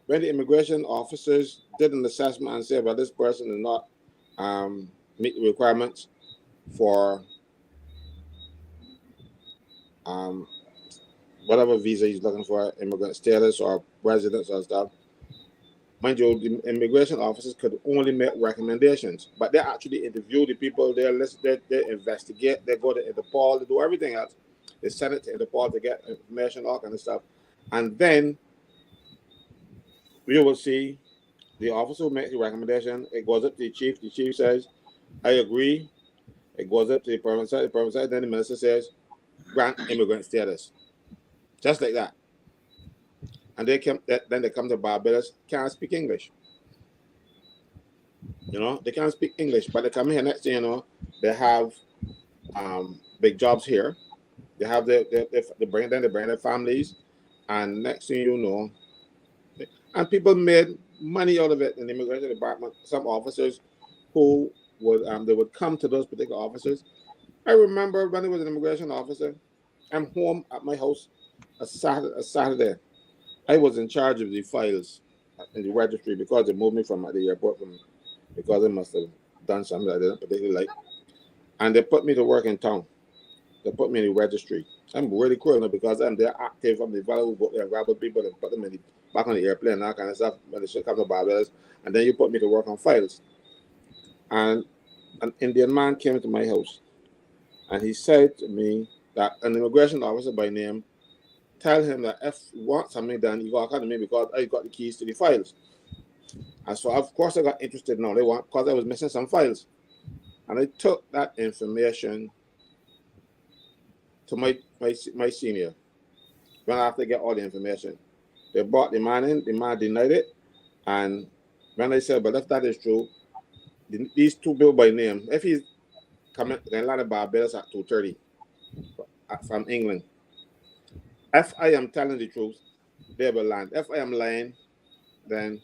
when the immigration officers did an assessment and said, well, this person is not meet the requirements for whatever visa he's looking for, immigrant status or residence or stuff. Mind you, the immigration officers could only make recommendations, but they actually interview the people, they investigate, they go to Interpol, they do everything else. They send it to Interpol to get information, all kind of stuff. And then we will see the officer who makes the recommendation, it goes up to the chief says, I agree. It goes up to the permanent side, then the minister says, grant immigrant status. Just like that. And then they come to Barbados, can't speak English. They can't speak English, but they come here next thing you know, they have big jobs here. They have they bring their families, and next thing you know, and people made money out of it in the immigration department. Some officers who they would come to those particular officers. I remember when I was an immigration officer, I'm home at my house a Saturday. I was in charge of the files in the registry because they moved me from the airport because I must have done something I didn't particularly like. And they put me to work in town. They put me in the registry. I'm really cool now because I'm there active. I'm the value go there and grab people and put them back on the airplane and that kind of stuff when they should come to Barbados. And then you put me to work on files. And an Indian man came to my house and he said to me that an immigration officer by name tell him that if you want something done, you got to come to me because I got the keys to the files. And so of course I got interested now. They want because I was missing some files. And I took that information to my senior. When I have to get all the information. They brought the man in, the man denied it. And when I said, but if that is true, these two people by name, if he's coming to land in Barbados at 2:30 from England, if I am telling the truth, they will land. If I am lying, then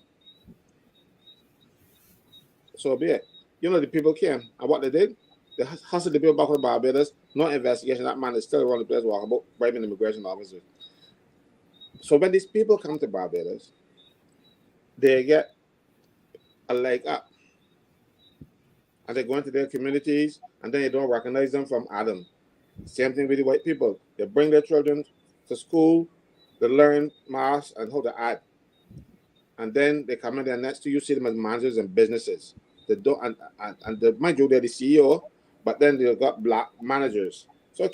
so be it. You know, the people came, and what they did, they hustled the people back to Barbados, no investigation. That man is still around the place walking about bribing immigration officers. So when these people come to Barbados, they get a leg up. And they go into their communities, and then they don't recognize them from Adam. Same thing with the white people. They bring their children to school, they learn math and how to add. And then they come in there next to you, see them as managers and businesses. They don't, and they, mind you, they're the CEO, but then they've got black managers. So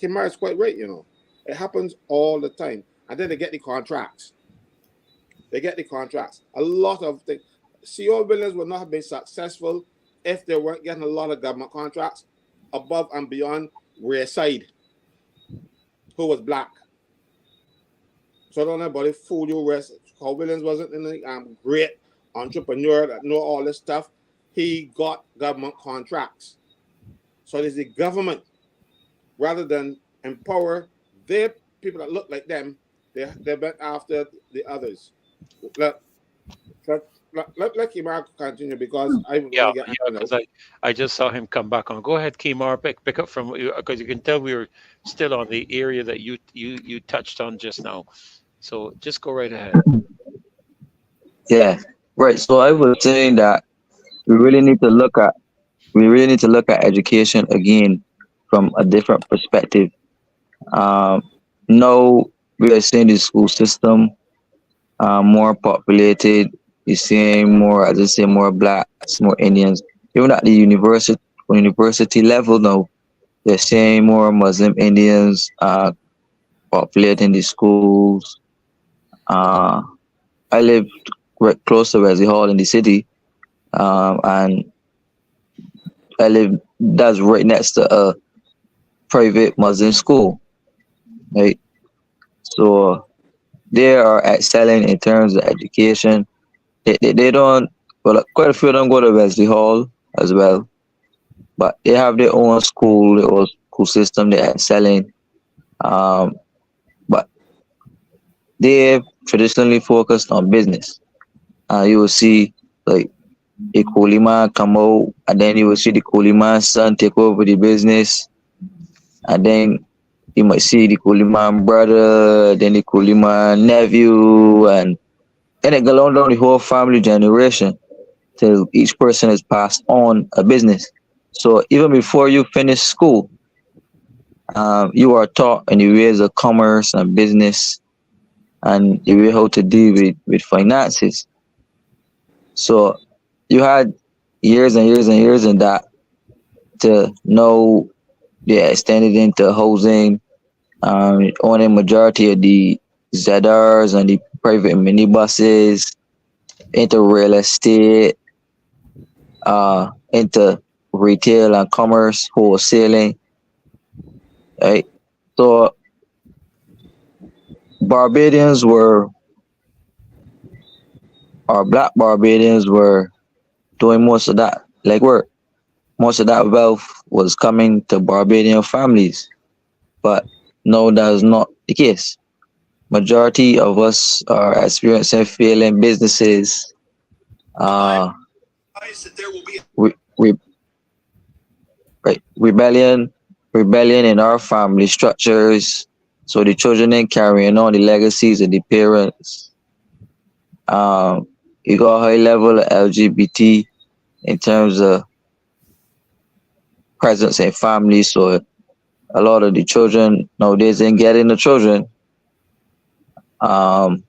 Kimar is quite right, you know. It happens all the time. And then they get the contracts. They get the contracts. A lot of things. CEO Williams would not have been successful if they weren't getting a lot of government contracts above and beyond ROADSIDE, who was black. So don't anybody fool you. How Williams wasn't in the great entrepreneur that know all this stuff. He got government contracts. So it is the government, rather than empower their people that look like them, they went after the others. Let Kimar continue because I Yeah, get because I just saw him come back on. Go ahead, Kimar, pick up from because you can tell we were still on the area that you touched on just now. So just go right ahead. Yeah, right. So I was saying that we really need to look at education again from a different perspective. Now we are seeing the school system more populated. You're seeing more, as I say, more blacks, more Indians. Even at the university level now, they're seeing more Muslim Indians populating the schools. I live right close to Wesley Hall in the city, and I live that's right next to a private Muslim school, right? So they are excelling in terms of education. They don't, well, quite a few of them go to Wesley Hall as well, but they have their own school, their own school system. They're excelling, but they're traditionally focused on business. You will see like a coolie man come out, and then you will see the coolie man's son take over the business, and then you might see the coolie man brother, then the coolie man nephew, and it goes down the whole family generation till each person has passed on a business. So even before you finish school, you are taught in the ways of commerce and business and the way how to deal with finances. So you had years and years and years in that to know they extended into housing, owning majority of the ZRs and the private minibuses, into real estate, into retail and commerce, wholesaling, right? So black Barbadians were doing most of that legwork. Most of that wealth was coming to Barbadian families, but no, that is not the case. Majority of us are experiencing failing businesses, we right, rebellion in our family structures, so the children then carrying on the legacies of the parents. You got a high level of LGBT in terms of presence in families, so a lot of the children nowadays ain't getting the children. Um,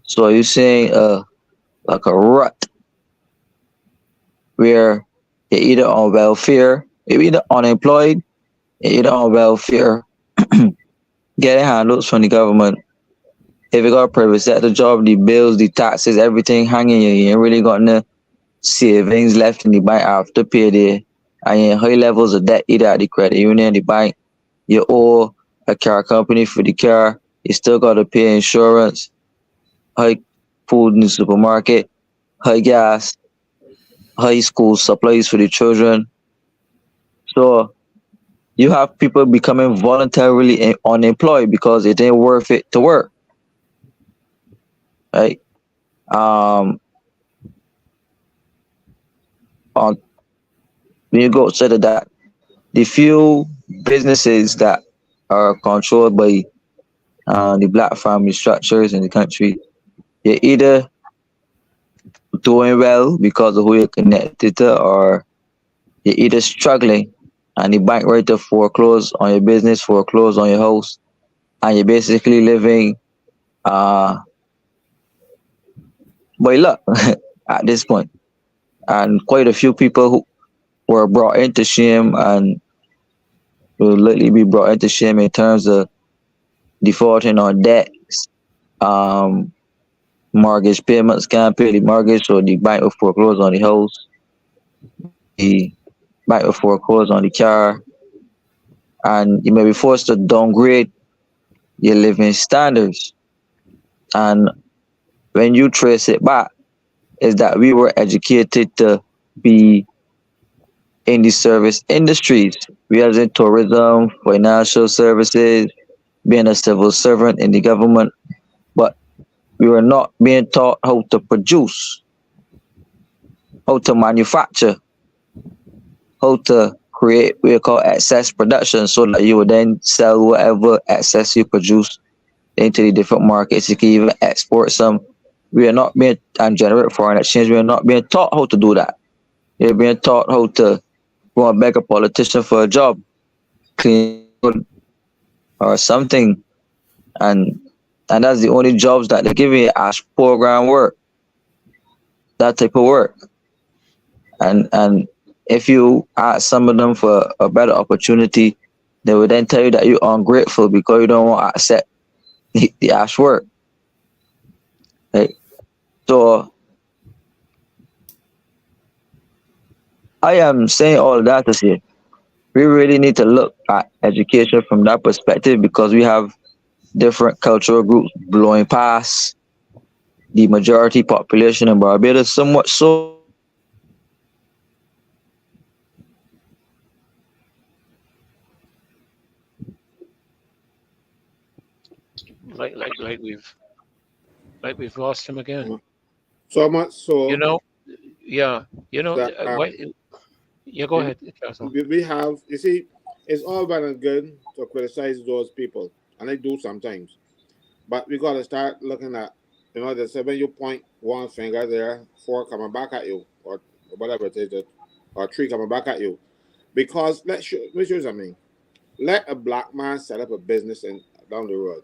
so you're seeing like a rut where you're either on welfare, you're either unemployed, you're either on welfare, getting handouts from the government. If you got a private sector job, the bills, the taxes, everything hanging, you ain't really got no savings left in the bank after payday. And you high levels of debt either at the credit union, the bank. You owe a car company for the car. You still got to pay insurance, high food in the supermarket, high gas, high school supplies for the children. So you have people becoming voluntarily unemployed because it ain't worth it to work, right? Um, on when you go outside of that, the few businesses that are controlled by the black family structures in the country, you're either doing well because of who you're connected to, or you're either struggling and the bank ready to foreclose on your business, foreclose on your house, and you're basically living by luck at this point. And quite a few people who were brought into shame and will likely be brought into shame in terms of defaulting on debts, um, mortgage payments, can't pay the mortgage, so the bank will foreclose on the house, the bank will foreclose on the car, and you may be forced to downgrade your living standards. And when you trace it back, is that we were educated to be in the service industries. We are in tourism, financial services, being a civil servant in the government, but we were not being taught how to produce, how to manufacture, how to create what we call excess production, so that you would then sell whatever excess you produce into the different markets. You can even export some. We are not being and generate foreign exchange. We are not being taught how to do that. We're being taught how to go and beg a politician for a job, clean or something, and that's the only jobs that they give you as program work, that type of work. And if you ask some of them for a better opportunity, they would then tell you that you're ungrateful because you don't want to accept the ash work. Right? So I am saying all of that to say we really need to look at education from that perspective, because we have different cultural groups blowing past the majority population in Barbados, somewhat so like we've lost him again. So much You so know, yeah, that what? Yeah, go you know, ahead, Castle. we have, you see, it's all well and good to criticize those people, and I do sometimes. But we got to start looking at, the 7 you point one finger there, four coming back at you, or whatever it is, or three coming back at you. Because let me show you something. Let a black man set up a business down the road,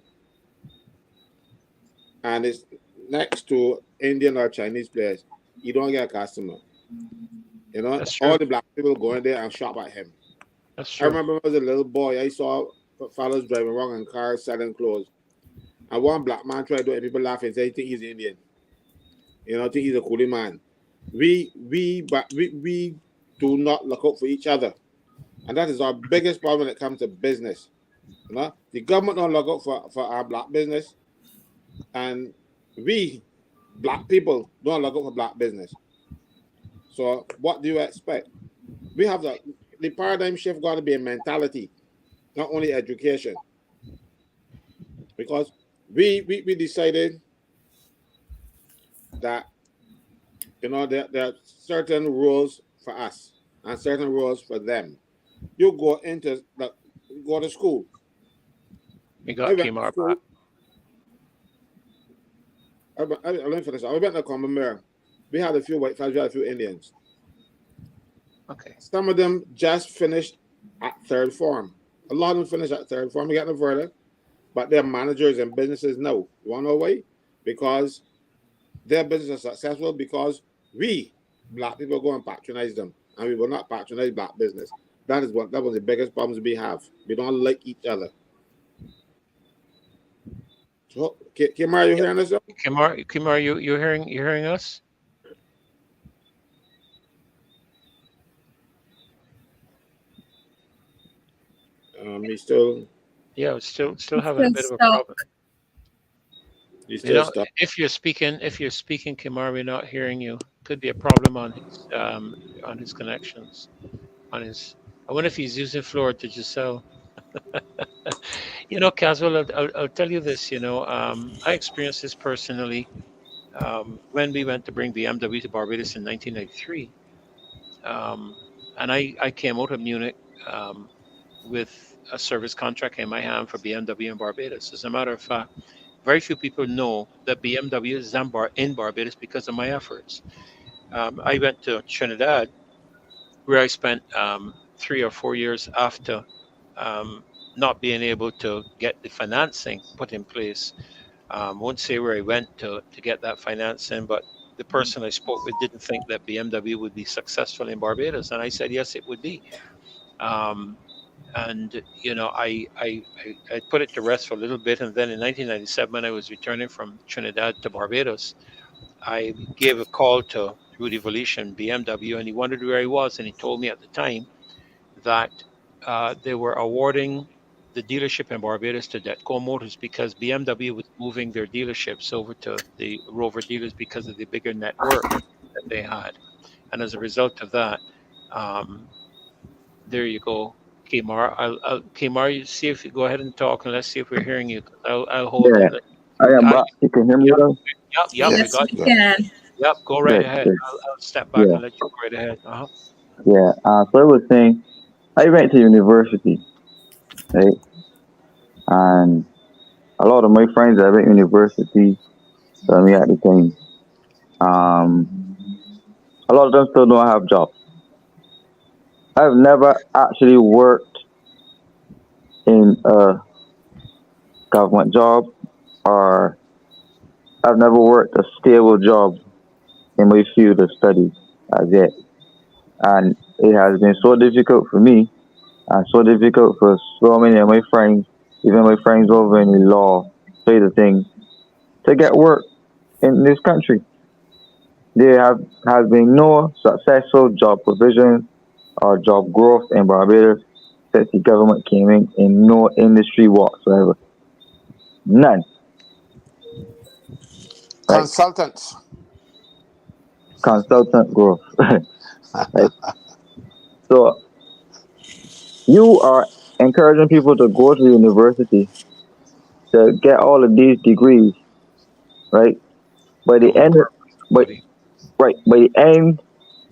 and it's next to Indian or Chinese place. You don't get a customer. That's true. All the black people go in there and shop at him. That's I true. remember when I was a little boy, I saw fellas driving around in cars selling clothes. And one black man tried to do it, people laugh and say, I think he's Indian. I think he's a coolie man. We do not look out for each other. And that is our biggest problem when it comes to business. The government don't look out for our black business. And we, black people, don't look out for black business. So what do you expect? We have the paradigm shift got to be a mentality, not only education. Because we decided that You know, there are certain rules for us and certain rules for them. You go to school. We I got went to Kimar back. school. Let me finish. I went to Common Mirror. We had a few white fellas, we had a few Indians. Okay. Some of them just finished at third form. A lot of them finished at third form. We got no further. But their managers and businesses know. You want to know why? Because their business is successful because we, black people, go and patronize them. And we will not patronize black business. That was one of the biggest problems we have. We don't like each other. So, Kimar, you hearing us? Kimar, you hearing us? He's still. Yeah, we're still having a Still bit of a stuck. problem. He's You still know, stuck. if you're speaking, Kimar, we're not hearing you. Could be a problem on his connections. On his, I wonder if he's using Flora to Giselle. You know, Caswell, I'll tell you this. You know, I experienced this personally when we went to bring BMW to Barbados in 1993, um, and I came out of Munich um, with a service contract in my hand for BMW in Barbados. As a matter of fact, very few people know that BMW is in Barbados because of my efforts. I went to Trinidad, where I spent 3 or 4 years after um, not being able to get the financing put in place. Won't say where I went to get that financing, but the person I spoke with didn't think that BMW would be successful in Barbados, and I said yes, it would be. Um, and you know, I put it to rest for a little bit, and then in 1997, when I was returning from Trinidad to Barbados, I gave a call to Rudy Volition, BMW, and he wondered where I was, and he told me at the time that they were awarding the dealership in Barbados to Detco Motors because BMW was moving their dealerships over to the Rover dealers because of the bigger network that they had. And as a result of that, um, there you go, Kmar. Kmar, you see if you go ahead and talk, and let's see if we're hearing you. I'll hold Yeah, it. I am Uh, back. You can hear me yep, well? yep, we Yes. Yes, got we you. Good. can. Yep, go right Good, ahead. good. I'll step back Yeah, and let you go right ahead. Uh-huh. yeah. So I was saying, I went to university, right? And a lot of my friends that went to university, so me at the time, um, a lot of them still don't have jobs. I've never actually worked in a government job, or I've never worked a stable job in my field of study as yet. And it has been so difficult for me and so difficult for so many of my friends, even my friends over in the law side of things, to get work in this country. There has been no successful job provision or job growth in Barbados since the government came in no industry whatsoever. None. Right. Consultants. Consultant growth. Right. So you are encouraging people to go to university to get all of these degrees, right? By the Don't end, work, by, buddy. right, by the end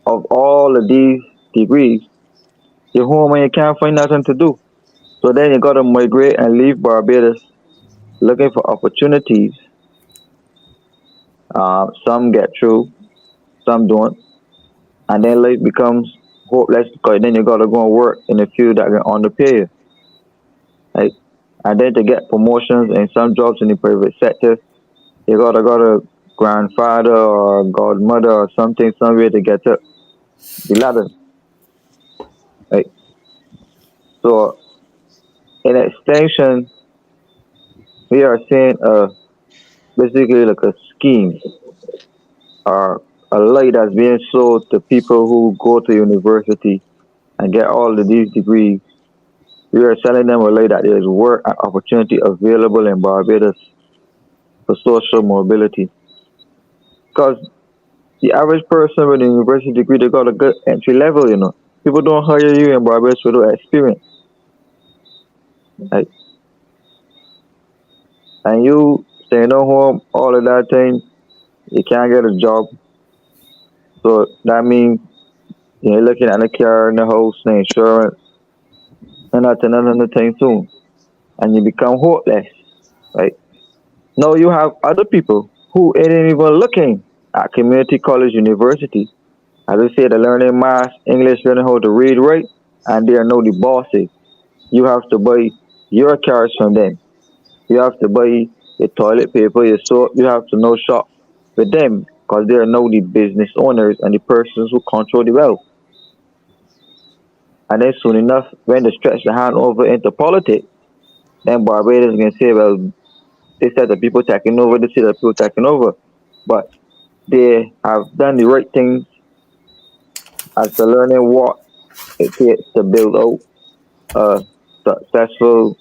of all of these degrees, you're home and you can't find nothing to do. So then you gotta migrate and leave Barbados looking for opportunities. Some get through, some don't, and then life becomes hopeless because then you gotta go and work in a field that can underpay you, right? And then to get promotions in some jobs in the private sector, you gotta got a grandfather or godmother or something somewhere to get up the ladder, right? So in extension, we are seeing basically like a scheme or a lie that's being sold to people who go to university and get all of these degrees. We are selling them a lie that there is work and opportunity available in Barbados for social mobility. Because the average person with a university degree, they got a good entry level, you know. People don't hire you in Barbados without experience. Right? And you staying at home all of that time, you can't get a job. So that means you're looking at the car and the house, the insurance, and that's another thing soon. And you become hopeless, right? Now you have other people who ain't even looking at community college university. As I said, they're learning math, English, learning how to read, right? And they are now the bosses. You have to buy your cars from them. You have to buy your toilet paper, your soap. You have to know shop with them because they are now the business owners and the persons who control the wealth. And then soon enough, when they stretch the hand over into politics, then Barbados can say, well, they said the people taking over, they said the people taking over. But they have done the right things as to learning what it takes to build out a successful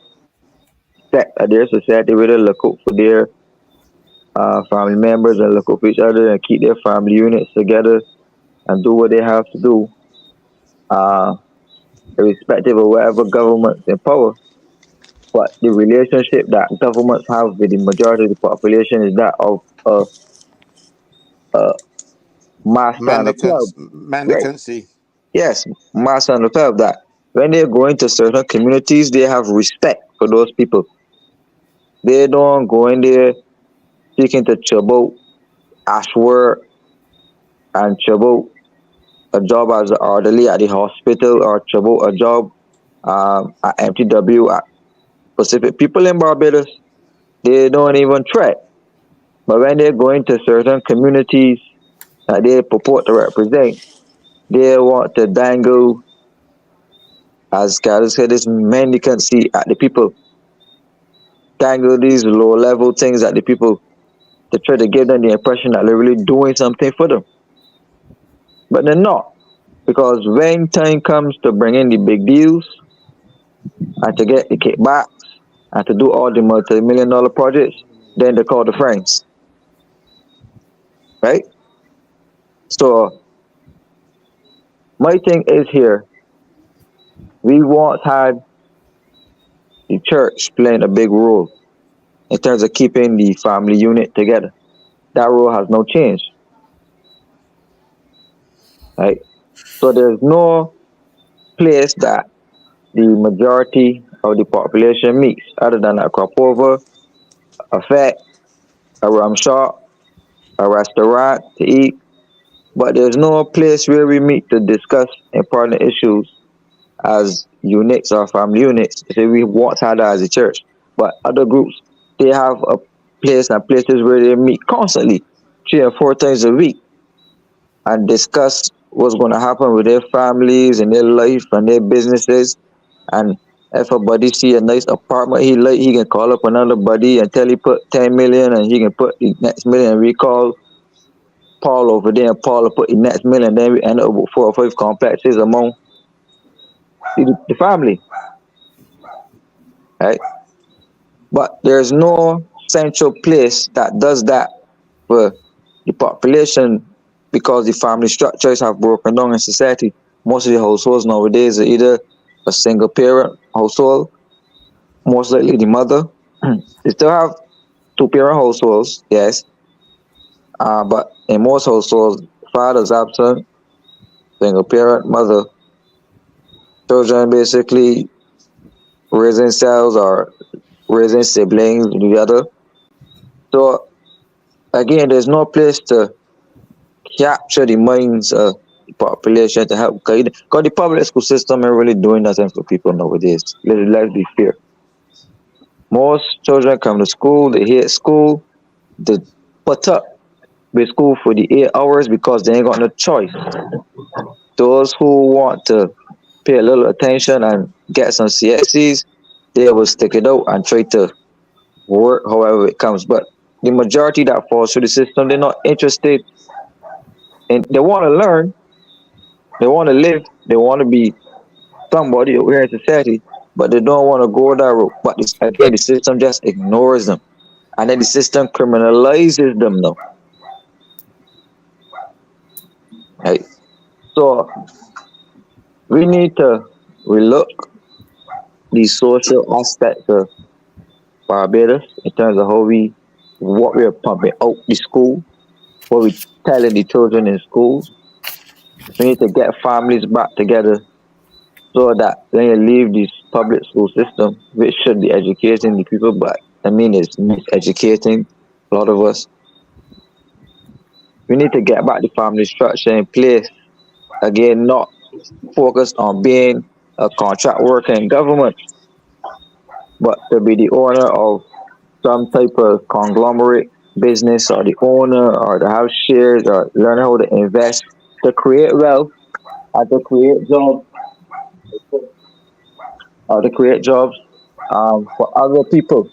set of their society where they look out for their family members and look out for each other and keep their family units together and do what they have to do, uh, irrespective of whatever government's in power. But the relationship that governments have with the majority of the population is that of a master and a club. Right. Mendicancy. Yes, master and a club that when they go into certain communities, they have respect for those people. They don't go in there seeking to trouble Ashworth and trouble a job as an orderly at the hospital or trouble a job at MTW at Pacific. People in Barbados, they don't even try. But when they go into certain communities that they purport to represent, they want to dangle, as Carlos said, this mendicancy at the people, dangle these low level things at the people to try to give them the impression that they're really doing something for them. But they're not. Because when time comes to bring in the big deals and to get the kickbacks and to do all the multi-million dollar projects, then they call the friends. Right? So my thing is here, we once had the church playing a big role in terms of keeping the family unit together. That role has no change. Right? So there's no place that the majority of the population meets other than a crop over, a fete, a rum shop, a restaurant to eat. But there's no place where we meet to discuss important issues as units or family units. Say we once had that as a church. But other groups, they have a place and places where they meet constantly, 3 or 4 times a week, and discuss what's going to happen with their families and their life and their businesses. And if a buddy see a nice apartment he like, he can call up another buddy and tell he put 10 million and he can put the next million. And we call Paul over there and Paul will put the next million. Then we end up with 4 or 5 complexes among the family. Right? But there's no central place that does that for the population because the family structures have broken down in society. Most of the households nowadays are either a single parent household, most likely the mother. They still have 2-parent households, yes. But in most households, father's absent, single parent, mother. Children basically raising cells or raising siblings together. So again, there's no place to capture the minds of the population to help guide. Because the public school system ain't really doing nothing for people nowadays. Let's be fair. Most children come to school, they hate school, they put up with school for the 8 hours because they ain't got no choice. Those who want to pay a little attention and get some CSCs, they will stick it out and try to work however it comes. But the majority that falls through the system, they're not interested and they want to learn, they want to live, they want to be somebody over here in society, but they don't want to go that route. But again, the system just ignores them. And then the system criminalizes them now. Right? So we need to relook the social aspects of Barbados in terms of what we're pumping out the school, what we're telling the children in school, We need to get families back together so that when you leave this public school system, which should be educating the people, but I mean it's miseducating a lot of us. We need to get back the family structure in place. Again, not focus on being a contract worker in government, but to be the owner of some type of conglomerate business or the owner or to have shares or learn how to invest to create wealth and to create jobs or to create jobs for other people.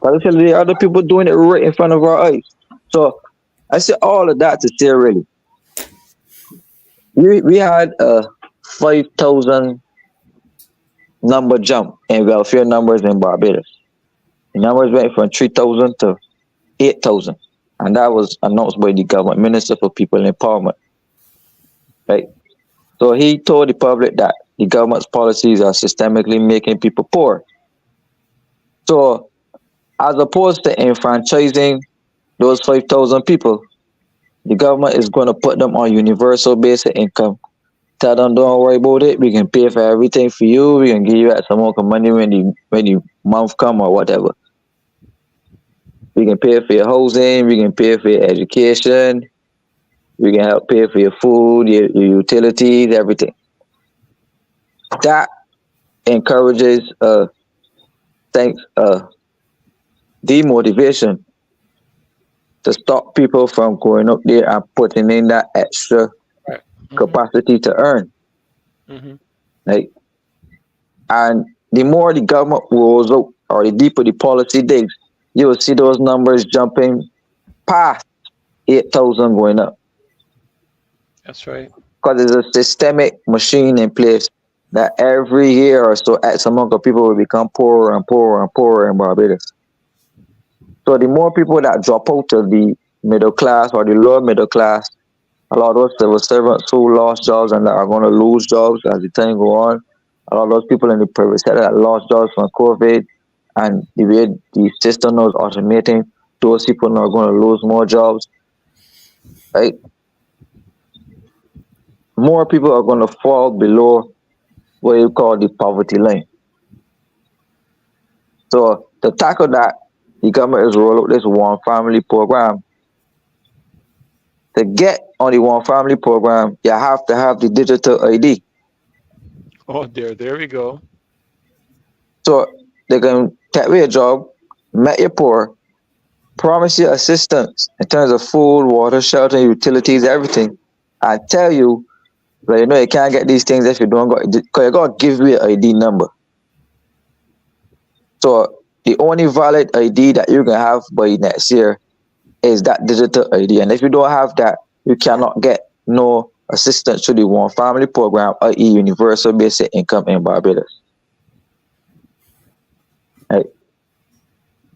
Because the other people doing it right in front of our eyes. So I say all of that to say really, we had a 5,000 number jump in welfare numbers in Barbados. The numbers went from 3,000 to 8,000. And that was announced by the government minister for people empowerment. Right? So he told the public that the government's policies are systemically making people poor. So as opposed to enfranchising those 5,000 people, the government is going to put them on universal basic income. Tell them don't worry about it. We can pay for everything for you. We can give you that some more money when the month come or whatever. We can pay for your housing. We can pay for your education. We can help pay for your food, your utilities, everything. That encourages demotivation to stop people from going up there and putting in that extra capacity to earn. Right? And the more the government rolls out or the deeper the policy digs, you will see those numbers jumping past 8,000 going up. That's right. Because there's a systemic machine in place that every year or so X amount of people will become poorer and poorer and poorer in Barbados. So the more people that drop out of the middle class or the lower middle class, a lot of those civil servants who lost jobs and that are going to lose jobs as the time go on, a lot of those people in the private sector that lost jobs from COVID and the way the system was automating, those people are going to lose more jobs, right? More people are going to fall below what you call the poverty line. So to tackle that, the government is rolling out this one family program. To get on the one family program, you have to have the digital ID. Oh, there we go. So they can take away your job, make you poor, promise you assistance in terms of food, water, shelter, utilities, everything, and tell you that you can't get these things if you don't got, because you got to give me an ID number. So the only valid ID that you can have by next year is that digital ID. And if you don't have that, you cannot get no assistance to the one family program, i.e. universal basic income in Barbados. Right.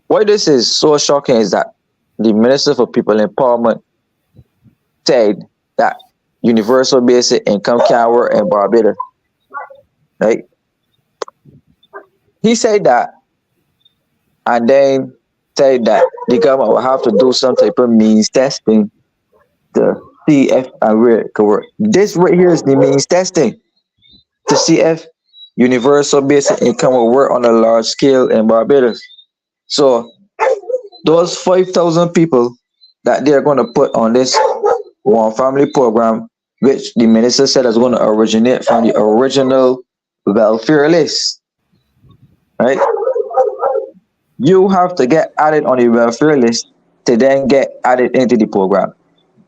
Why this is so shocking is that the Minister for People Empowerment said that universal basic income can't work in Barbados. Right? He said that and then said that the government will have to do some type of means testing to see if and where it could work. This right here is the means testing to see if universal basic income will work on a large scale in Barbados. So those 5,000 people that they're going to put on this one family program, which the minister said is going to originate from the original welfare list, right? You have to get added on the welfare list to then get added into the program,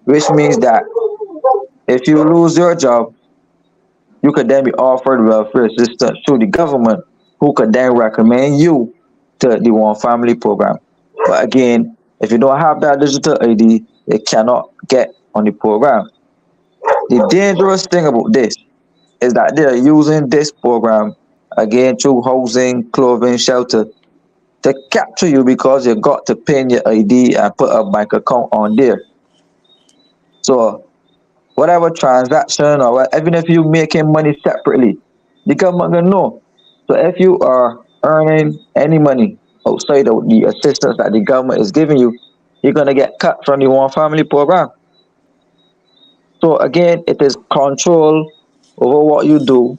which means that if you lose your job, you could then be offered welfare assistance through the government, who could then recommend you to the one family program. But again, if you don't have that digital ID, you cannot get on the program. The dangerous thing about this is that they're using this program, again, through housing, clothing, shelter, to capture you because you got to pin your ID and put a bank account on there. So whatever transaction or what, even if you're making money separately, the government gonna know. So if you are earning any money outside of the assistance that the government is giving you, you're gonna get cut from the one family program. So again, it is control over what you do.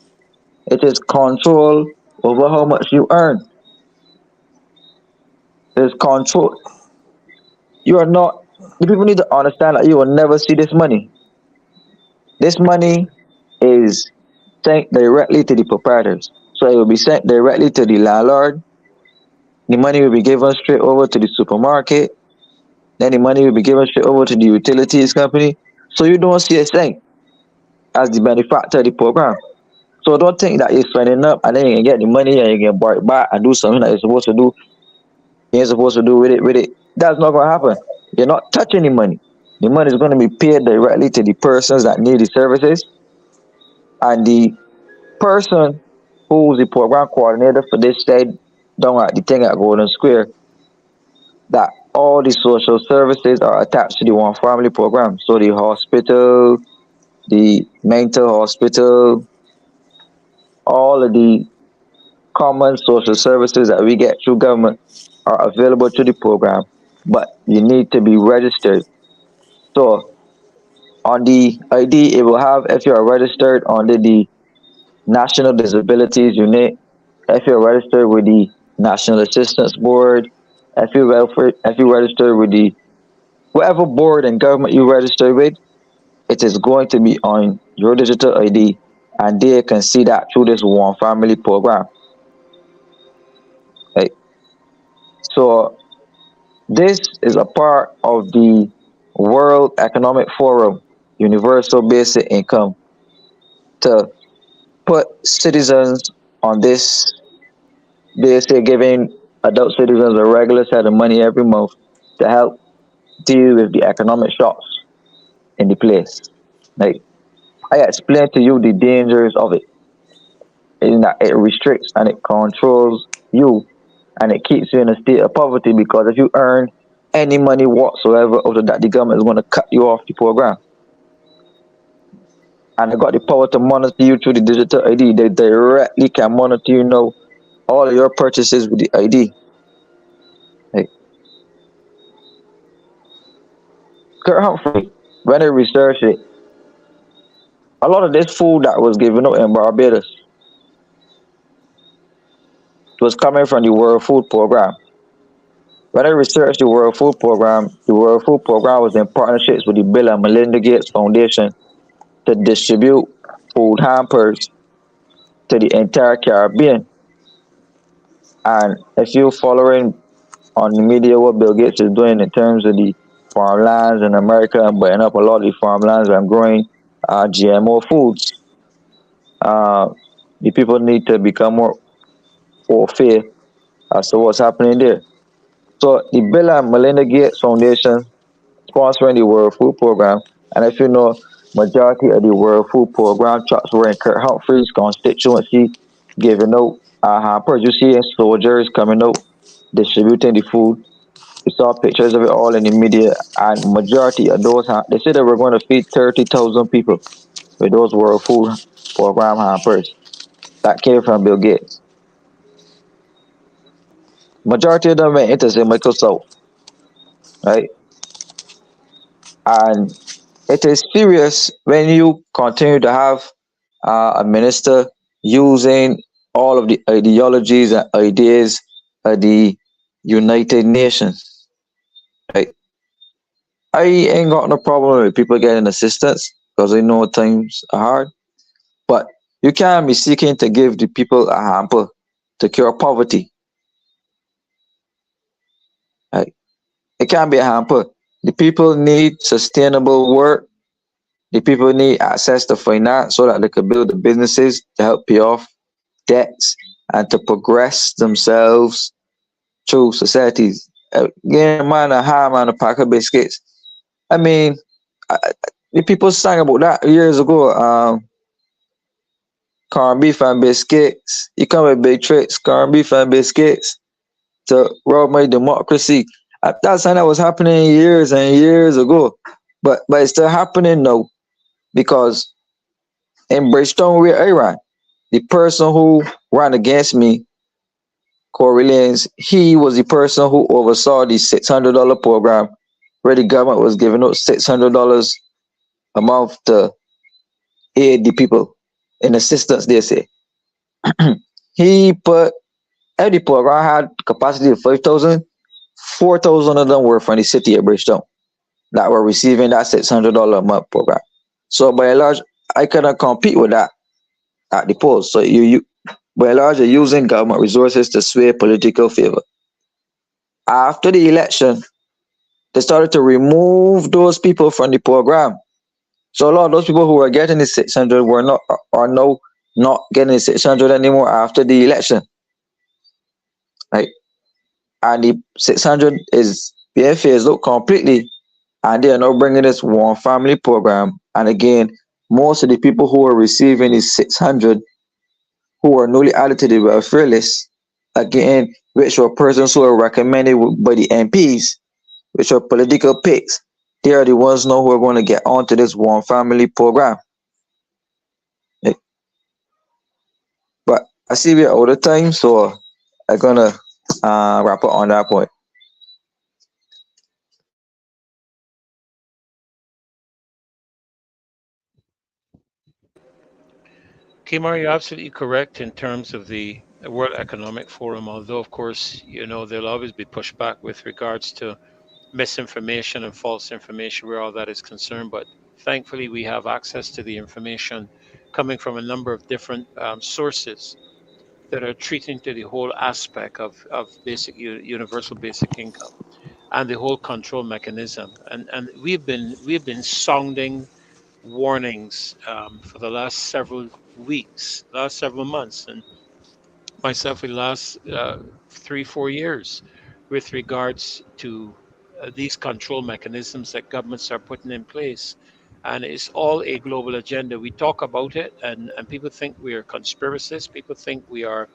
It is control over how much you earn. There's control. You are not. The people need to understand that you will never see this money. This money is sent directly to the proprietors. So it will be sent directly to the landlord. The money will be given straight over to the supermarket. Then the money will be given straight over to the utilities company. So you don't see a thing as the benefactor of the program. So don't think that you're spending up and then you can get the money and you can borrow it back and do something that you're supposed to do. You ain't supposed to do with it. That's not gonna happen. You're not touching the money. The money is gonna be paid directly to the persons that need the services, and the person who's the program coordinator for this said down at the thing at Golden Square that all the social services are attached to the One Family program. So the hospital, the mental hospital, all of the common social services that we get through government are available to the program, but you need to be registered. So on the ID, it will have if you are registered under the National Disabilities Unit, if you're registered with the National Assistance Board, if you register with the whatever board and government you register with, it is going to be on your digital ID, and they can see that through this One Family program. Right? So this is a part of the World Economic Forum Universal Basic Income to put citizens on this. They say giving adult citizens a regular set of money every month to help deal with the economic shocks in the place. Like I explained to you the dangers of it, in that it restricts and it controls you and it keeps you in a state of poverty because if you earn any money whatsoever out of that, the government is going to cut you off the program. And they got the power to monitor you through the digital ID. They directly can monitor you know all of your purchases with the ID. Like, Kurt Humphrey, when they researched it, a lot of this food that was given out in Barbados was coming from the World Food Program. When I researched the World Food Program was in partnerships with the Bill and Melinda Gates Foundation to distribute food hampers to the entire Caribbean. And if you're following on the media what Bill Gates is doing in terms of the farmlands in America and buying up a lot of the farmlands and growing GMO foods, the people need to become more fair as to what's happening there. So the Bill and Melinda Gates Foundation sponsoring the World Food Program, and if you know, majority of the World Food Program trucks were in Kurt Humphrey's constituency, giving out hampers. You see soldiers coming out distributing the food. We saw pictures of it all in the media, and majority of those they said they were going to feed 30,000 people with those World Food Program hampers that came from Bill Gates. Majority of them went into Microsoft, right? And it is serious when you continue to have a minister using all of the ideologies and ideas of the United Nations, right? I ain't got no problem with people getting assistance because I know times are hard, but you can't be seeking to give the people a hamper to cure poverty, right? It can't be a hamper. The people need sustainable work. The people need access to finance so that they can build the businesses to help pay off debts and to progress themselves through societies. Getting a man a ham and a pack of biscuits. I mean, the people sang about that years ago. Corned beef and biscuits. You come with big tricks, corned beef and biscuits to rob my democracy. That's something that was happening years and years ago. But it's still happening now because in Bridgetown where I ran, the person who ran against me, Corey Lanes, he was the person who oversaw the $600 program where the government was giving out $600 amount to aid the people in assistance, they say. He put every program had capacity of 5,000. 4,000 of them were from the city of Bridgetown that were receiving that $600 a month program. So by and large, I cannot compete with that at the polls. So you by and large, you're using government resources to sway political favor. After the election, they started to remove those people from the program. So a lot of those people who were getting the 600 are now not getting the 600 anymore after the election. Right? And the 600 is being phased out completely, and they are now bringing this one family program. And again, most of the people who are receiving the 600 who are newly added to the welfare list, again, which were persons who are recommended by the MPs, which are political picks, they are the ones now who are going to get onto this one family program. But I see we're out of time, so I'm going to wrap up on that point. Kimar, you're absolutely correct in terms of the World Economic Forum, although, of course, there'll always be pushback with regards to misinformation and false information where all that is concerned. But thankfully, we have access to the information coming from a number of different sources that are treating to the whole aspect of universal basic income and the whole control mechanism. And we've been sounding warnings for the last several weeks, last several months, and myself for the last 3-4 years with regards to these control mechanisms that governments are putting in place. And it's all a global agenda. We talk about it, and people think we are conspiracists. People think we are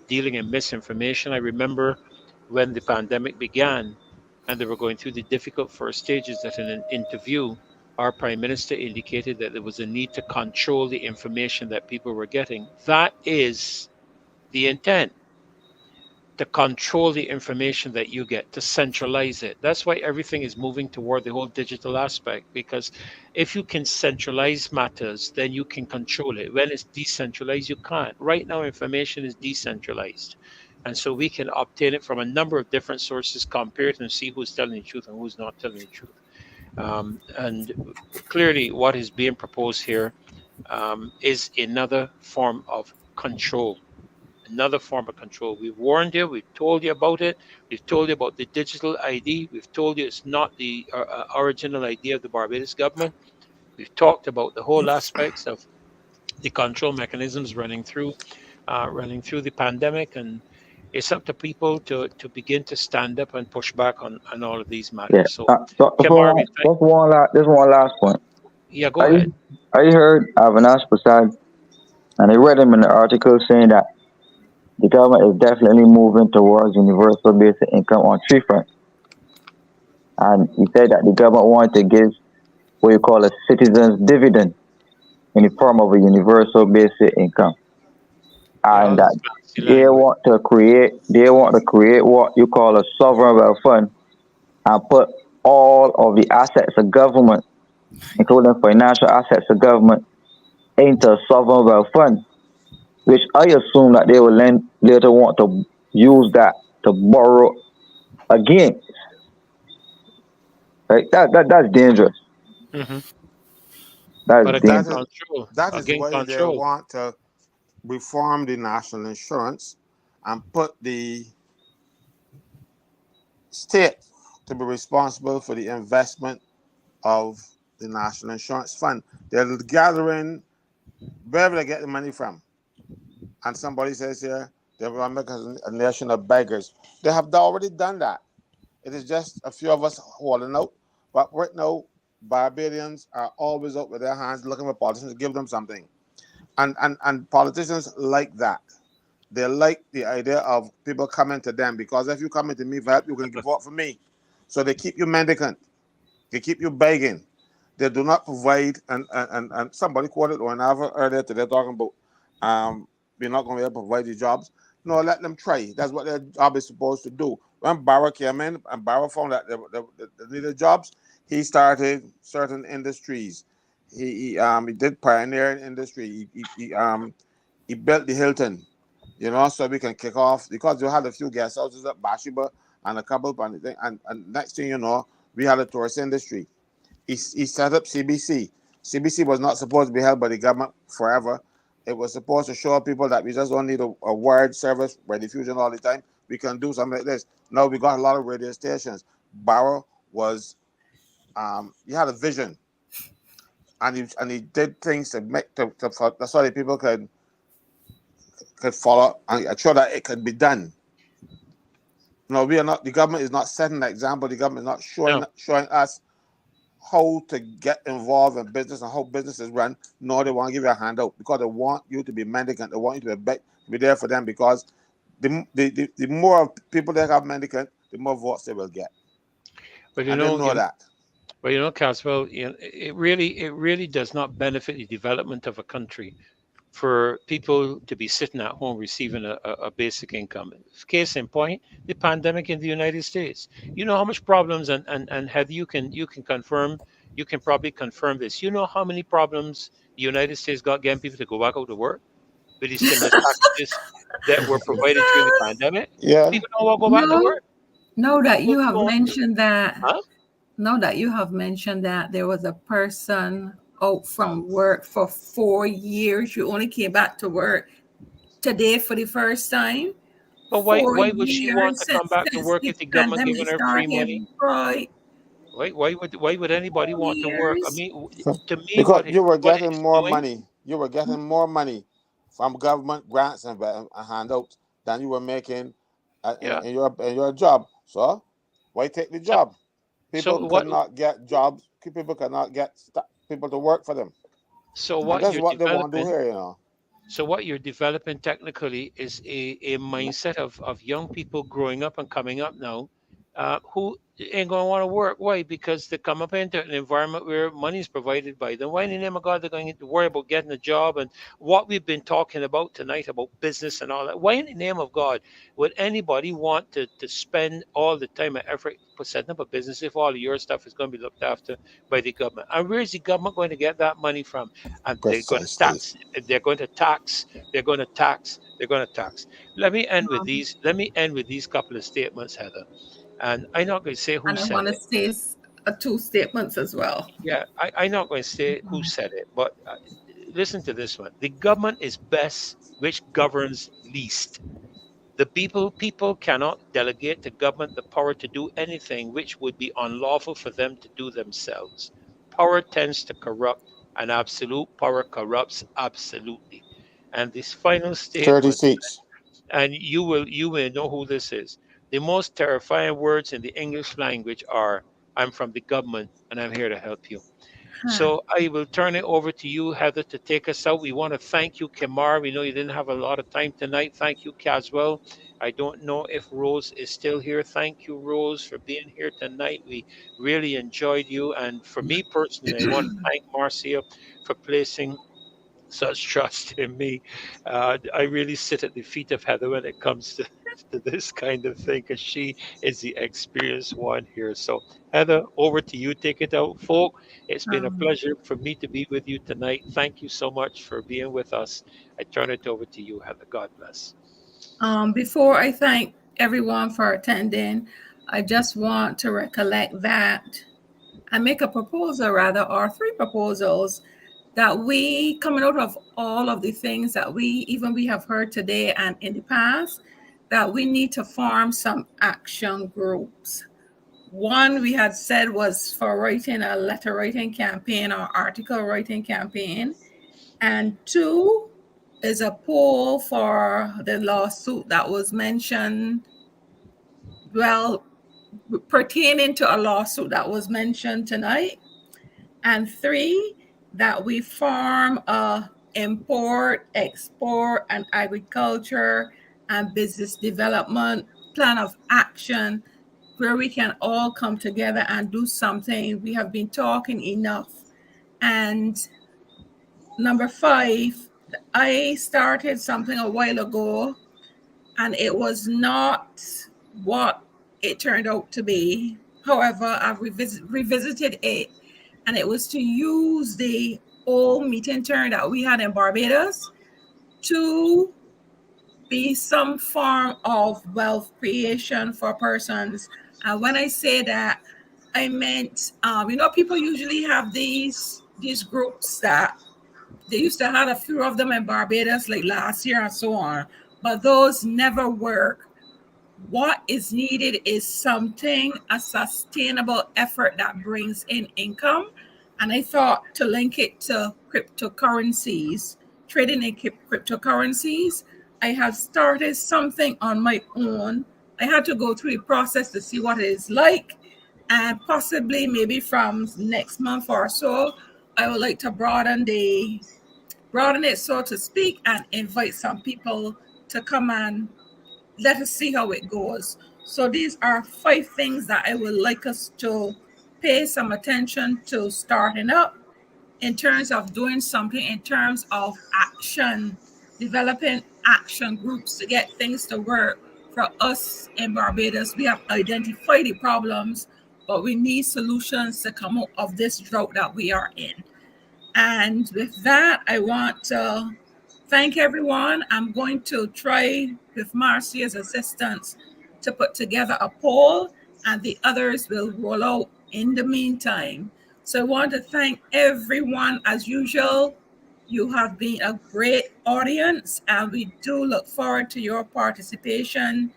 dealing in misinformation. I remember when the pandemic began and they were going through the difficult first stages, that in an interview, our prime minister indicated that there was a need to control the information that people were getting. That is the intent, to control the information that you get, to centralize it. That's why everything is moving toward the whole digital aspect, because if you can centralize matters, then you can control it. When it's decentralized, you can't. Right now, information is decentralized. And so we can obtain it from a number of different sources, compare it, and see who's telling the truth and who's not telling the truth. And clearly, what is being proposed here is another form of control. Another form of control. We've warned you, we've told you about it, we've told you about the digital ID, we've told you it's not the original idea of the Barbados government. We've talked about the whole aspects of the control mechanisms running through the pandemic, and it's up to people to begin to stand up and push back on all of these Yeah. matters. So, Before Kamar, we thank. there's one last point. Yeah, go ahead. I heard Avinash Prasad, and I read him in the article saying that the government is definitely moving towards universal basic income on three fronts. And he said that the government wanted to give what you call a citizen's dividend in the form of a universal basic income. Yeah, And that's that fancy language. they want to create what you call a sovereign wealth fund and put all of the assets of government, including financial assets of government, into a sovereign wealth fund, which I assume that they will then later want to use that to borrow again. Right? That's dangerous. Hmm. That's But again, That dangerous. is control. that is Again, why they control. want to reform the national insurance and put the state to be responsible for the investment of the national insurance fund. They're gathering wherever they get the money from. And somebody says here, they will make us a nation of beggars. They have already done that. It is just a few of us holding out. But right now, Barbadians are always out with their hands looking for politicians to give them something. And politicians like that. They like the idea of people coming to them, because if you come to me for help, you're going to vote for me. So they keep you mendicant. They keep you begging. They do not provide, and somebody quoted whenever earlier today talking about we're not going to be able to provide the jobs. No, let them try. That's what their job is supposed to do. When Barra came in and Barra found that they needed jobs, he started certain industries. He did pioneer in industry. He built the Hilton, you know, so we can kick off because we had a few guest houses at Bashiba and a couple of and next thing you know, we had a tourist industry. He set up CBC. CBC was not supposed to be held by the government forever. It was supposed to show people that we just don't need a word service by diffusion all the time. We can do something like this. Now we got a lot of radio stations. Barrow was he had a vision, and he did things to make that's why the people could follow and show that it could be done. No, we are not. The government is not setting the example. The government is not showing us how to get involved in business and how business is run. No, they want to give you a handout because they want you to be mendicant. They want you to be there for them because the more people they have mendicant, the more votes they will get. But I didn't know that. But Caswell, it really does not benefit the development of a country for people to be sitting at home receiving a basic income. Case in point, the pandemic in the United States. You know how much problems, and Heather, you can confirm, you can probably confirm this. You know how many problems the United States got getting people to go back out to work with these stimulus packages that were provided during the pandemic? Yeah. People don't want to go back to work. Know that you have mentioned that. Huh? Know that you have mentioned that there was a person out from work for 4 years. You only came back to work today for the first time. But why would she want to come back to work if the government giving her free money? Right. Why would anybody want to work? I mean, to me, because you were getting more money. You were getting more money from government grants and handouts than you were making in your job. So why take the job? People cannot get jobs. People cannot get people to work for them. So that's what they want to do here, you know. So what you're developing technically is a mindset of young people growing up and coming up now, who ain't gonna want to work. Why? Because they come up into an environment where money is provided by them. Why in the name of God they're going to worry about getting a job and what we've been talking about tonight about business and all that? Why in the name of God would anybody want to spend all the time and effort for setting up a business if all of your stuff is going to be looked after by the government? And where is the government going to get that money from? And they're going to tax. They're going to tax. They're going to tax. They're going to tax. Let me end with these. Let me end with these couple of statements, Heather. And I'm not going to say who said it. And I want to say two statements as well. Yeah, I'm not going to say who said it, but listen to this one. The government is best which governs least. The people cannot delegate to government the power to do anything which would be unlawful for them to do themselves. Power tends to corrupt, and absolute power corrupts absolutely. And this final statement, 30 seats. And you will know who this is. The most terrifying words in the English language are, "I'm from the government and I'm here to help you." So I will turn it over to you, Heather, to take us out. We want to thank you, Kamar. We know you didn't have a lot of time tonight. Thank you, Caswell. I don't know if Rose is still here. Thank you, Rose, for being here tonight. We really enjoyed you. And for me personally, I want to thank Marcia for placing such trust in me. I really sit at the feet of Heather when it comes to this kind of thing because she is the experienced one here. So, Heather, over to you. Take it out, folk. It's been a pleasure for me to be with you tonight. Thank you so much for being with us. I turn it over to you, Heather. God bless. Before I thank everyone for attending, I just want to recollect that I make a proposal, or three proposals, that we, coming out of all of the things that we have heard today and in the past, that we need to form some action groups. One we had said was for writing a letter writing campaign or article writing campaign. And two is a poll for the lawsuit that was mentioned, well, pertaining to a lawsuit that was mentioned tonight. And three, that we form a import, export, and agriculture and business development plan of action where we can all come together and do something. We have been talking enough. And number 5, I started something a while ago, and it was not what it turned out to be. However, I've revisited it, and it was to use the old meat intern that we had in Barbados to be some form of wealth creation for persons. And when I say that, I meant, people usually have these groups that they used to have a few of them in Barbados, like last year and so on, but those never work. What is needed is something, a sustainable effort that brings in income. And I thought to link it to cryptocurrencies, trading in cryptocurrencies. I have started something on my own. I had to go through the process to see what it is like. And possibly maybe from next month or so, I would like to broaden it, so to speak, and invite some people to come and let us see how it goes. So these are 5 things that I would like us to pay some attention to starting up in terms of doing something, in terms of action, developing action groups to get things to work for us in Barbados. We have identified the problems, but we need solutions to come out of this drought that we are in. And with that, I want to thank everyone. I'm going to try with Marcia's assistance to put together a poll, and the others will roll out in the meantime. So I want to thank everyone as usual. You have been a great audience, and we do look forward to your participation.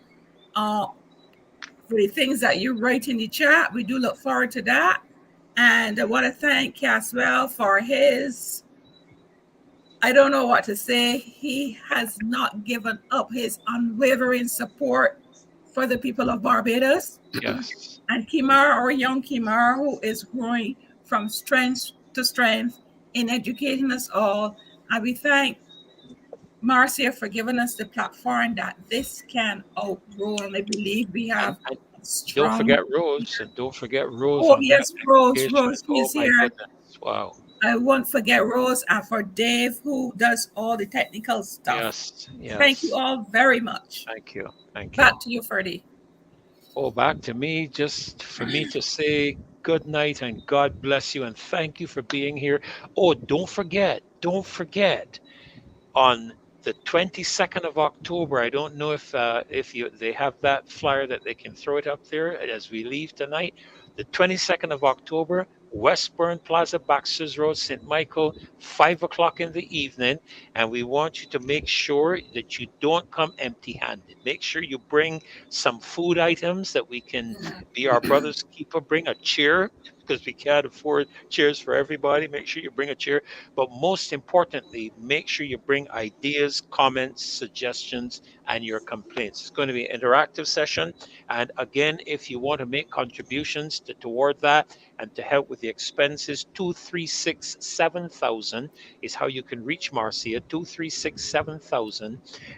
For the things that you write in the chat, we do look forward to that. And I want to thank Caswell for his, I don't know what to say. He has not given up his unwavering support for the people of Barbados. Yes. And Kimar, our young Kimar, who is growing from strength to strength in educating us all. And we thank Marcia for giving us the platform that this can outgrow. And I believe we have And strong. don't forget Rose, and don't forget Rose Oh, on that yes, Rose, application. Oh she's my here. goodness. Wow. I won't forget Rose, and for Dave, who does all the technical stuff. Yes. Yes. Thank you all very much. Thank you. Thank you. Back to you, Ferdy. Oh, back to me, just for me to say good night and God bless you and thank you for being here. Oh, don't forget, on the 22nd of October, I don't know if they have that flyer that they can throw it up there as we leave tonight. The 22nd of October, Westburn Plaza, Baxters Road, St. Michael, 5 o'clock in the evening. And we want you to make sure that you don't come empty handed. Make sure you bring some food items that we can be our brother's keeper. Bring a chair because we can't afford chairs for everybody. Make sure you bring a chair. But most importantly, make sure you bring ideas, comments, suggestions, and your complaints. It's going to be an interactive session. And again, if you want to make contributions toward that and to help with the expenses, 236-7000 is how you can reach Marcia, 236-7000.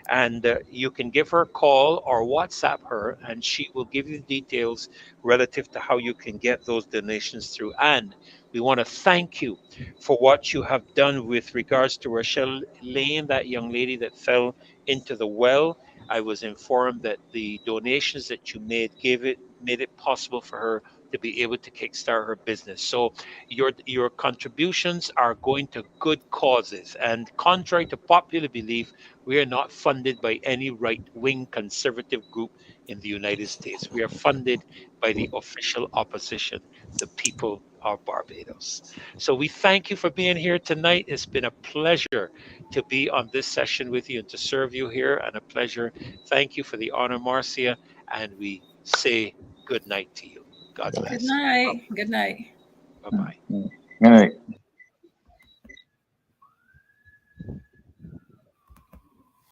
And you can give her a call or WhatsApp her, and she will give you the details relative to how you can get those donations through. And we want to thank you for what you have done with regards to Rochelle Lane, that young lady that fell into the well. I was informed that the donations that you made it possible for her to be able to kickstart her business. So your contributions are going to good causes. And contrary to popular belief, we are not funded by any right-wing conservative group in the United States. We are funded by the official opposition, the people of Barbados. So we thank you for being here tonight. It's been a pleasure to be on this session with you and to serve you here, and a pleasure. Thank you for the honor, Marcia, and we say good night to you. God bless. Good night. Good night. Bye-bye. All right.